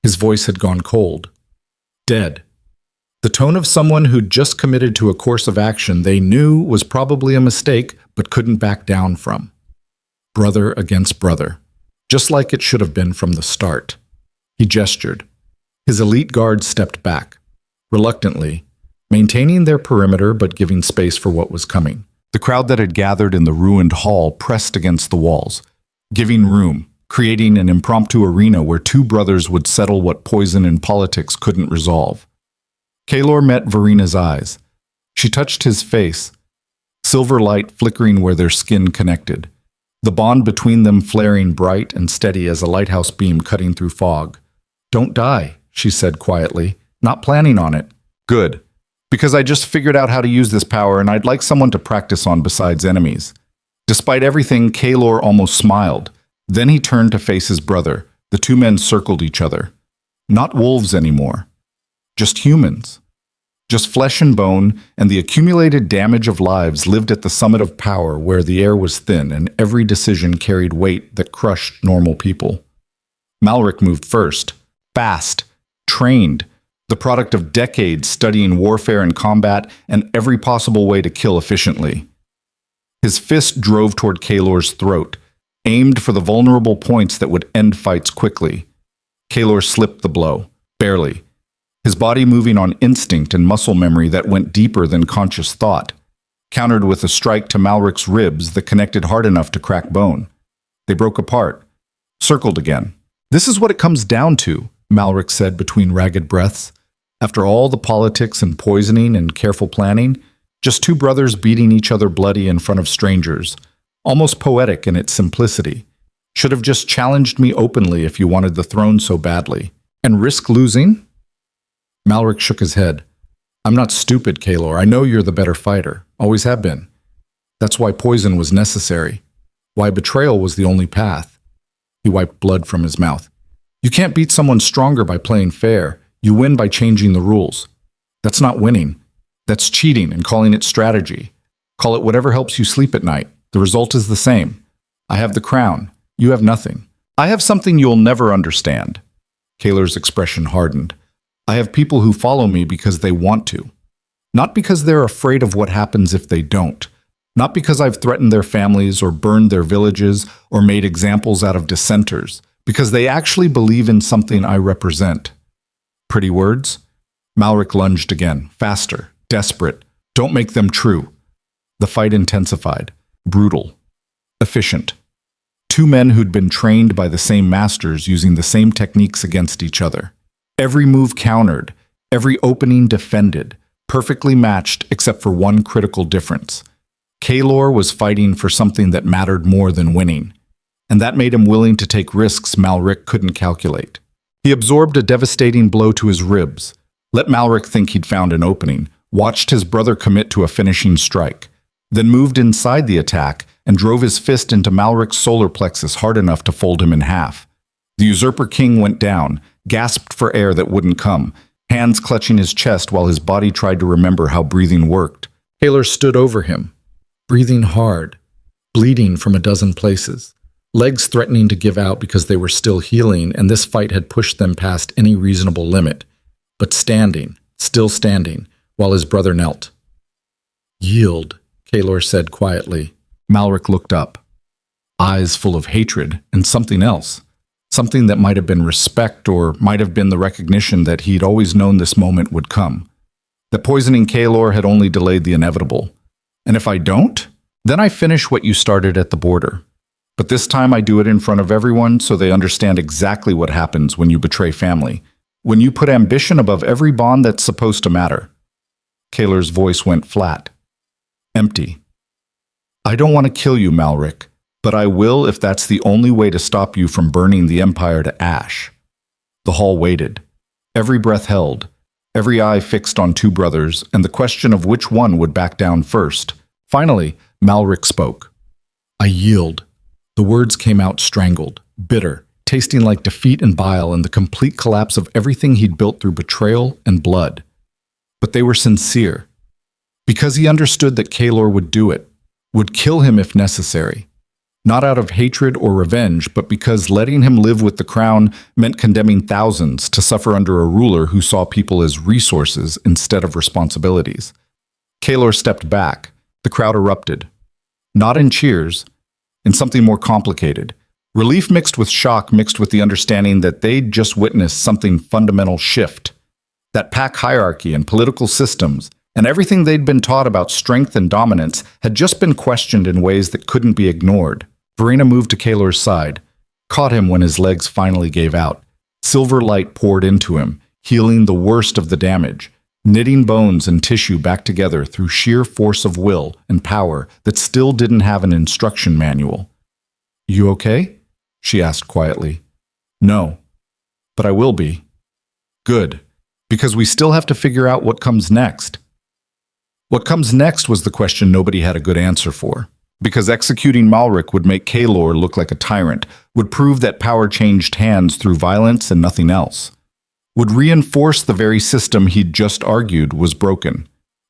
A: His voice had gone cold. "Dead. The tone of someone who'd just committed to a course of action they knew was probably a mistake but couldn't back down from. Brother against brother, just like it should have been from the start. He gestured. His elite guards stepped back, reluctantly, maintaining their perimeter but giving space for what was coming. The crowd that had gathered in the ruined hall pressed against the walls, giving room, creating an impromptu arena where two brothers would settle what poison and politics couldn't resolve. Kaelor met Verena's eyes. She touched his face, silver light flickering where their skin connected, the bond between them flaring bright and steady as a lighthouse beam cutting through fog. "Don't die," she said quietly, "not planning on it." "Good, because I just figured out how to use this power and I'd like someone to practice on besides enemies." Despite everything, Kaelor almost smiled. Then he turned to face his brother. The two men circled each other. Not wolves anymore. Just humans. Just flesh and bone, and the accumulated damage of lives lived at the summit of power where the air was thin and every decision carried weight that crushed normal people. Malric moved first. Fast. Trained. The product of decades studying warfare and combat and every possible way to kill efficiently. His fist drove toward Kaelor's throat, aimed for the vulnerable points that would end fights quickly. Kaelor slipped the blow, barely, his body moving on instinct and muscle memory that went deeper than conscious thought, countered with a strike to Malric's ribs that connected hard enough to crack bone. They broke apart, circled again. "This is what it comes down to," Malric said between ragged breaths. "After all the politics and poisoning and careful planning, just two brothers beating each other bloody in front of strangers, almost poetic in its simplicity. Should have just challenged me openly if you wanted the throne so badly. And risk losing?" Malric shook his head. "I'm not stupid, Kaelor. I know you're the better fighter. Always have been. That's why poison was necessary. Why betrayal was the only path." He wiped blood from his mouth. "You can't beat someone stronger by playing fair. You win by changing the rules. That's not winning. That's cheating and calling it strategy. Call it whatever helps you sleep at night. The result is the same. I have the crown. You have nothing. I have something you'll never understand." Kaelor's expression hardened. "I have people who follow me because they want to. Not because they're afraid of what happens if they don't. Not because I've threatened their families or burned their villages or made examples out of dissenters. Because they actually believe in something I represent." "Pretty words?" Malric lunged again, faster, desperate. "Don't make them true." The fight intensified. Brutal. Efficient. Two men who'd been trained by the same masters using the same techniques against each other. Every move countered, every opening defended, perfectly matched except for one critical difference. Kaelor was fighting for something that mattered more than winning, and that made him willing to take risks Malric couldn't calculate. He absorbed a devastating blow to his ribs, let Malric think he'd found an opening, watched his brother commit to a finishing strike, then moved inside the attack and drove his fist into Malric's solar plexus hard enough to fold him in half. The usurper king went down, gasped for air that wouldn't come, hands clutching his chest while his body tried to remember how breathing worked. Kaelor stood over him, breathing hard, bleeding from a dozen places, legs threatening to give out because they were still healing and this fight had pushed them past any reasonable limit, but standing, still standing, while his brother knelt. "Yield," Kaelor said quietly. Malric looked up, eyes full of hatred and something else. Something that might have been respect or might have been the recognition that he'd always known this moment would come. That poisoning Kaelor had only delayed the inevitable. "And if I don't, then I finish what you started at the border. But this time I do it in front of everyone so they understand exactly what happens when you betray family, when you put ambition above every bond that's supposed to matter." Kaelor's voice went flat, empty. "I don't want to kill you, Malric, but I will if that's the only way to stop you from burning the Empire to ash." The hall waited, every breath held, every eye fixed on two brothers, and the question of which one would back down first. Finally, Malric spoke. "I yield." The words came out strangled, bitter, tasting like defeat and bile and the complete collapse of everything he'd built through betrayal and blood. But they were sincere, because he understood that Kaelor would do it, would kill him if necessary. Not out of hatred or revenge, but because letting him live with the crown meant condemning thousands to suffer under a ruler who saw people as resources instead of responsibilities. Kaelor stepped back. The crowd erupted. Not in cheers, in something more complicated. Relief mixed with shock, mixed with the understanding that they'd just witnessed something fundamental shift. That pack hierarchy and political systems, and everything they'd been taught about strength and dominance, had just been questioned in ways that couldn't be ignored. Verena moved to Kaelor's side, caught him when his legs finally gave out. Silver light poured into him, healing the worst of the damage, knitting bones and tissue back together through sheer force of will and power that still didn't have an instruction manual. "You okay?" she asked quietly. "No, but I will be." "Good, because we still have to figure out what comes next." What comes next was the question nobody had a good answer for. Because executing Malric would make Kaelor look like a tyrant, would prove that power changed hands through violence and nothing else, would reinforce the very system he'd just argued was broken.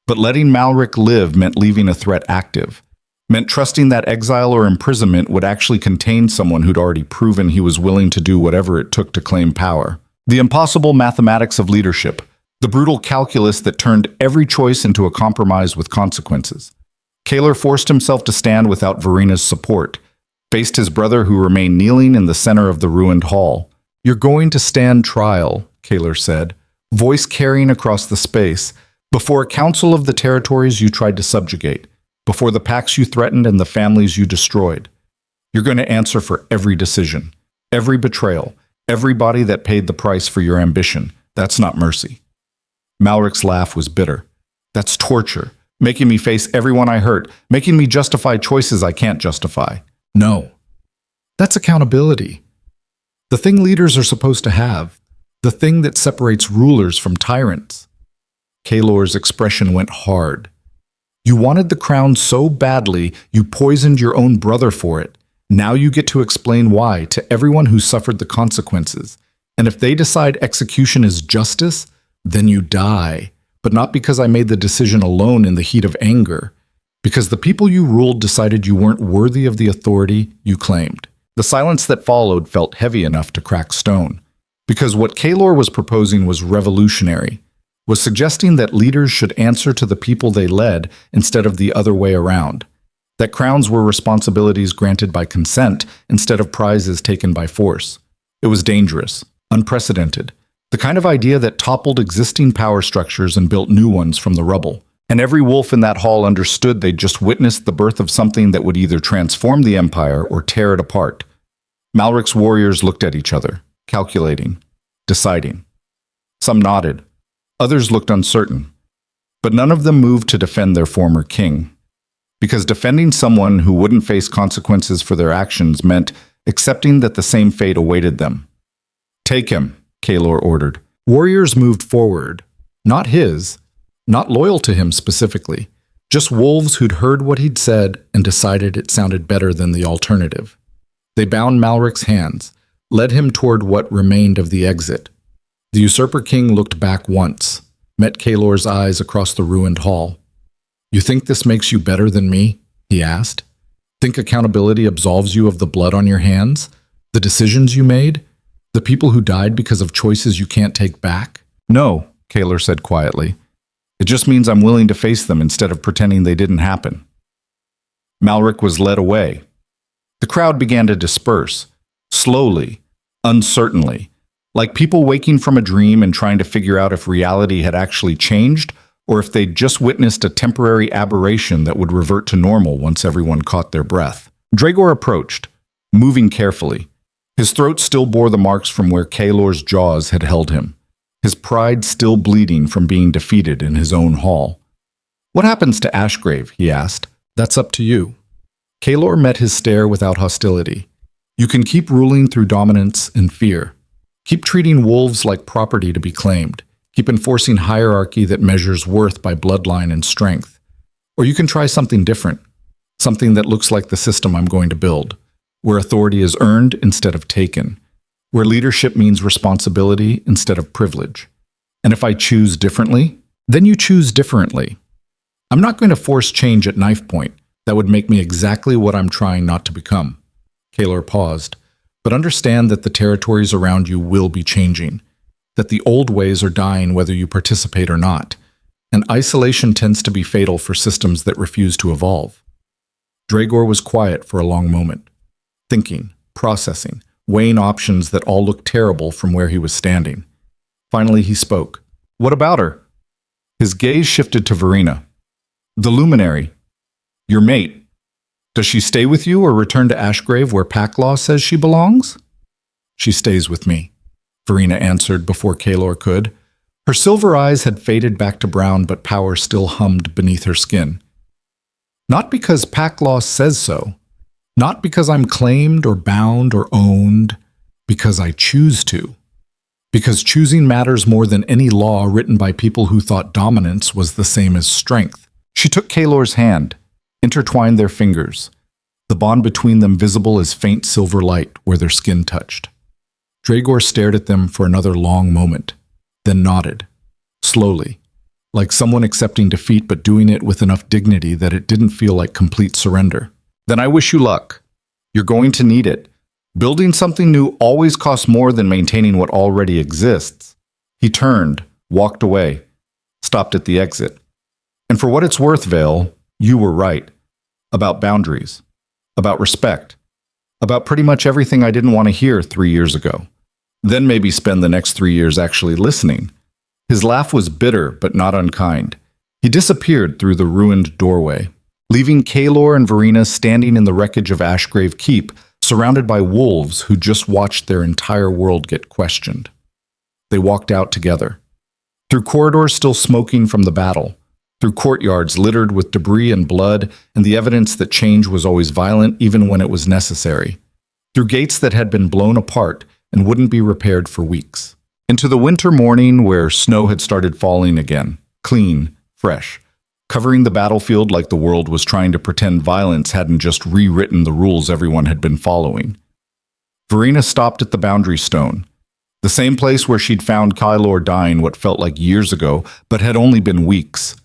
A: But letting Malric live meant leaving a threat active, meant trusting that exile or imprisonment would actually contain someone who'd already proven he was willing to do whatever it took to claim power. The impossible mathematics of leadership, the brutal calculus that turned every choice into a compromise with consequences. Kaelor forced himself to stand without Verena's support, faced his brother who remained kneeling in the center of the ruined hall. "You're going to stand trial," Kaelor said, voice carrying across the space, "before a council of the territories you tried to subjugate, before the packs you threatened and the families you destroyed. You're going to answer for every decision, every betrayal, everybody that paid the price for your ambition. That's not mercy." Malric's laugh was bitter. "That's torture. Making me face everyone I hurt, making me justify choices I can't justify." "No. That's accountability. The thing leaders are supposed to have. The thing that separates rulers from tyrants." Kaelor's expression went hard. "You wanted the crown so badly, you poisoned your own brother for it. Now you get to explain why to everyone who suffered the consequences. And if they decide execution is justice, then you die. But not because I made the decision alone in the heat of anger. Because the people you ruled decided you weren't worthy of the authority you claimed." The silence that followed felt heavy enough to crack stone. Because what Kaelor was proposing was revolutionary, was suggesting that leaders should answer to the people they led instead of the other way around. That crowns were responsibilities granted by consent instead of prizes taken by force. It was dangerous, unprecedented. The kind of idea that toppled existing power structures and built new ones from the rubble. And every wolf in that hall understood they'd just witnessed the birth of something that would either transform the empire or tear it apart. Malric's warriors looked at each other, calculating, deciding. Some nodded. Others looked uncertain. But none of them moved to defend their former king. Because defending someone who wouldn't face consequences for their actions meant accepting that the same fate awaited them. "Take him," Kaelor ordered. Warriors moved forward. Not his, not loyal to him specifically. Just wolves who'd heard what he'd said and decided it sounded better than the alternative. They bound Malric's hands, led him toward what remained of the exit. The usurper king looked back once, met Kaelor's eyes across the ruined hall. "You think this makes you better than me?" he asked. "Think accountability absolves you of the blood on your hands? The decisions you made? The people who died because of choices you can't take back?" "No," Kaelor said quietly. "It just means I'm willing to face them instead of pretending they didn't happen." Malric was led away. The crowd began to disperse, slowly, uncertainly, like people waking from a dream and trying to figure out if reality had actually changed or if they'd just witnessed a temporary aberration that would revert to normal once everyone caught their breath. Draegor approached, moving carefully. His throat still bore the marks from where Kaelor's jaws had held him, his pride still bleeding from being defeated in his own hall. "What happens to Ashgrave?" he asked. "That's up to you." Kaelor met his stare without hostility. "You can keep ruling through dominance and fear. Keep treating wolves like property to be claimed. Keep enforcing hierarchy that measures worth by bloodline and strength. Or you can try something different, something that looks like the system I'm going to build, where authority is earned instead of taken, where leadership means responsibility instead of privilege. And if I choose differently, then you choose differently. I'm not going to force change at knife point. That would make me exactly what I'm trying not to become." Kaelor paused. But understand that the territories around you will be changing, that the old ways are dying whether you participate or not, and isolation tends to be fatal for systems that refuse to evolve. Draegor was quiet for a long moment, thinking, processing, weighing options that all looked terrible from where he was standing. Finally he spoke. What about her? His gaze shifted to Verena. The Luminary. Your mate. Does she stay with you or return to Ashgrave where pack law says she belongs? She stays with me, Verena answered before Kaelor could. Her silver eyes had faded back to brown, but power still hummed beneath her skin. Not because pack law says so. Not because I'm claimed or bound or owned. Because I choose to. Because choosing matters more than any law written by people who thought dominance was the same as strength. She took Kaelor's hand, intertwined their fingers, the bond between them visible as faint silver light where their skin touched. Draegor stared at them for another long moment, then nodded, slowly, like someone accepting defeat but doing it with enough dignity that it didn't feel like complete surrender. Then I wish you luck. You're going to need it. Building something new always costs more than maintaining what already exists. He turned, walked away, stopped at the exit. And for what it's worth, Vale, you were right. About boundaries. About respect. About pretty much everything I didn't want to hear 3 years ago. Then maybe spend the next 3 years actually listening. His laugh was bitter but not unkind. He disappeared through the ruined doorway, leaving Kaelor and Verena standing in the wreckage of Ashgrave Keep, surrounded by wolves who just watched their entire world get questioned. They walked out together. Through corridors still smoking from the battle, through courtyards littered with debris and blood and the evidence that change was always violent even when it was necessary, through gates that had been blown apart and wouldn't be repaired for weeks, into the winter morning where snow had started falling again, clean, fresh, covering the battlefield like the world was trying to pretend violence hadn't just rewritten the rules everyone had been following. Verena stopped at the boundary stone, the same place where she'd found Kaelor dying what felt like years ago, but had only been weeks,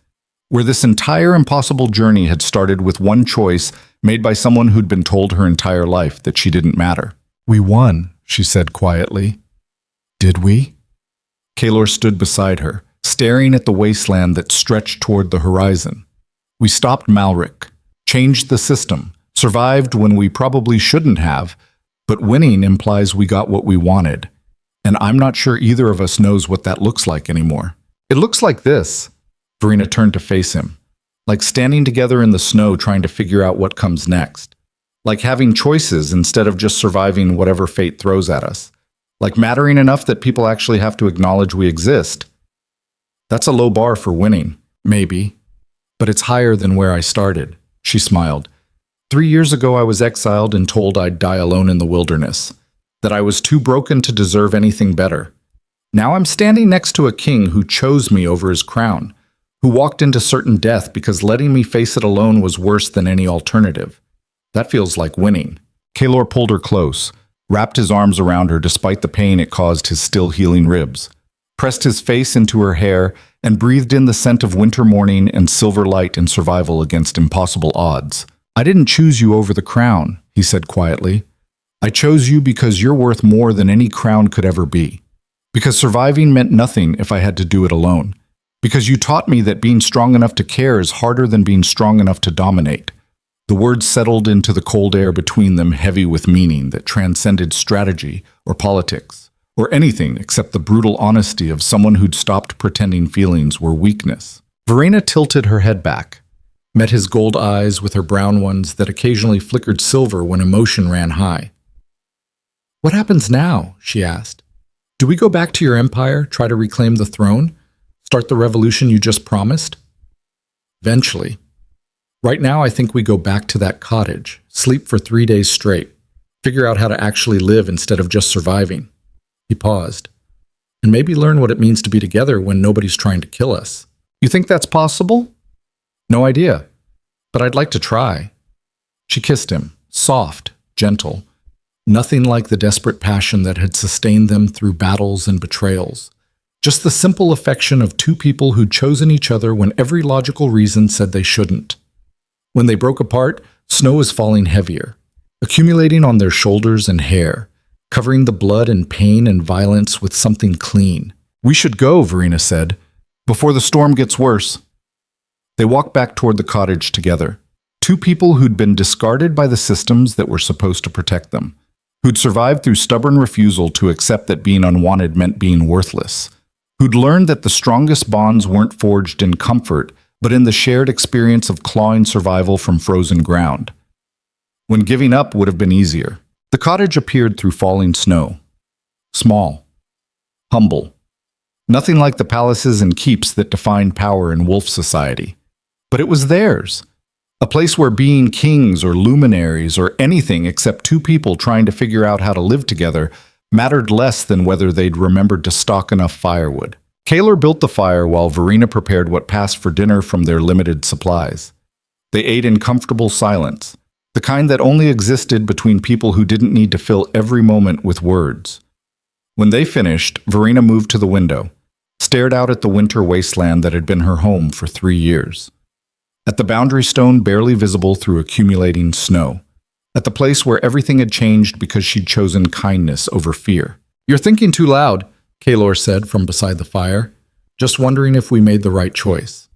A: where this entire impossible journey had started with one choice made by someone who'd been told her entire life that she didn't matter. We won, she said quietly. Did we? Kaelor stood beside her, staring at the wasteland that stretched toward the horizon. We stopped Malric, changed the system, survived when we probably shouldn't have, but winning implies we got what we wanted. And I'm not sure either of us knows what that looks like anymore. It looks like this. Verena turned to face him, like standing together in the snow trying to figure out what comes next, like having choices instead of just surviving whatever fate throws at us, like mattering enough that people actually have to acknowledge we exist. That's a low bar for winning, maybe, but it's higher than where I started, she smiled. 3 years ago I was exiled and told I'd die alone in the wilderness, that I was too broken to deserve anything better. Now I'm standing next to a king who chose me over his crown, who walked into certain death because letting me face it alone was worse than any alternative. That feels like winning. Kaelor pulled her close, wrapped his arms around her despite the pain it caused his still healing ribs, pressed his face into her hair, and breathed in the scent of winter morning and silver light and survival against impossible odds. I didn't choose you over the crown, he said quietly. I chose you because you're worth more than any crown could ever be. Because surviving meant nothing if I had to do it alone. Because you taught me that being strong enough to care is harder than being strong enough to dominate. The words settled into the cold air between them, heavy with meaning that transcended strategy or politics, or anything except the brutal honesty of someone who'd stopped pretending feelings were weakness. Verena tilted her head back, met his gold eyes with her brown ones that occasionally flickered silver when emotion ran high. What happens now? She asked. Do we go back to your empire, try to reclaim the throne? Start the revolution you just promised? Eventually. Right now, I think we go back to that cottage, sleep for 3 days straight, figure out how to actually live instead of just surviving. He paused. And maybe learn what it means to be together when nobody's trying to kill us. You think that's possible? No idea. But I'd like to try. She kissed him, soft, gentle. Nothing like the desperate passion that had sustained them through battles and betrayals. Just the simple affection of two people who'd chosen each other when every logical reason said they shouldn't. When they broke apart, snow was falling heavier. accumulating on their shoulders and hair, covering the blood and pain and violence with something clean. "We should go," Verena said, "before the storm gets worse." They walked back toward the cottage together. Two people who'd been discarded by the systems that were supposed to protect them, who'd survived through stubborn refusal to accept that being unwanted meant being worthless, who'd learned that the strongest bonds weren't forged in comfort, but in the shared experience of clawing survival from frozen ground. When giving up would have been easier. The cottage appeared through falling snow. Small. Humble. Nothing like the palaces and keeps that defined power in wolf society. But it was theirs. A place where being kings or luminaries or anything except two people trying to figure out how to live together mattered less than whether they'd remembered to stock enough firewood. Kaelor built the fire while Verena prepared what passed for dinner from their limited supplies. They ate in comfortable silence, the kind that only existed between people who didn't need to fill every moment with words. When they finished, Verena moved to the window, stared out at the winter wasteland that had been her home for 3 years. At the boundary stone barely visible through accumulating snow. At the place where everything had changed because she'd chosen kindness over fear. "You're thinking too loud," Kaelor said from beside the fire, "just wondering if we made the right choice.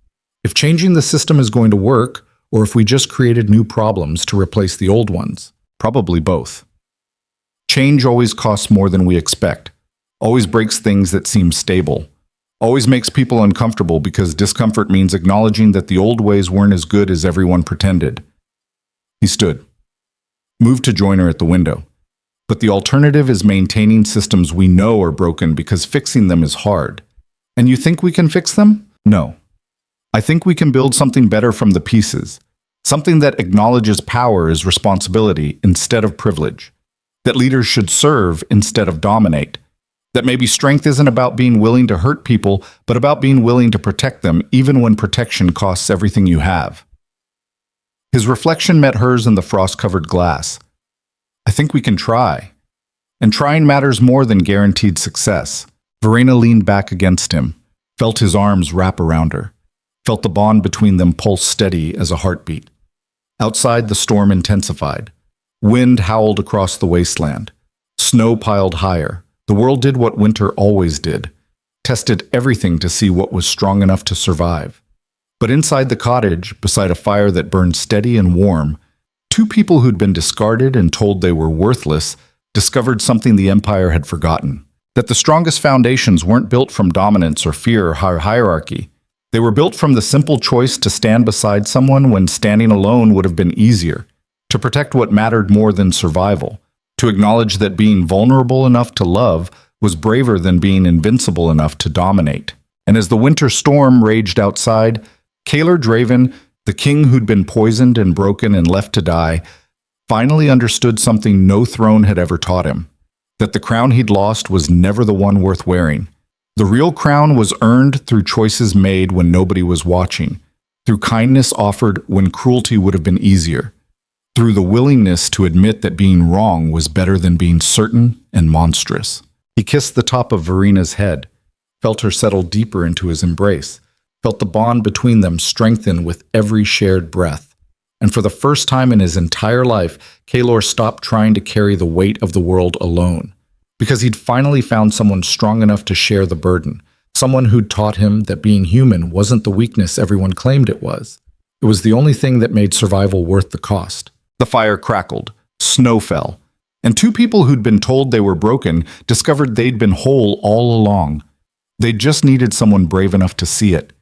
A: If changing the system is going to work, or if we just created new problems to replace the old ones. Probably both. Change always costs more than we expect, always breaks things that seem stable, always makes people uncomfortable because discomfort means acknowledging that the old ways weren't as good as everyone pretended." He stood, moved to join her at the window. "But the alternative is maintaining systems we know are broken because fixing them is hard. And you think we can fix them? No. I think we can build something better from the pieces, something that acknowledges power as responsibility instead of privilege, that leaders should serve instead of dominate, that maybe strength isn't about being willing to hurt people, but about being willing to protect them even when protection costs everything you have." His reflection met hers in the frost-covered glass. "I think we can try. And trying matters more than guaranteed success." Verena leaned back against him, felt his arms wrap around her, felt the bond between them pulse steady as a heartbeat. Outside, the storm intensified. Wind howled across the wasteland. Snow piled higher. The world did what winter always did, tested everything to see what was strong enough to survive. But inside the cottage, beside a fire that burned steady and warm, two people who'd been discarded and told they were worthless discovered something the Empire had forgotten. That the strongest foundations weren't built from dominance or fear or hierarchy. They were built from the simple choice to stand beside someone when standing alone would have been easier, to protect what mattered more than survival, to acknowledge that being vulnerable enough to love was braver than being invincible enough to dominate. And as the winter storm raged outside, Kaelor Draeven, the king who'd been poisoned and broken and left to die, finally understood something no throne had ever taught him, that the crown he'd lost was never the one worth wearing. The real crown was earned through choices made when nobody was watching, through kindness offered when cruelty would have been easier, through the willingness to admit that being wrong was better than being certain and monstrous. He kissed the top of Verena's head, felt her settle deeper into his embrace, felt the bond between them strengthen with every shared breath. And for the first time in his entire life, Kaelor stopped trying to carry the weight of the world alone, because he'd finally found someone strong enough to share the burden, someone who'd taught him that being human wasn't the weakness everyone claimed it was. It was the only thing that made survival worth the cost. The fire crackled, snow fell, and two people who'd been told they were broken discovered they'd been whole all along. They just needed someone brave enough to see it.